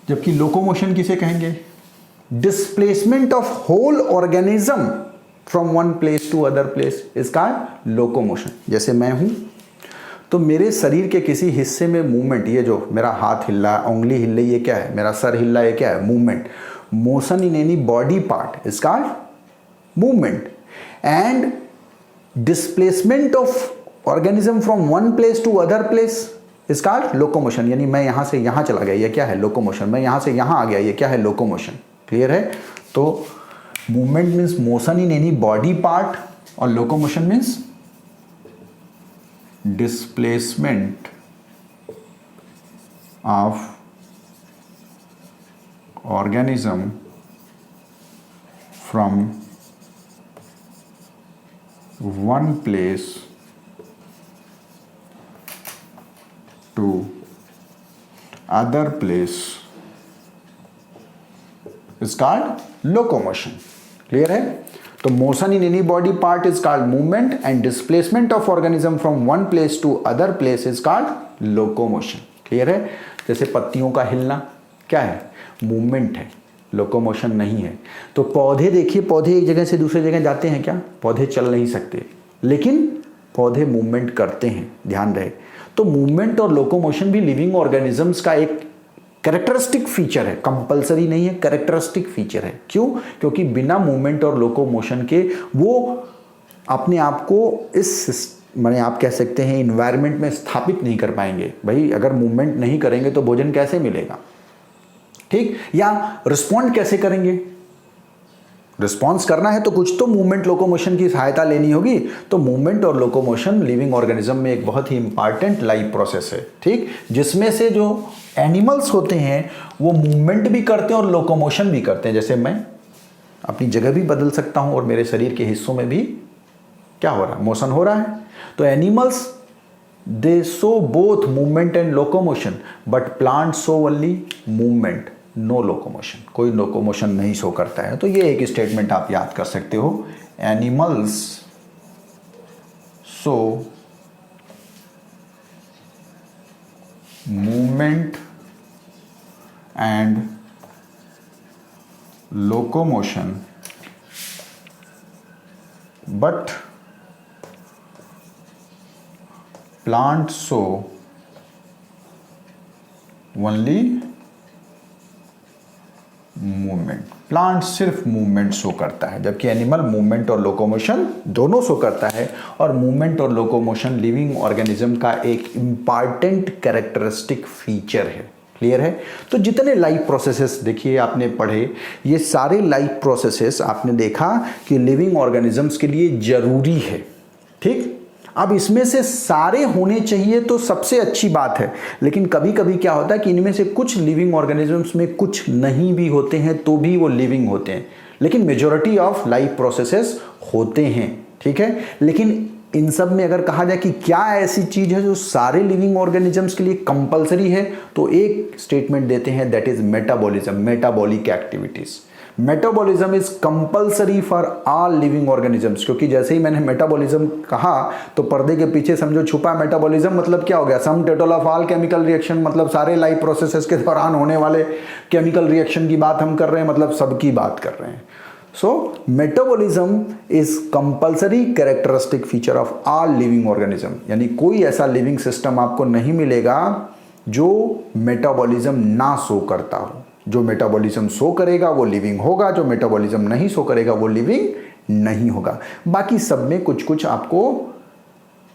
जबकि लोकोमोशन किसे कहेंगे? Displacement of whole organism from one place to other place is called locomotion. जैसे मैं हूं, तो मेरे शरीर के किसी हिस्से में मूवमेंट, ये जो मेरा हाथ हिल रहा है, उंगली हिल रही, ये क्या है? मेरा सर हिल रहा है, ये क्या है? Movement. Motion in any body part is called movement. And displacement of organism from one place to other place is called locomotion. यानी मैं यहां से यहां चला गया, ये क्या है? लोकोमोशन। मैं यहां से यहां आ गया, ये क्या है? लोकोमोशन। क्लियर है? तो movement means motion in any body part, और locomotion means displacement of organism from one place to other place is called locomotion. Clear है? तो motion in any body part is called movement and displacement of organism from one place to other place is called locomotion. Clear है? जैसे पत्तियों का हिलना क्या है? Movement है, लोकोमोशन नहीं है. तो पौधे देखिए, पौधे एक जगह से दूसरी जगह जाते हैं क्या? पौधे चल नहीं सकते, लेकिन पौधे मूवमेंट करते हैं, ध्यान रहे. तो मूवमेंट और लोकोमोशन भी लिविंग ऑर्गेनिजम्स का एक कैरेक्टरिस्टिक फीचर है, कंपलसरी नहीं है, कैरेक्टरिस्टिक फीचर है. क्यों? क्योंकि बिना मूवमेंट और लोकोमोशन के वो अपने आप को इस माने आप कह सकते हैं इन्वायरमेंट में स्थापित नहीं कर पाएंगे. भाई अगर मूवमेंट नहीं करेंगे तो भोजन कैसे मिलेगा? ठीक. या रिस्पॉन्ड कैसे करेंगे? रिस्पॉन्स करना है तो कुछ तो मूवमेंट लोकोमोशन की सहायता लेनी होगी. तो मूवमेंट और लोकोमोशन लिविंग ऑर्गेनिज्म में एक बहुत ही इंपॉर्टेंट लाइफ प्रोसेस है. ठीक. जिसमें से जो एनिमल्स होते हैं वो मूवमेंट भी करते हैं और लोकोमोशन भी करते हैं. जैसे मैं अपनी जगह भी बदल सकता हूं और मेरे शरीर के हिस्सों में भी क्या हो रहा है? मोशन हो रहा है. तो animals they show both movement and locomotion, but plant show only movement, no locomotion. कोई लोकोमोशन नहीं शो करता है. तो ये एक स्टेटमेंट आप याद कर सकते हो. Animals show movement and locomotion but plant show only movement. Plant सिर्फ मूवमेंट शो करता है, जबकि एनिमल मूवमेंट और लोकोमोशन दोनों शो करता है. और मूवमेंट और लोकोमोशन लिविंग ऑर्गेनिज्म का एक इंपॉर्टेंट कैरेक्टरिस्टिक फीचर है. क्लियर है? तो जितने लाइफ प्रोसेसेस देखिए आपने पढ़े, ये सारे लाइफ प्रोसेसेस आपने देखा कि लिविंग ऑर्गेनिजम्स के लिए जरूरी है. ठीक. अब इसमें से सारे होने चाहिए तो सबसे अच्छी बात है, लेकिन कभी कभी क्या होता है कि इनमें से कुछ लिविंग ऑर्गेनिजम्स में कुछ नहीं भी होते हैं तो भी वो लिविंग होते हैं, लेकिन मेजॉरिटी ऑफ लाइफ प्रोसेसेस होते हैं. ठीक है? लेकिन इन सब में अगर कहा जाए कि क्या ऐसी चीज है जो सारे लिविंग ऑर्गेनिजम्स के लिए कंपलसरी है, तो एक स्टेटमेंट देते हैं, that is metabolism, metabolic activities. Metabolism is compulsory for all living organisms. क्योंकि जैसे ही मैंने मेटाबॉलिज्म कहा तो पर्दे के पीछे समझो छुपा मेटाबॉलिज्म मतलब क्या हो गया? सम total of all chemical reaction, मतलब सारे लाइफ प्रोसेसेस के दौरान होने वाले केमिकल रिएक्शन की बात हम कर रहे हैं, मतलब सबकी बात कर रहे हैं. So metabolism is compulsory characteristic feature of all living organism. यानी कोई ऐसा लिविंग सिस्टम आपको नहीं मिलेगा जो मेटाबॉलिज्म ना शो करता हो. जो मेटाबॉलिज्म शो करेगा वो लिविंग होगा, जो मेटाबॉलिज्म नहीं शो करेगा वो लिविंग नहीं होगा. बाकी सब में कुछ कुछ आपको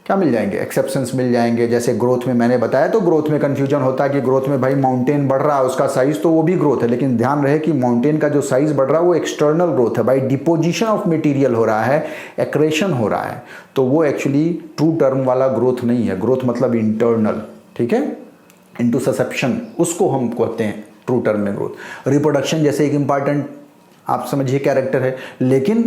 क्या मिल जाएंगे? एक्सेप्शंस मिल जाएंगे. जैसे ग्रोथ में मैंने बताया, तो ग्रोथ में कंफ्यूजन होता है कि ग्रोथ में भाई माउंटेन बढ़ रहा है उसका साइज, तो वो भी ग्रोथ है, लेकिन ध्यान रहे कि माउंटेन का जो साइज बढ़ रहा है वो एक्सटर्नल ग्रोथ है. भाई डिपोजिशन ऑफ मटेरियल हो रहा है, एक्रेशन हो रहा है, तो वो एक्चुअली ट्रू टर्म वाला ग्रोथ नहीं है. ग्रोथ मतलब इंटरनल. ठीक है? इनटू ससेप्शन, उसको हम कहते हैं ट्रू टर्म में ग्रोथ. रिप्रोडक्शन जैसे एक इंपॉर्टेंट आप समझिए कैरेक्टर है, लेकिन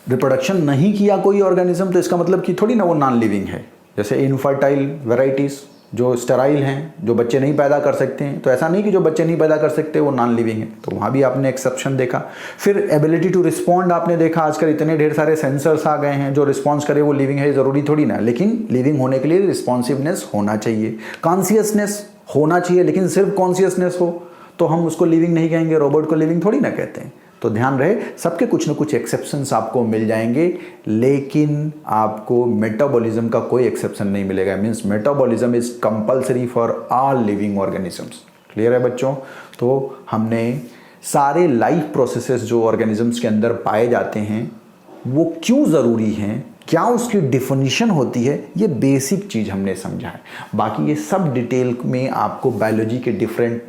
रिप्रोडक्शन नहीं किया कोई ऑर्गेनिज्म तो इसका मतलब कि थोड़ी ना वो नॉन लिविंग है. जैसे इनफर्टाइल वेराइटीज जो स्टेराइल हैं, जो बच्चे नहीं पैदा कर सकते हैं, तो ऐसा नहीं कि जो बच्चे नहीं पैदा कर सकते वो नॉन लिविंग है. तो वहाँ भी आपने एक्सेप्शन देखा. फिर एबिलिटी टू रिस्पॉन्ड आपने देखा. आजकल इतने ढेर सारे सेंसर्स आ गए हैं, जो रिस्पॉन्स करे वो लिविंग है, ज़रूरी थोड़ी ना. लेकिन लिविंग होने के लिए रिस्पॉन्सिवनेस होना चाहिए, कॉन्शियसनेस होना चाहिए. लेकिन सिर्फ कॉन्शियसनेस हो तो हम उसको लिविंग नहीं कहेंगे, रोबोट को लिविंग थोड़ी ना कहते हैं. तो ध्यान रहे, सबके कुछ ना कुछ एक्सेप्शंस आपको मिल जाएंगे, लेकिन आपको मेटाबॉलिज्म का कोई एक्सेप्शन नहीं मिलेगा. Means metabolism is compulsory for all living organisms. Clear है बच्चों? तो हमने सारे लाइफ प्रोसेसेस जो ऑर्गेनिजम्स के अंदर पाए जाते हैं वो क्यों ज़रूरी हैं, क्या उसकी डिफिनीशन होती है, ये बेसिक चीज़ हमने समझा है. बाकी ये सब डिटेल में आपको बायोलॉजी के डिफरेंट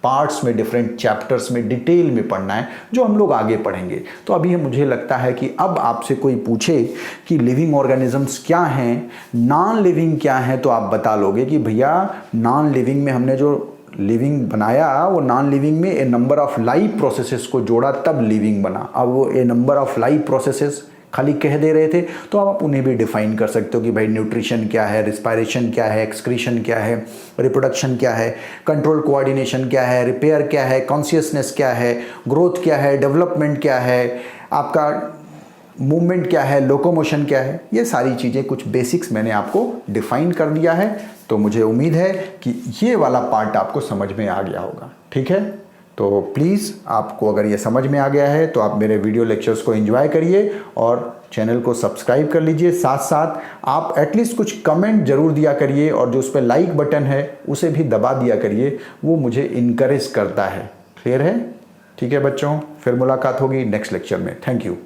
पार्ट्स में, डिफरेंट चैप्टर्स में डिटेल में पढ़ना है, जो हम लोग आगे पढ़ेंगे. तो अभी मुझे लगता है कि अब आपसे कोई पूछे कि लिविंग ऑर्गेनिजम्स क्या हैं, नॉन लिविंग क्या हैं, तो आप बता लोगे कि भैया नॉन लिविंग में हमने जो लिविंग बनाया वो नॉन लिविंग में ए नंबर ऑफ लाइव प्रोसेसेस को जोड़ा तब लिविंग बना। अब वो a number of live processes खाली कह दे रहे थे तो अब आप उन्हें भी डिफाइन कर सकते हो कि भाई न्यूट्रिशन क्या है, रिस्पायरेशन क्या है, एक्सक्रीशन क्या है, रिप्रोडक्शन क्या है, कंट्रोल कोऑर्डिनेशन क्या है, रिपेयर क्या है, कॉन्शियसनेस क्या है, ग्रोथ क्या है, डेवलपमेंट क्या है, आपका मूवमेंट क्या है, लोकोमोशन क्या है। ये सारी चीज़ें कुछ बेसिक्स मैंने आपको डिफाइन कर दिया है। तो मुझे उम्मीद है कि ये वाला पार्ट आपको समझ में आ गया होगा। ठीक है, तो प्लीज़ आपको अगर ये समझ में आ गया है तो आप मेरे वीडियो लेक्चर्स को एंजॉय करिए और चैनल को सब्सक्राइब कर लीजिए। साथ साथ आप एटलीस्ट कुछ कमेंट ज़रूर दिया करिए और जो उस पर लाइक बटन है उसे भी दबा दिया करिए, वो मुझे इनकरेज करता है। क्लियर है? ठीक है बच्चों, फिर मुलाकात होगी नेक्स्ट लेक्चर में। Thank you.